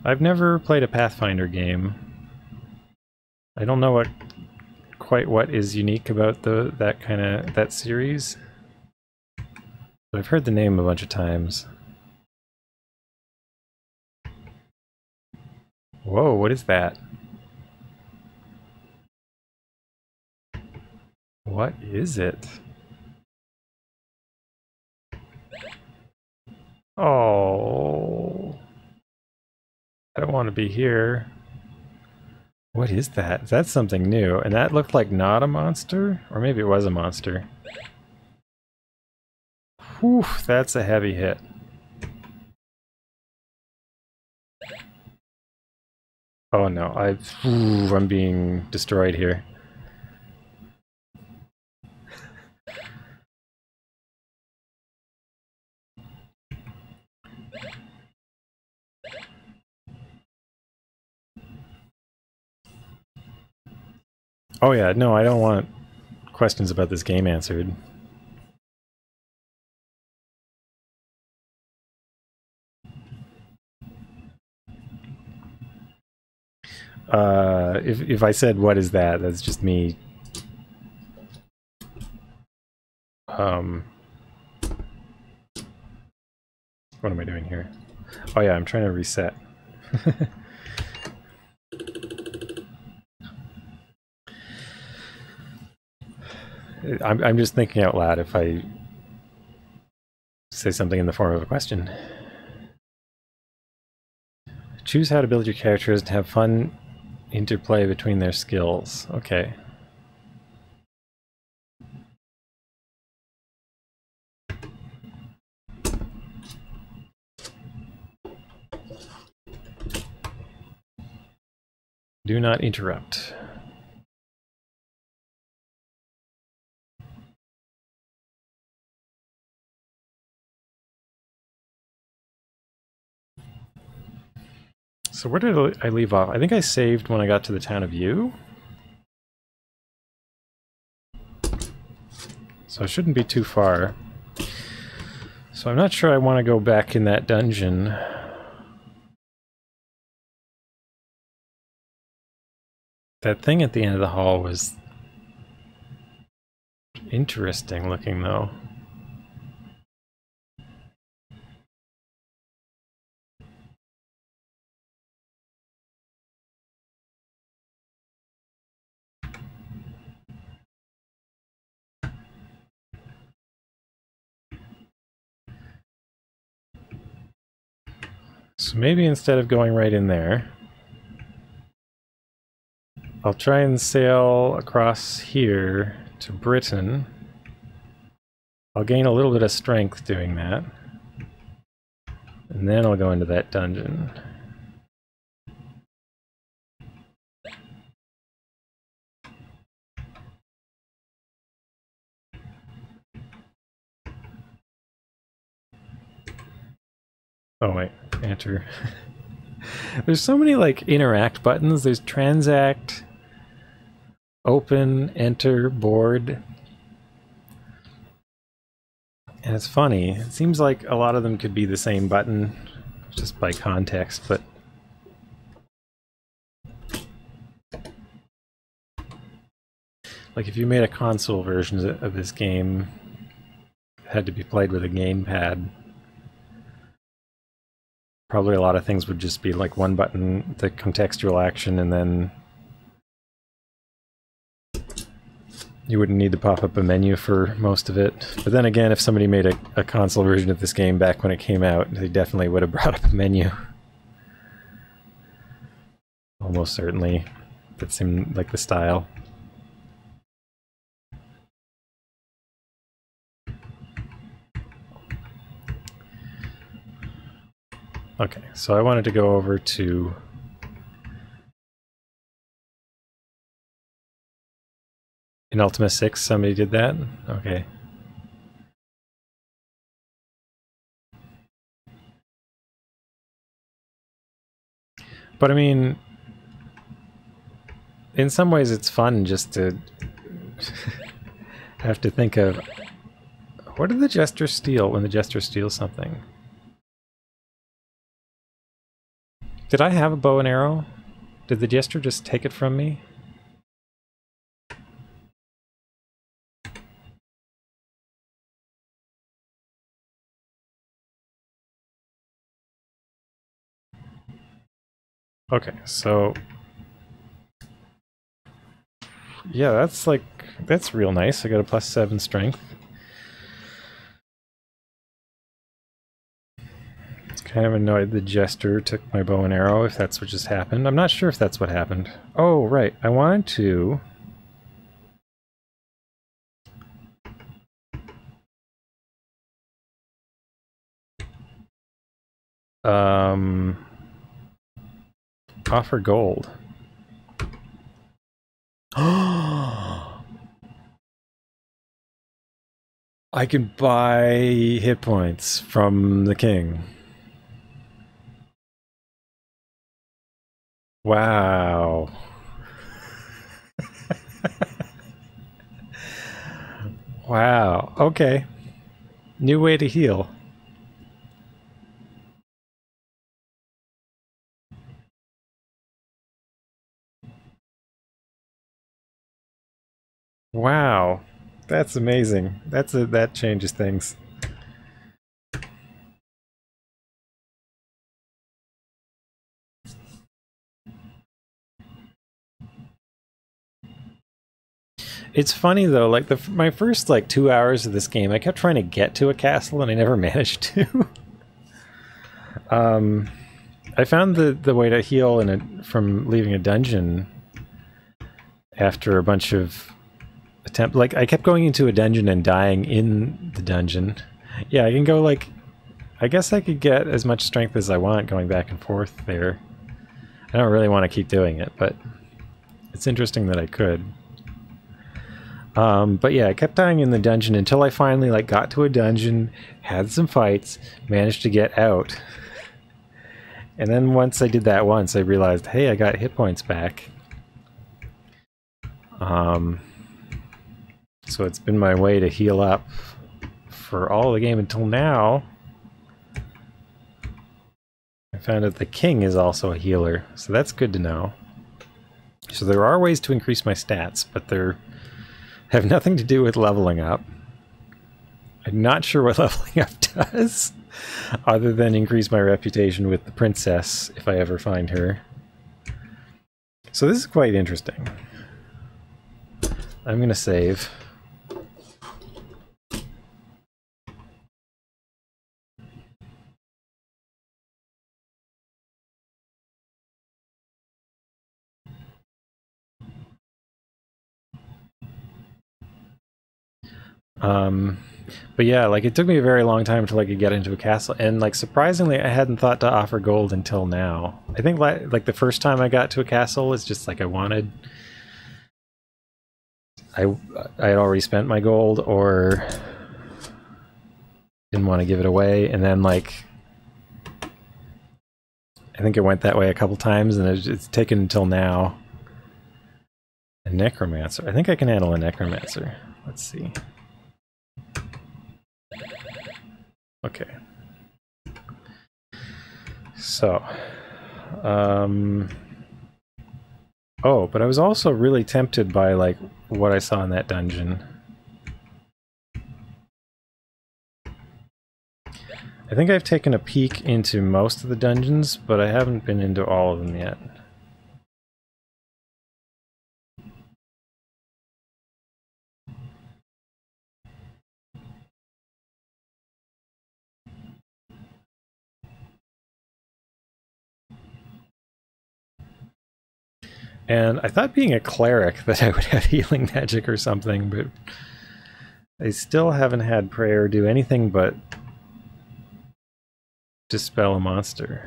I've never played a Pathfinder game. I don't know quite what is unique about that series. But I've heard the name a bunch of times. Whoa, what is that? What is it? Oh, I don't want to be here. What is that? Is that something new? And that looked like not a monster? Or maybe it was a monster. Whew, that's a heavy hit. Oh no, I'm being destroyed here. Oh yeah, no, I don't want questions about this game answered. If I said what is that, that's just me. What am I doing here? Oh yeah, I'm trying to reset. I'm just thinking out loud if I say something in the form of a question. Choose how to build your characters and have fun interplay between their skills. Okay. Do not interrupt. So where did I leave off? I think I saved when I got to the town of U. So I shouldn't be too far. So I'm not sure I want to go back in that dungeon. That thing at the end of the hall was interesting looking though. So maybe instead of going right in there, I'll try and sail across here to Britain. I'll gain a little bit of strength doing that. And then I'll go into that dungeon. Oh wait, enter. There's so many like interact buttons. There's transact, open, enter, board. And it's funny. It seems like a lot of them could be the same button just by context, but like if you made a console version of this game, it had to be played with a gamepad. Probably a lot of things would just be like one button, the contextual action, and then you wouldn't need to pop up a menu for most of it. But then again, if somebody made a console version of this game back when it came out, they definitely would have brought up a menu. Almost certainly. That seemed like the style. Okay, so I wanted to go over to in Ultima 6, somebody did that? Okay. But I mean, in some ways it's fun just to have to think of, what did the Jester steal when the Jester steals something? Did I have a bow and arrow? Did the Jester just take it from me? Okay, so yeah, that's real nice. I got a +7 strength. It's kind of annoyed the Jester took my bow and arrow, if that's what just happened. I'm not sure if that's what happened. Oh, right. I wanted to... offer gold. I can buy hit points from the king. Wow. Wow. Okay. New way to heal. Wow. That's amazing. That changes things. It's funny though, like my first like 2 hours of this game, I kept trying to get to a castle and I never managed to. I found the way to heal from leaving a dungeon after a bunch of like I kept going into a dungeon and dying in the dungeon. Yeah, I can go like, I guess I could get as much strength as I want going back and forth there. I don't really want to keep doing it, but it's interesting that I could. But yeah, I kept dying in the dungeon until I finally like got to a dungeon, had some fights, managed to get out. And then once I did that once, I realized, hey, I got hit points back. So it's been my way to heal up for all the game until now. I found out the king is also a healer, so that's good to know. So there are ways to increase my stats, but they're have nothing to do with leveling up. I'm not sure what leveling up does, other than increase my reputation with the princess if I ever find her. So this is quite interesting. I'm gonna save. But yeah, like it took me a very long time to like get into a castle, and like surprisingly, I hadn't thought to offer gold until now. I think like the first time I got to a castle was just like I had already spent my gold or didn't want to give it away, and then like I think it went that way a couple times, and it's taken until now. A necromancer. I think I can handle a necromancer. Let's see. Okay. So, oh, but I was also really tempted by like what I saw in that dungeon. I think I've taken a peek into most of the dungeons, but I haven't been into all of them yet. And I thought being a cleric that I would have healing magic or something, but I still haven't had prayer do anything but dispel a monster.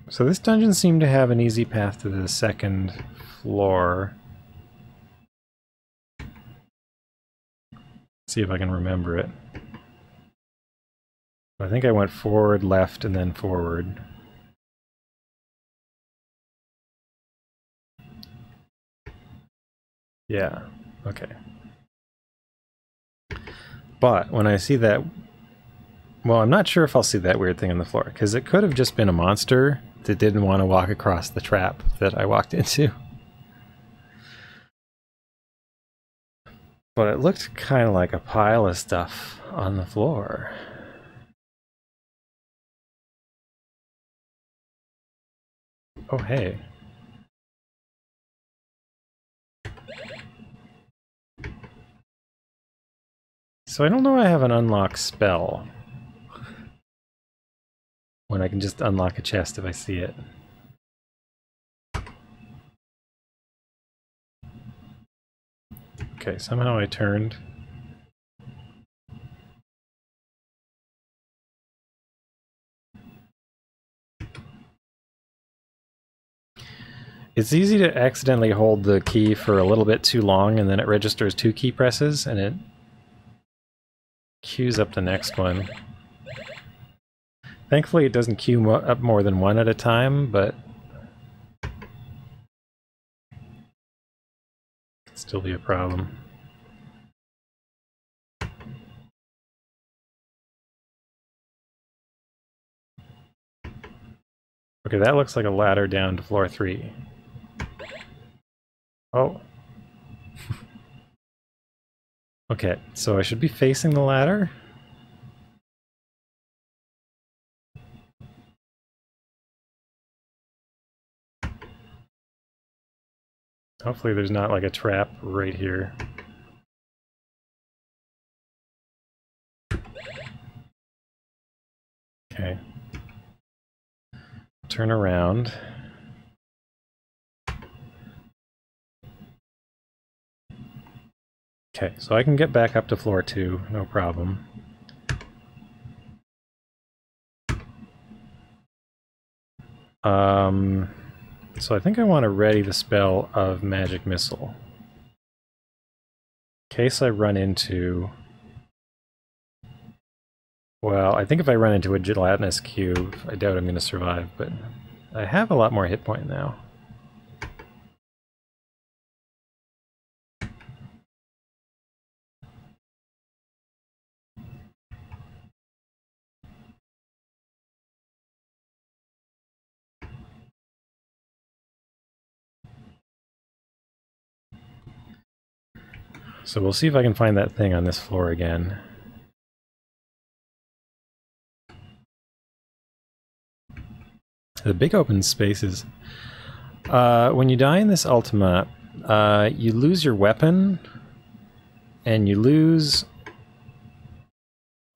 So this dungeon seemed to have an easy path to the second floor. Let's see if I can remember it. I think I went forward, left, and then forward. Yeah, okay. But when I see that... Well, I'm not sure if I'll see that weird thing on the floor, because it could have just been a monster that didn't want to walk across the trap that I walked into. But it looked kind of like a pile of stuff on the floor. Oh, hey. So I don't know I have an unlock spell. When I can just unlock a chest if I see it. Okay, somehow I turned. It's easy to accidentally hold the key for a little bit too long, and then it registers 2 key presses, and it queues up the next one. Thankfully it doesn't queue up more than 1 at a time, but it can still be a problem. Okay, that looks like a ladder down to floor 3. Oh. Okay, so I should be facing the ladder? Hopefully there's not like a trap right here. Okay. Turn around. Okay, so I can get back up to floor 2, no problem. So I think I want to ready the spell of Magic Missile. In case I run into... Well, I think if I run into a gelatinous cube, I doubt I'm going to survive, but I have a lot more hit point now. So we'll see if I can find that thing on this floor again. The big open spaces. When you die in this Ultima, you lose your weapon, and you lose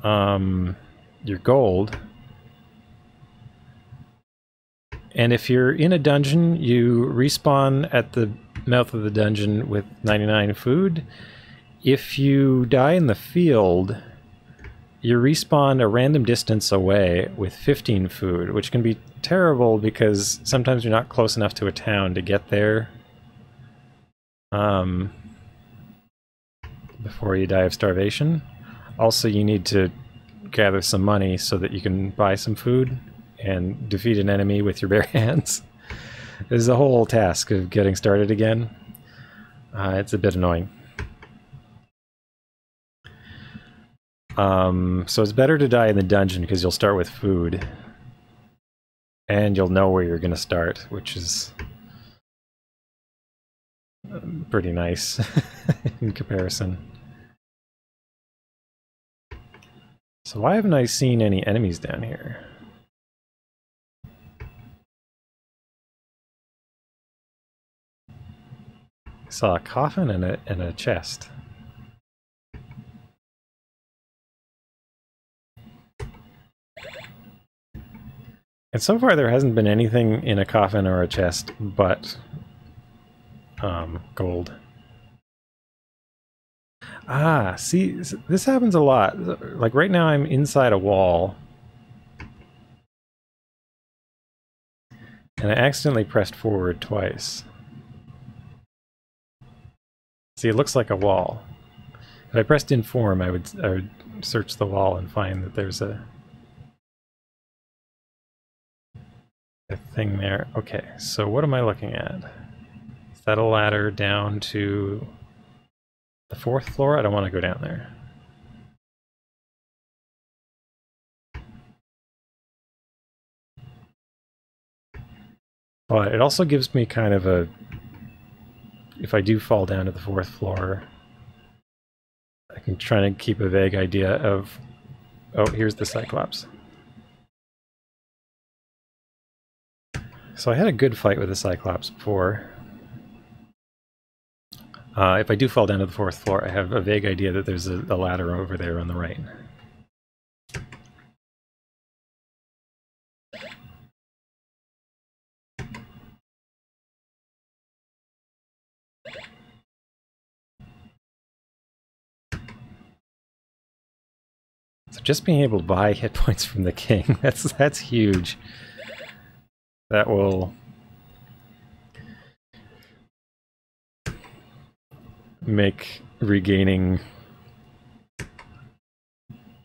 your gold, And if you're in a dungeon, you respawn at the mouth of the dungeon with 99 food. If you die in the field, you respawn a random distance away with 15 food, which can be terrible because sometimes you're not close enough to a town to get there before you die of starvation. Also, you need to gather some money so that you can buy some food and defeat an enemy with your bare hands. There's a whole task of getting started again. It's a bit annoying. So it's better to die in the dungeon because you'll start with food. And you'll know where you're going to start, which is pretty nice in comparison. So why haven't I seen any enemies down here? I saw a coffin and a chest. And so far there hasn't been anything in a coffin or a chest but gold. Ah, see, this happens a lot. Like right now I'm inside a wall. And I accidentally pressed forward twice. See, it looks like a wall. If I pressed inform, I would search the wall and find that there's a thing there. Okay, so what am I looking at? Is that a ladder down to the 4th floor? I don't want to go down there. But it also gives me kind of a... If I do fall down to the 4th floor, I can try to keep a vague idea of... Oh, here's the Cyclops. So I had a good fight with the Cyclops before. If I do fall down to the 4th floor, I have a vague idea that there's a ladder over there on the right. So just being able to buy hit points from the king, that's huge. That will make regaining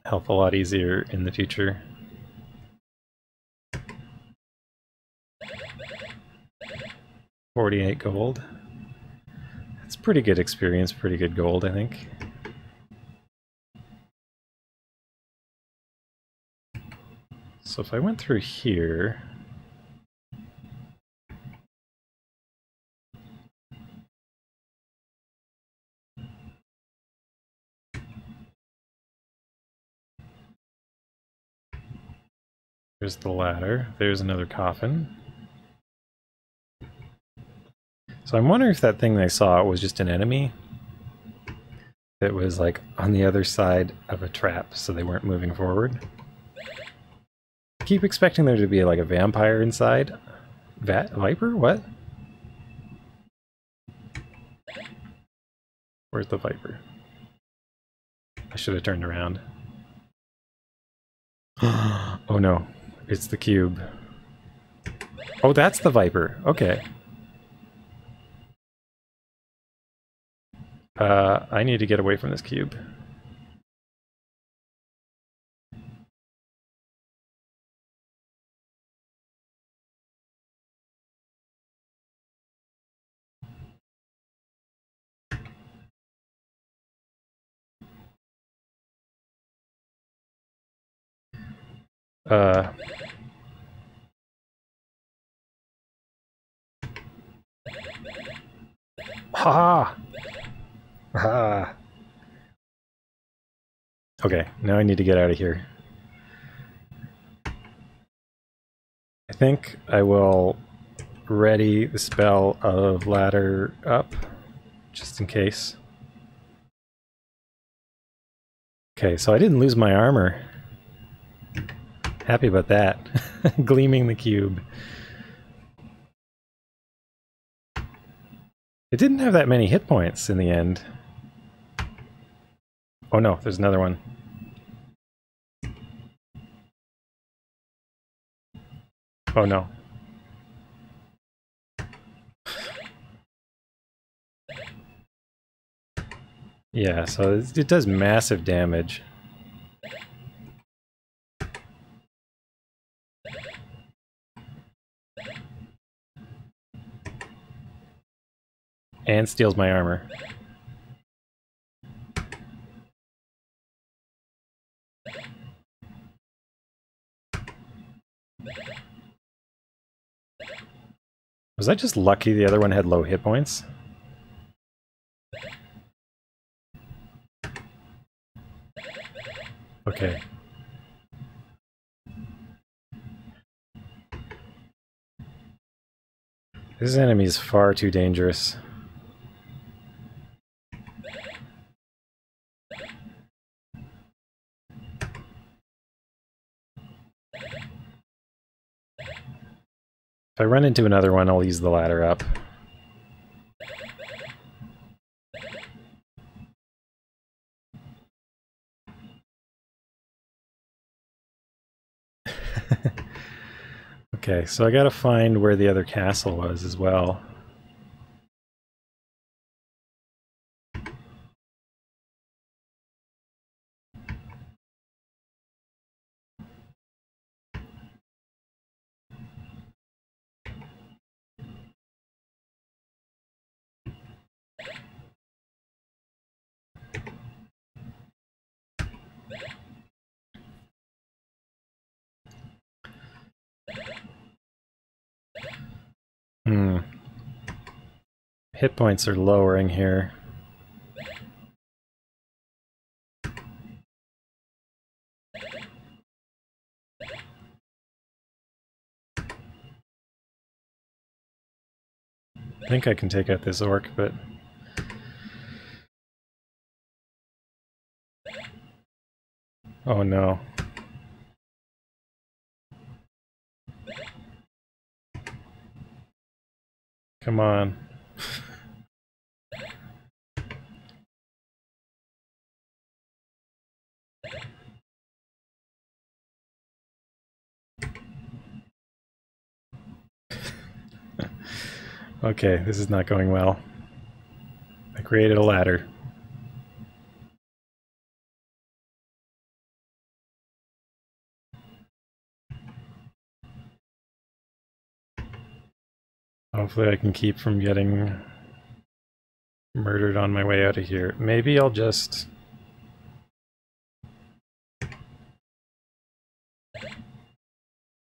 health a lot easier in the future. $48 gold. That's pretty good experience, pretty good gold, I think. So if I went through here... There's the ladder. There's another coffin. So I'm wondering if that thing they saw was just an enemy that was like on the other side of a trap, so they weren't moving forward. I keep expecting there to be like a vampire inside. Viper? What? Where's the Viper? I should have turned around. Oh no. It's the cube. Oh, that's the Viper. Okay. I need to get away from this cube. Ha! Ha! Okay, now I need to get out of here. I think I will ready the spell of ladder up, just in case. Okay, so I didn't lose my armor. Happy about that. Gleaming the cube. It didn't have that many hit points in the end. Oh no, there's another one. Oh no. Yeah, so it does massive damage. And steals my armor. Was I just lucky the other one had low hit points? Okay. This enemy is far too dangerous. If I run into another one, I'll use the ladder up. Okay, so I gotta find where the other castle was as well. Hit points are lowering here. I think I can take out this orc, but... Oh no. Come on. Okay, this is not going well. I created a ladder. Hopefully I can keep from getting murdered on my way out of here. Maybe I'll just...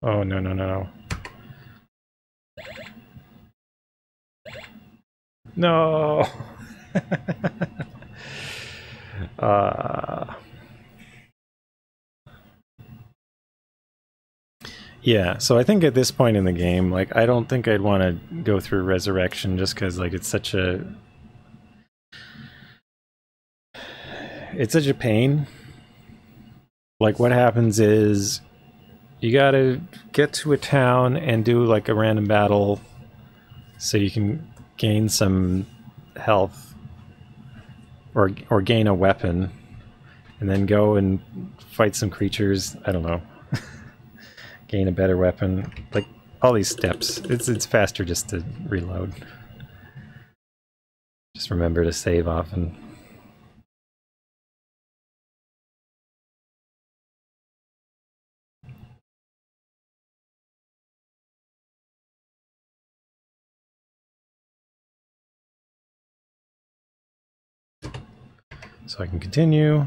Oh, no, no, no. No! Yeah, so I think at this point in the game, like, I don't think I'd want to go through Resurrection just because, like, it's such a pain. Like, what happens is you gotta get to a town and do, like, a random battle so you can gain some health or gain a weapon, and then go and fight some creatures. I don't know. Gain a better weapon. Like, all these steps. It's faster just to reload. Just remember to save often. So I can continue.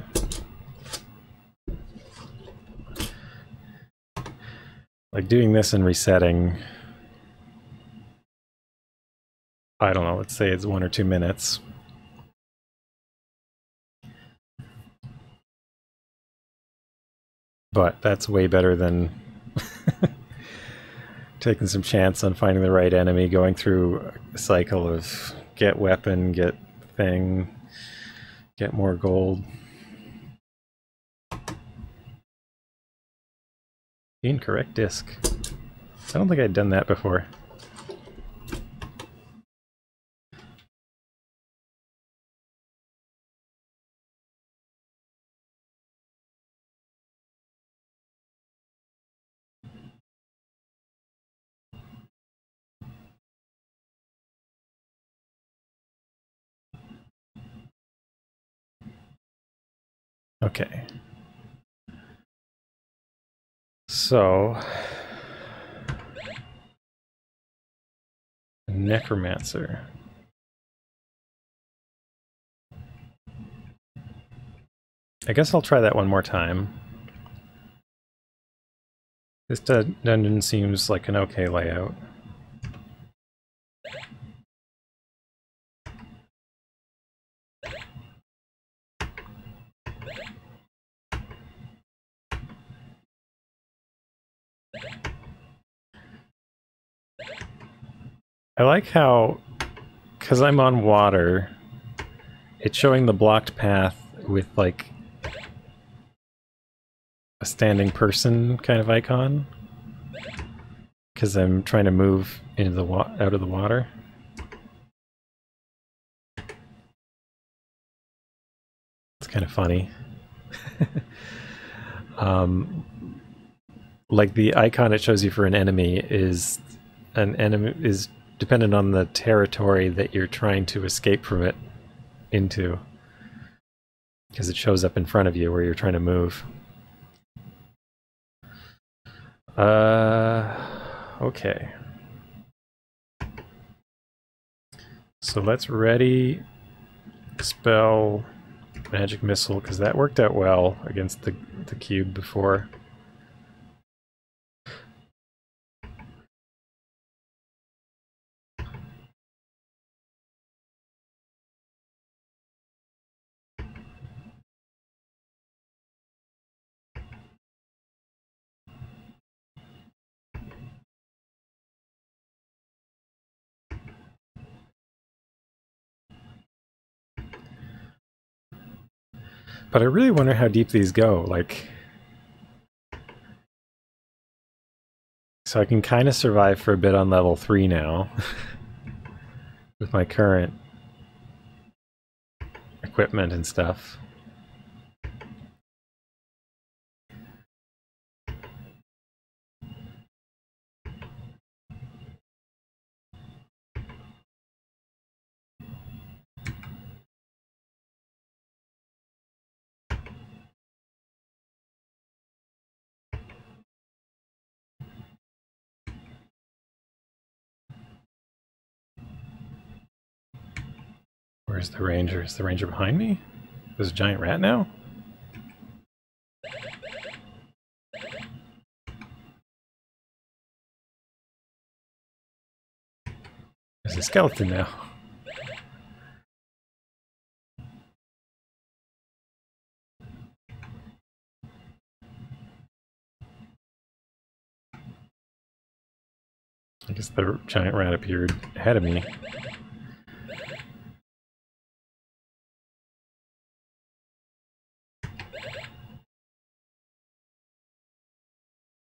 Like, doing this and resetting, I don't know, let's say it's 1 or 2 minutes. But that's way better than taking some chance on finding the right enemy, going through a cycle of get weapon, get thing, get more gold. Incorrect disc. I don't think I'd done that before. Okay. So, Necromancer. I guess I'll try that one more time. This dungeon seems like an okay layout. I like how, because I'm on water, it's showing the blocked path with like a standing person kind of icon. Because I'm trying to move into the out of the water. It's kind of funny. Like the icon it shows you for an enemy is dependent on the territory that you're trying to escape from it into, because it shows up in front of you where you're trying to move. Okay. So let's ready spell magic missile, because that worked out well against the cube before. But I really wonder how deep these go, like... So I can kind of survive for a bit on level 3 now. With my current equipment and stuff. Where's the ranger? Is the ranger behind me? There's a giant rat now? There's a skeleton now. I guess the giant rat appeared ahead of me.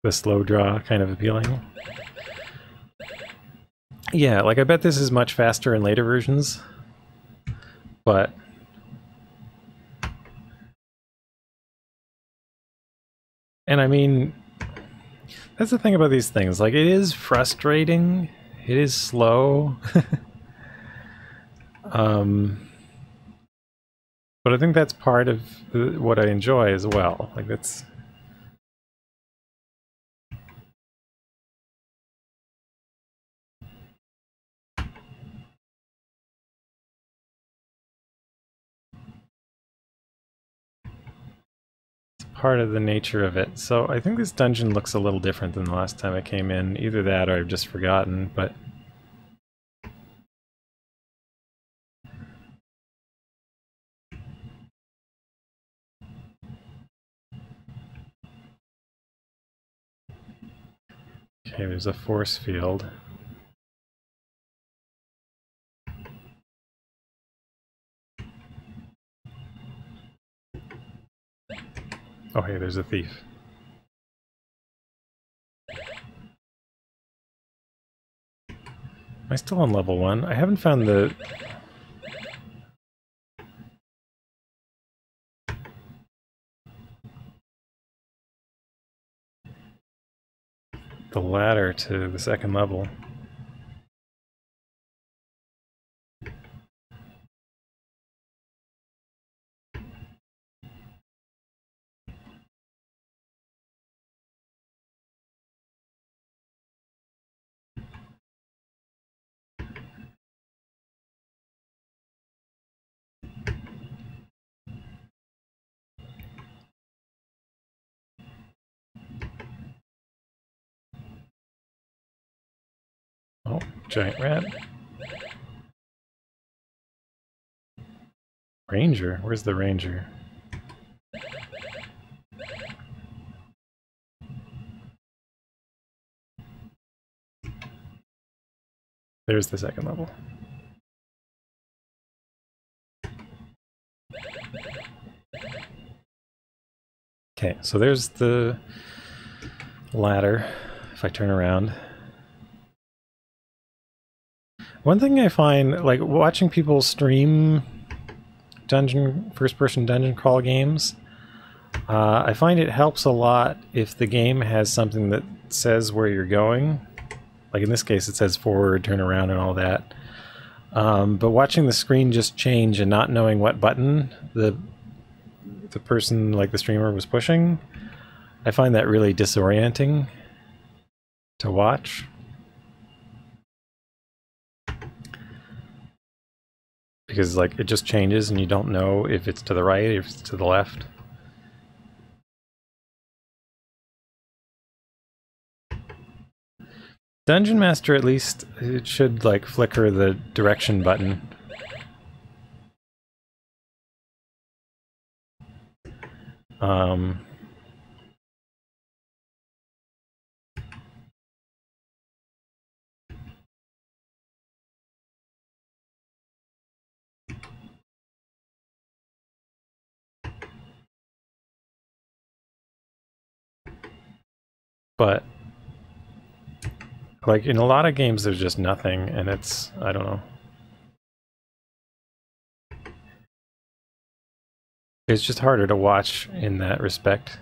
The slow draw kind of appealing. Yeah, like I bet this is much faster in later versions. But... And I mean... That's the thing about these things. Like, it is frustrating. It is slow. But I think that's part of what I enjoy as well. Like, that's... part of the nature of it. So I think this dungeon looks a little different than the last time I came in. Either that or I've just forgotten, but... Okay, there's a force field. Oh hey, there's a thief. Am I still on level 1? I haven't found the... the ladder to the second level. Oh, giant rat. Ranger? Where's the ranger? There's the second level. Okay, so there's the ladder, if I turn around. One thing I find, like, watching people stream first-person dungeon crawl games, I find it helps a lot if the game has something that says where you're going. Like in this case, it says forward, turn around, and all that. But watching the screen just change and not knowing what button the person, like the streamer, was pushing, I find that really disorienting to watch. Because like it just changes and you don't know if it's to the right or if it's to the left. Dungeon Master, at least, it should like flicker the direction button. But like in a lot of games there's just nothing, and it's, I don't know. It's just harder to watch in that respect.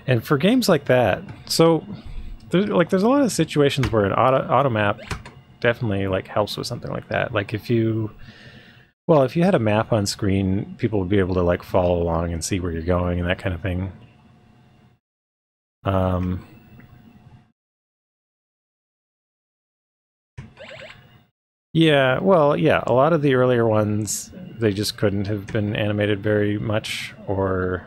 And for games like that, so there's a lot of situations where an auto map definitely like helps with something like that. Like if you had a map on screen, people would be able to like follow along and see where you're going and that kind of thing. Yeah, well, yeah, a lot of the earlier ones, they just couldn't have been animated very much, or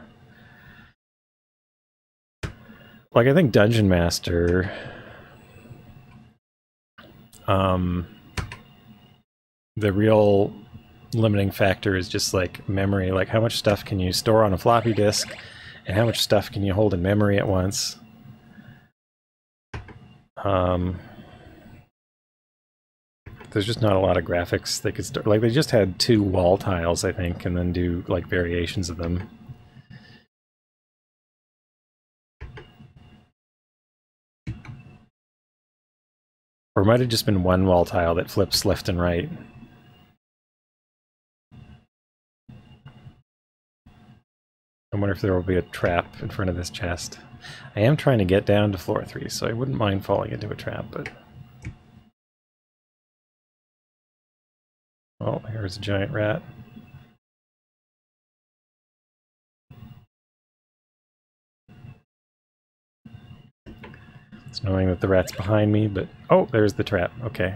like I think Dungeon Master, the real limiting factor is just like memory, like how much stuff can you store on a floppy disk and how much stuff can you hold in memory at once. There's just not a lot of graphics they could start. Like they just had 2 wall tiles, I think, and then do like variations of them. Or it might have just been 1 wall tile that flips left and right. I wonder if there will be a trap in front of this chest. I am trying to get down to floor 3, so I wouldn't mind falling into a trap, but... Oh, here's a giant rat. It's knowing that the rat's behind me, but... Oh, there's the trap. Okay.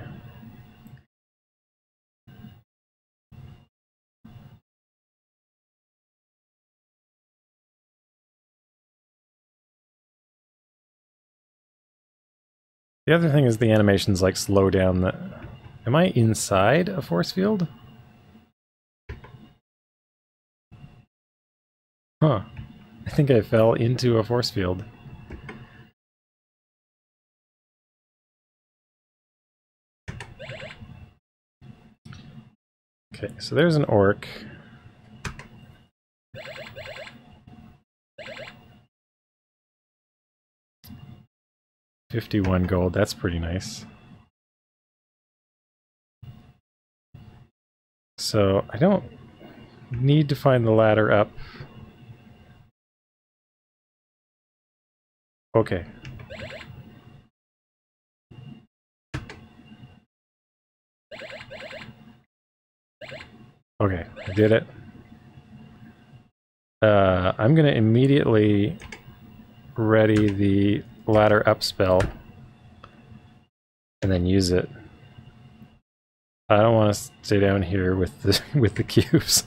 The other thing is the animations like slow down the... Am I inside a force field? Huh. I think I fell into a force field. Okay, so there's an orc. $51 gold, that's pretty nice. So I don't need to find the ladder up. Okay. Okay, I did it. I'm gonna immediately ready the ladder up spell and then use it. I don't want to stay down here with the with the cubes.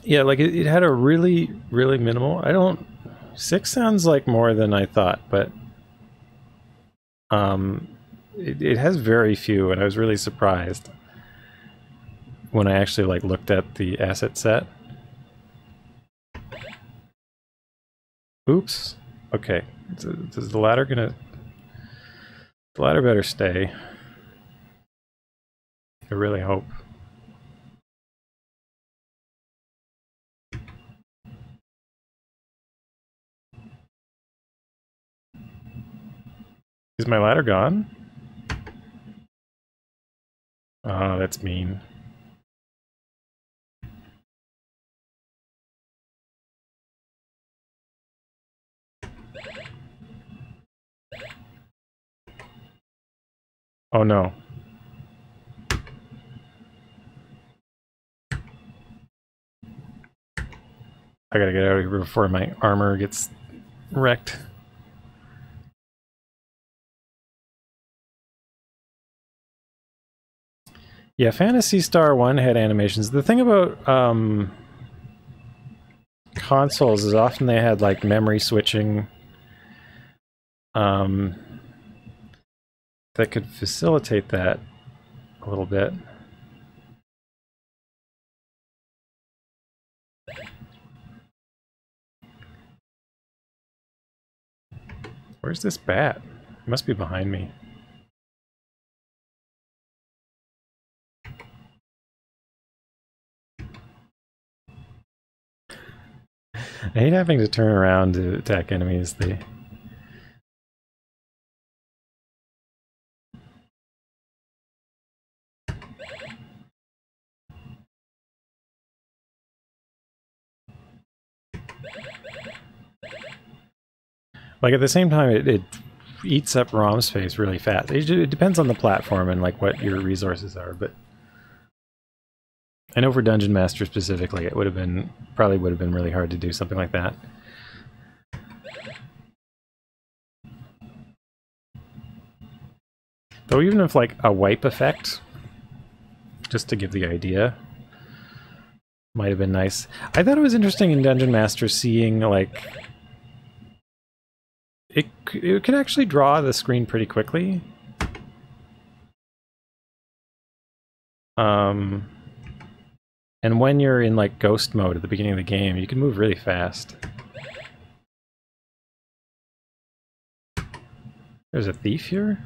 Yeah, like it had a really minimal. I don't 6 sounds like more than I thought, but it has very few, and I was really surprised when I actually like looked at the asset set. Oops. Okay. Is the ladder gonna... The ladder better stay. I really hope. Is my ladder gone? Oh, that's mean. Oh no. I gotta get out of here before my armor gets wrecked. Yeah, Phantasy Star 1 had animations. The thing about consoles is often they had like memory switching that could facilitate that a little bit. Where's this bat? It must be behind me. I hate having to turn around to attack enemies. Like at the same time, it eats up ROM space really fast. It depends on the platform and like what your resources are, but I know for Dungeon Master specifically, it would have been probably would have been really hard to do something like that. Though even if like a wipe effect, just to give the idea, might have been nice. I thought it was interesting in Dungeon Master seeing like it can actually draw the screen pretty quickly. And when you're in like ghost mode at the beginning of the game, you can move really fast. There's a thief here?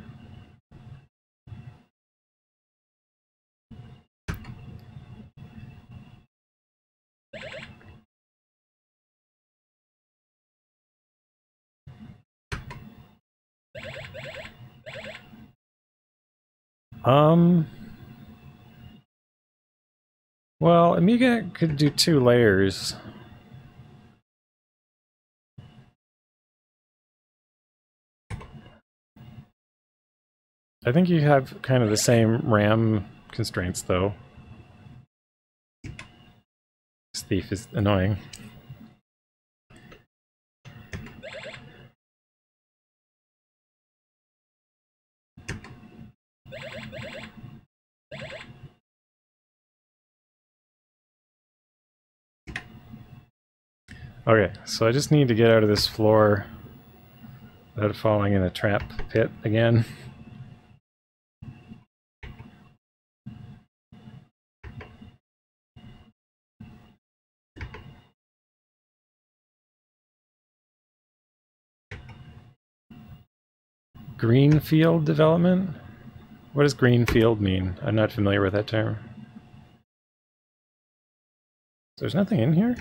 Well, Amiga could do 2 layers. I think you have kind of the same RAM constraints, though. This thief is annoying. Okay, so I just need to get out of this floor without falling in a trap pit again. Greenfield development? What does greenfield mean? I'm not familiar with that term. There's nothing in here?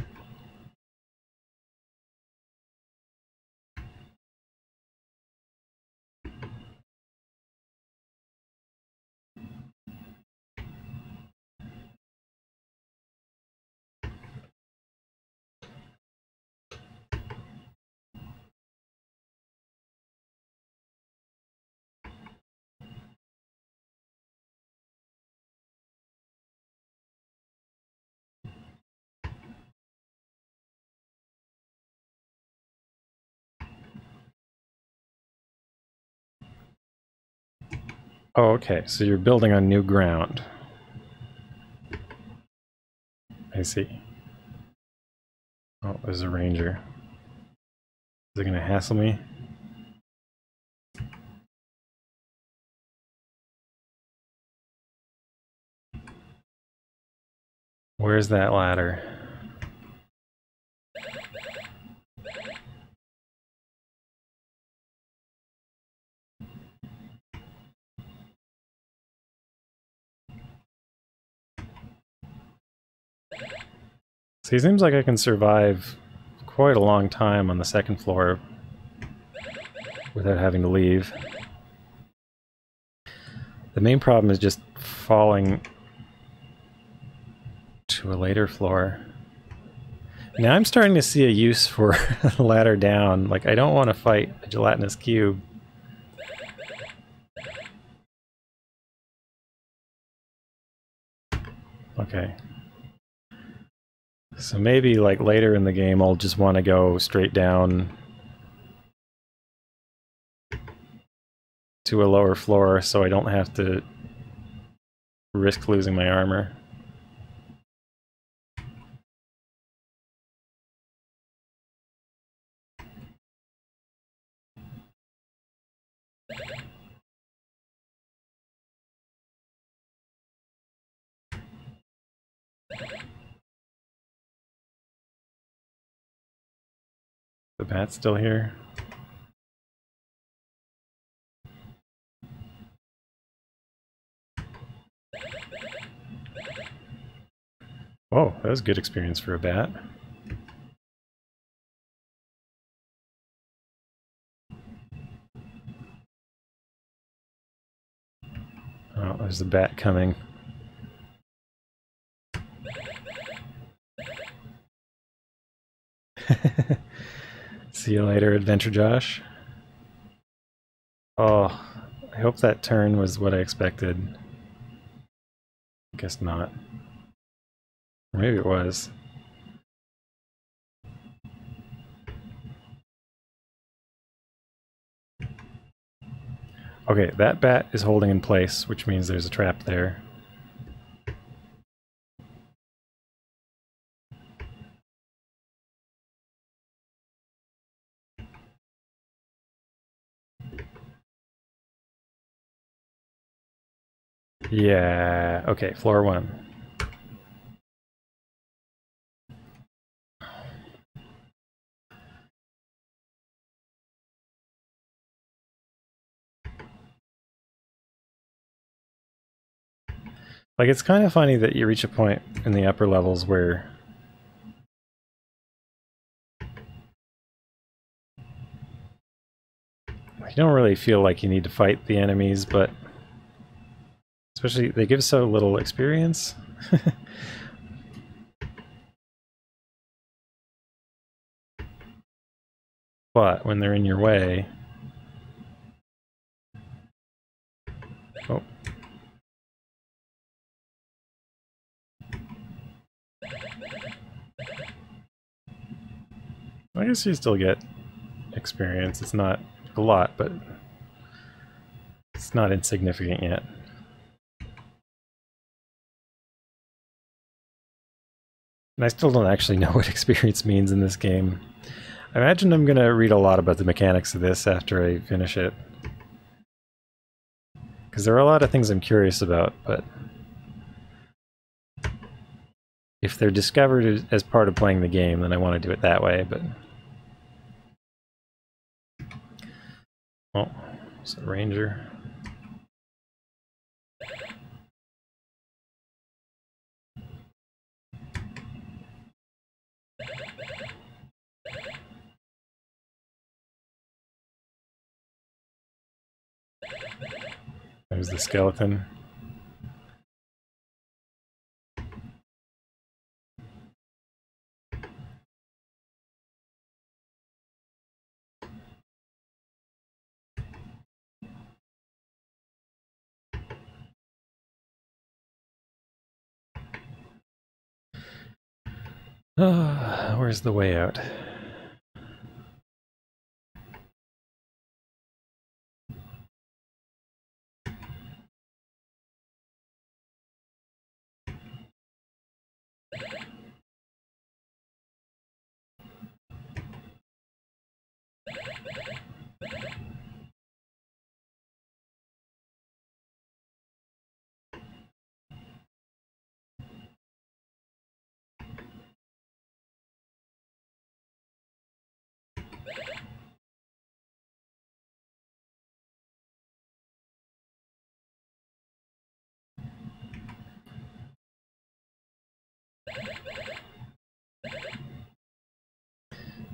Oh, okay, so you're building on new ground. I see. Oh, there's a ranger. Is it gonna hassle me? Where's that ladder? See, it seems like I can survive quite a long time on the second floor without having to leave. The main problem is just falling to a later floor. Now I'm starting to see a use for the ladder down. Like, I don't want to fight a gelatinous cube. Okay. So maybe, like, later in the game I'll just want to go straight down to a lower floor so I don't have to risk losing my armor. The bat's still here. Oh, that was a good experience for a bat. Oh, there's a bat coming. See you later, Adventure Josh. Oh, I hope that turn was what I expected. I guess not. Or maybe it was. Okay, that bat is holding in place, which means there's a trap there. Yeah, okay, floor 1. Like, it's kind of funny that you reach a point in the upper levels where you don't really feel like you need to fight the enemies, but especially they give so little experience. But when they're in your way... Oh. I guess you still get experience. It's not a lot, but it's not insignificant yet. And I still don't actually know what experience means in this game. I imagine I'm going to read a lot about the mechanics of this after I finish it. Because there are a lot of things I'm curious about, but if they're discovered as part of playing the game, then I want to do it that way, but... Oh, it's a ranger. There's the skeleton. Where's the way out?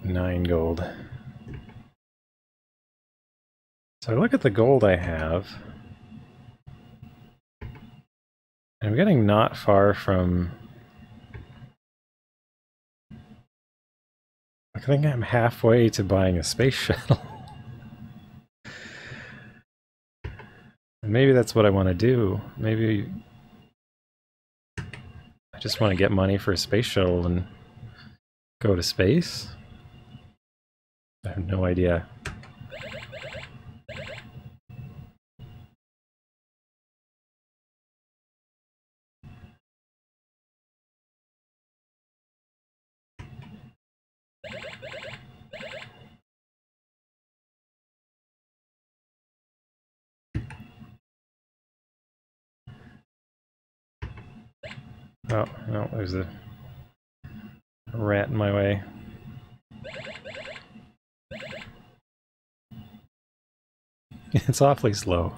9 gold. So I look at the gold I have. I'm getting not far from... I think I'm halfway to buying a space shuttle. And maybe that's what I want to do. Maybe I just want to get money for a space shuttle and go to space? I have no idea. Oh, no, there's a rat in my way. It's awfully slow.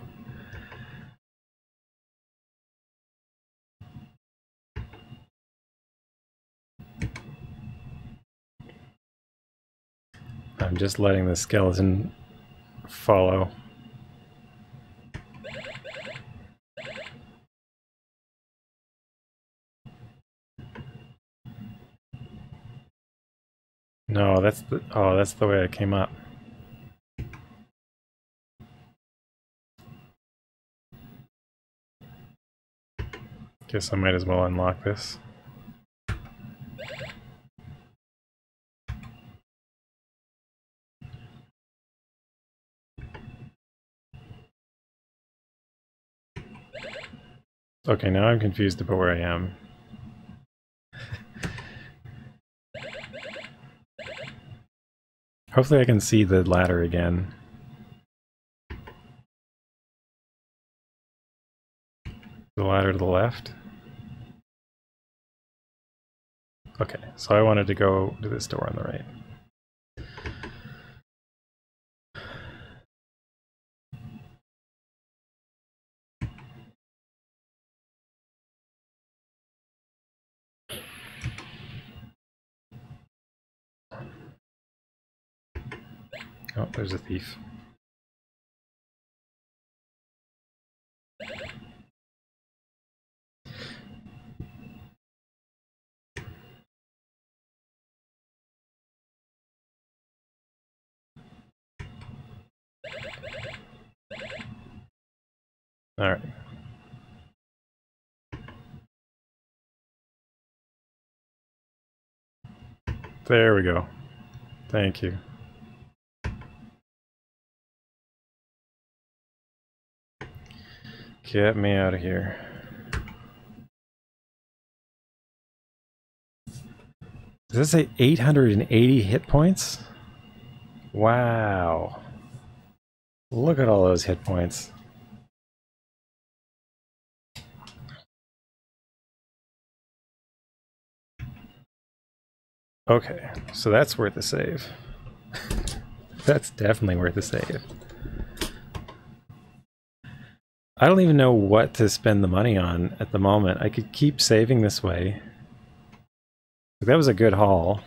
I'm just letting the skeleton follow. No, that's the... Oh, that's the way I came up. Guess I might as well unlock this. Okay, now I'm confused about where I am. Hopefully I can see the ladder again. The ladder to the left? Okay, so I wanted to go to this door on the right. Oh, there's a thief. All right. There we go. Thank you. Get me out of here. Does it say 880 hit points? Wow. Look at all those hit points. Okay, so that's worth a save. That's definitely worth a save. I don't even know what to spend the money on at the moment. I could keep saving this way. That was a good haul.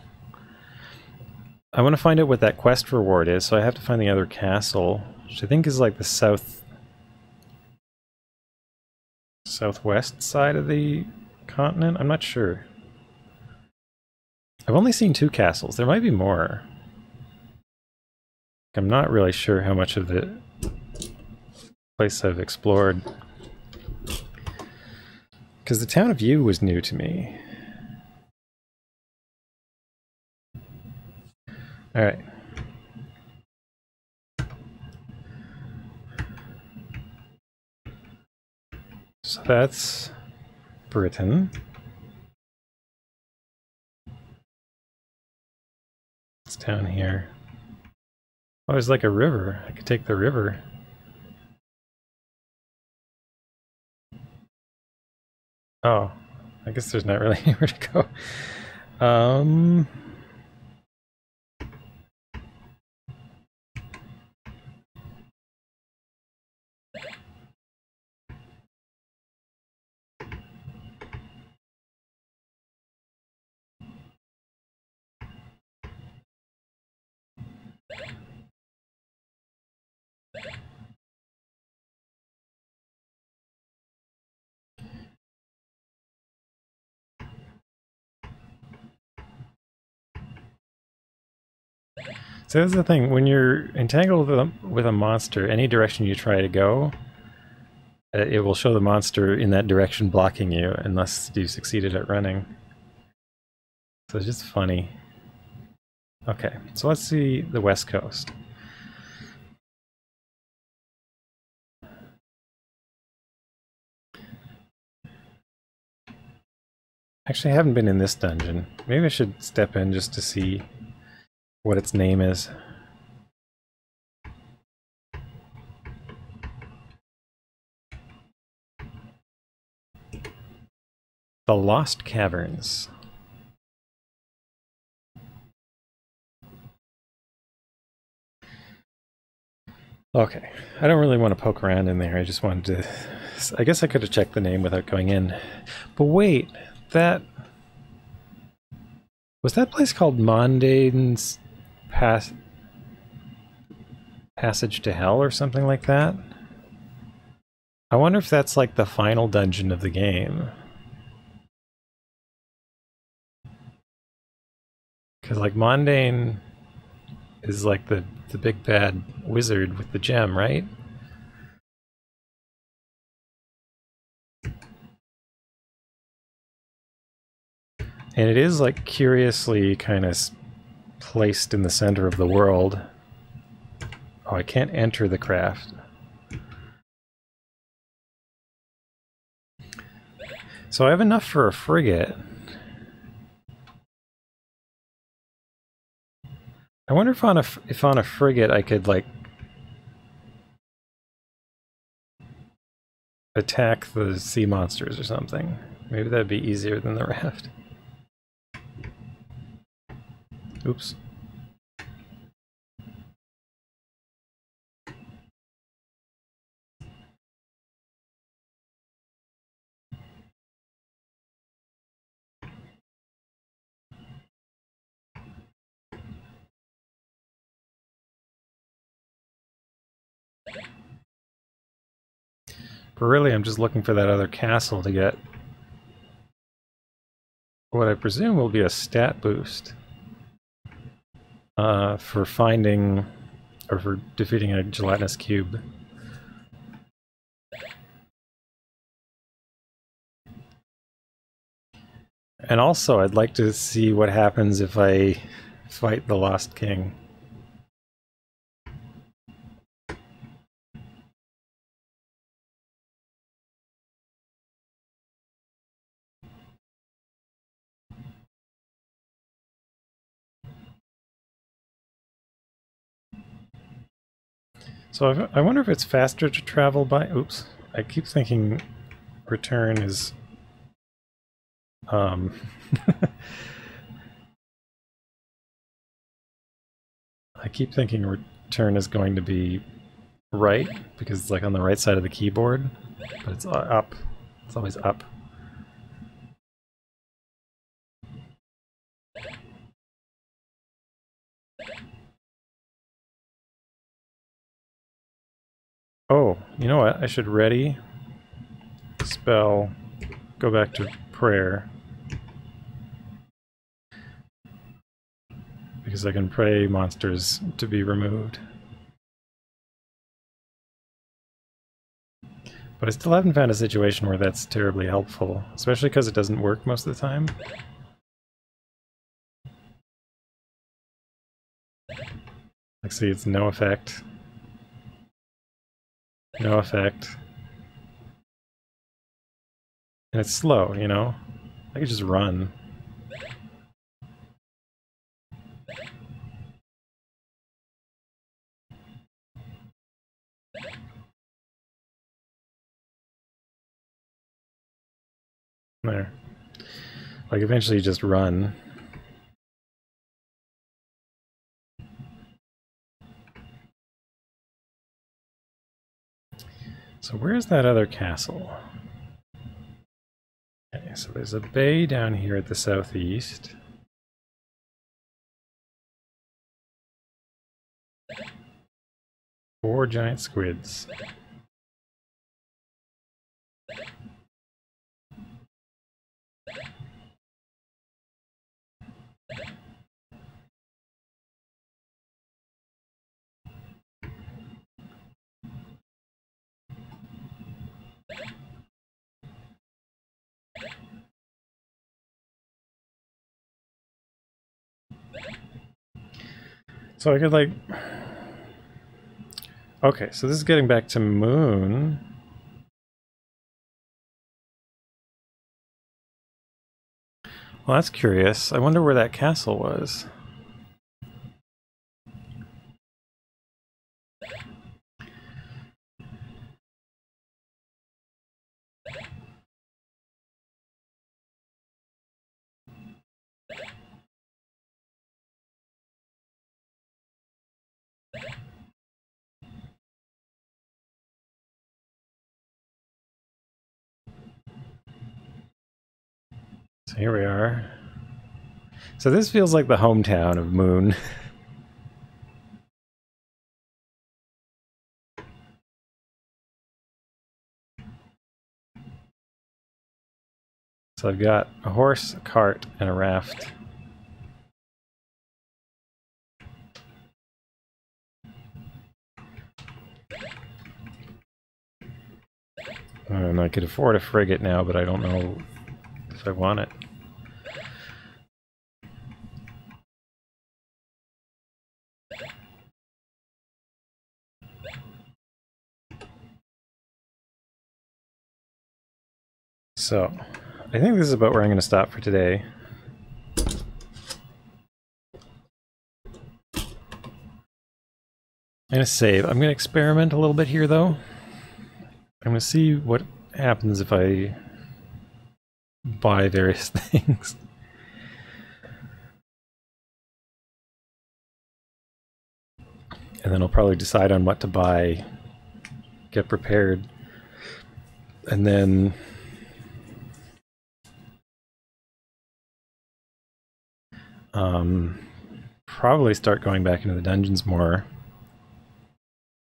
I want to find out what that quest reward is, so I have to find the other castle, which I think is like the southwest side of the continent? I'm not sure. I've only seen 2 castles. There might be more. I'm not really sure how much of the place I've explored. Because the town of U was new to me. Alright. So that's Britain. It's down here. Oh, there's like a river. I could take the river. Oh, I guess there's not really anywhere to go. So that's the thing, when you're entangled with a monster, any direction you try to go, it will show the monster in that direction blocking you, unless you succeeded at running. So it's just funny. Okay, so let's see the west coast. Actually, I haven't been in this dungeon. Maybe I should step in just to see what its name is. The Lost Caverns. Okay, I don't really want to poke around in there. I just wanted to... I guess I could have checked the name without going in. But wait, that... Was that place called Mondane's Passage to Hell or something like that? I wonder if that's like the final dungeon of the game. Because like Mondane is like the big bad wizard with the gem, right? And it is like curiously kind of placed in the center of the world. Oh, I can't enter the craft. So I have enough for a frigate. I wonder if on a frigate I could like attack the sea monsters or something. Maybe that'd be easier than the raft. Oops. But really, I'm just looking for that other castle to get what I presume will be a stat boost for finding or for defeating a gelatinous cube. And also, I'd like to see what happens if I fight the Lost King. So I wonder if it's faster to travel by... Oops. I keep thinking return is... I keep thinking return is going to be right, because it's like on the right side of the keyboard, but it's up. It's always up. Oh, you know what? I should ready, spell, go back to prayer. Because I can pray monsters to be removed. But I still haven't found a situation where that's terribly helpful, especially because it doesn't work most of the time. Like, see, it's no effect. No effect. And it's slow, you know? I could just run. There. Like, eventually you just run. So where's that other castle? Okay, so there's a bay down here at the southeast. 4 giant squids. So I could like... Okay, so this is getting back to Moon. Well, that's curious. I wonder where that castle was. So here we are. So this feels like the hometown of Moon. So I've got a horse, a cart, and a raft. And I could afford a frigate now, but I don't know if I want it. So, I think this is about where I'm going to stop for today. I'm going to save. I'm going to experiment a little bit here, though. I'm going to see what happens if I buy various things. And then I'll probably decide on what to buy, get prepared, and then probably start going back into the dungeons more,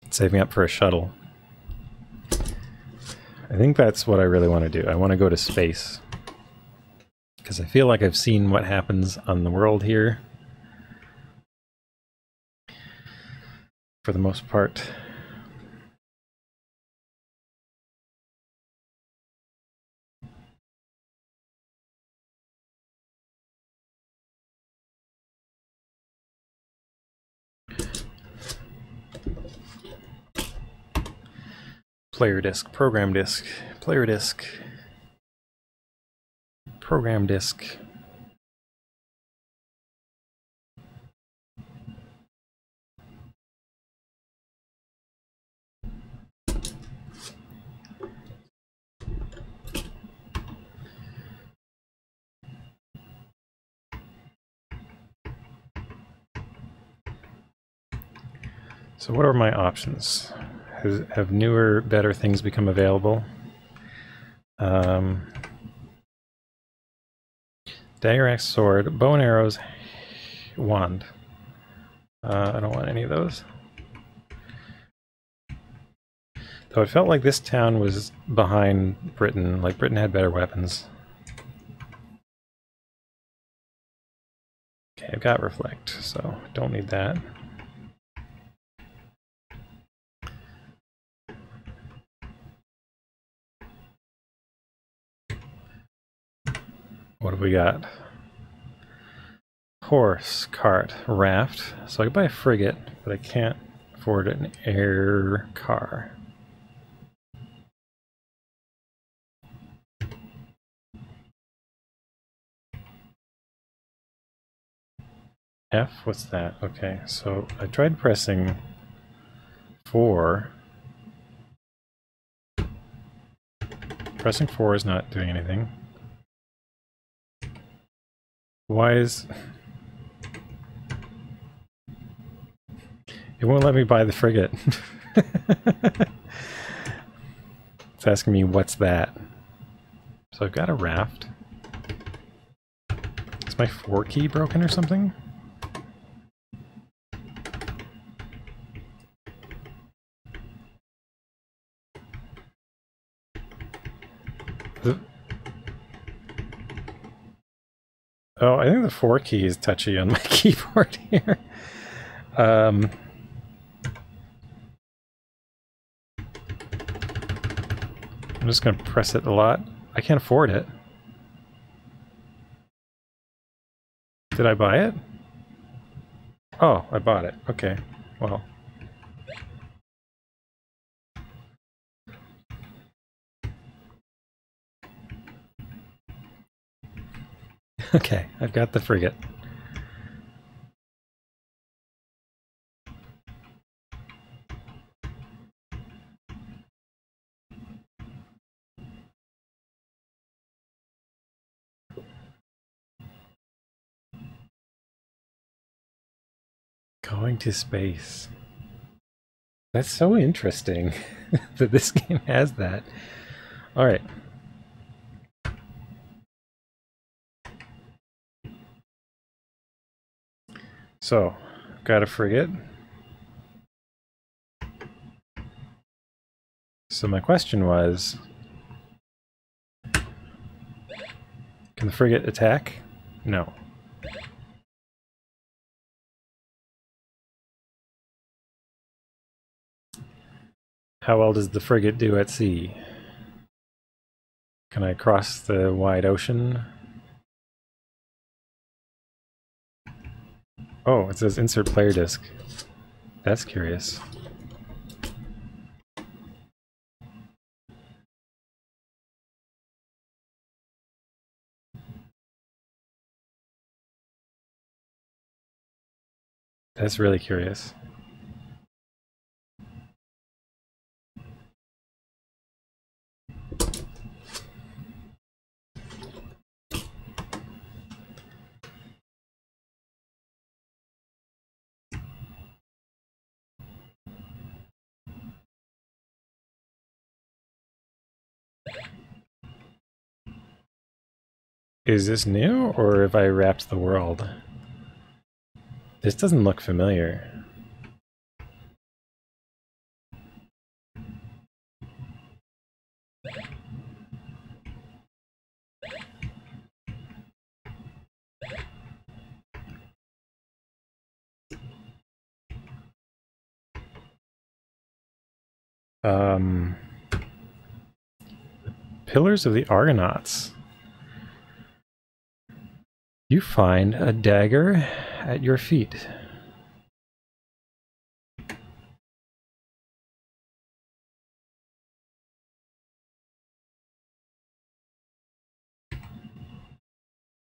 saving up for a shuttle. I think that's what I really want to do. I want to go to space, because I feel like I've seen what happens on the world here, for the most part. Player disk, program disk, player disk, program disk. So what are my options? Have newer, better things become available? Dagger, axe, sword, bow and arrows, wand. I don't want any of those. Though it felt like this town was behind Britain, like Britain had better weapons. Okay, I've got reflect, so don't need that. What have we got? Horse, cart, raft. So I could buy a frigate, but I can't afford an air car. F? What's that? Okay, so I tried pressing 4. Pressing 4 is not doing anything. Why is... It won't let me buy the frigate. It's asking me, what's that? So I've got a raft. Is my 4 key broken or something? Oh, I think the 4 key is touchy on my keyboard here. I'm just going to press it a lot. I can't afford it. Did I buy it? Oh, I bought it. Okay, well. Okay, I've got the frigate. Going to space. That's so interesting that this game has that. All right. So, got a frigate. So my question was, can the frigate attack? No. How well does the frigate do at sea? Can I cross the wide ocean? Oh, it says insert player disc. That's curious. That's really curious. Is this new, or have I wrapped the world? This doesn't look familiar. Pillars of the Argonauts. You find a dagger at your feet.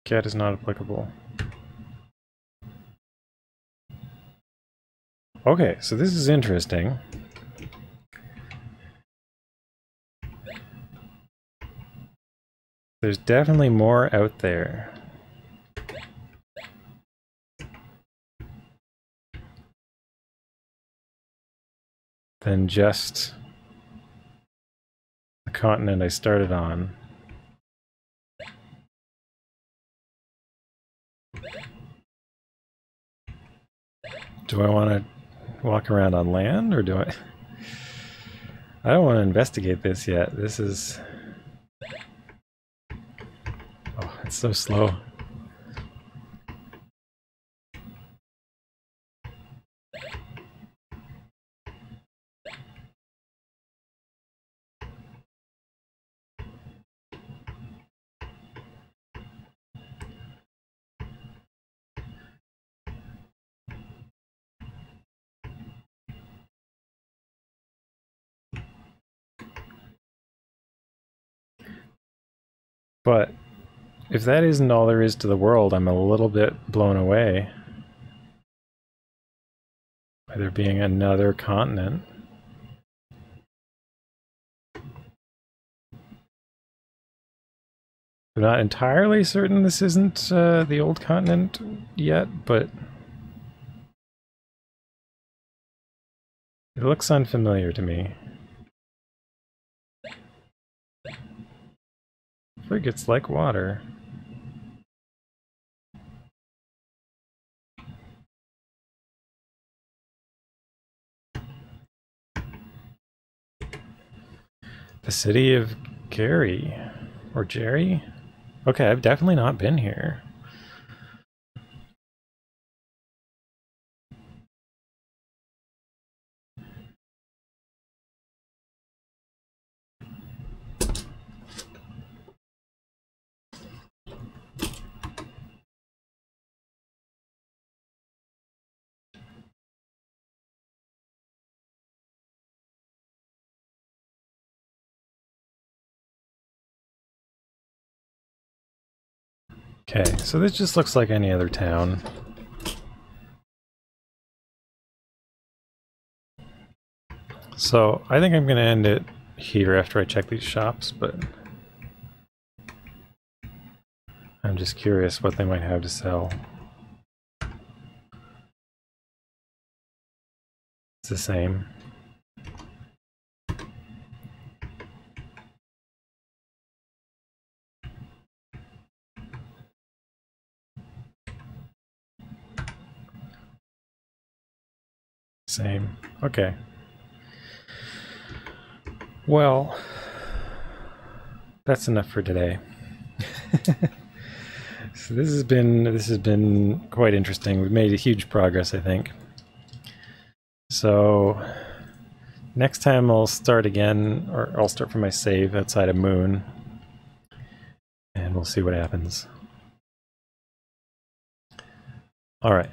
Cat is not applicable. Okay, so this is interesting. There's definitely more out there. Than just the continent I started on. Do I want to walk around on land, or do I... I don't want to investigate this yet. This is... Oh, it's so slow. But if that isn't all there is to the world, I'm a little bit blown away by there being another continent. I'm not entirely certain this isn't the old continent yet, but it looks unfamiliar to me. Frigates like water. The city of Gary. Or Jerry? Okay, I've definitely not been here. Okay, so this just looks like any other town. So I think I'm going to end it here after I check these shops, but I'm just curious what they might have to sell. It's the same. Same. Okay. Well, that's enough for today. So this has been quite interesting. We've made a huge progress, I think. So next time I'll start again, or I'll start from my save outside of Moon, and we'll see what happens. All right.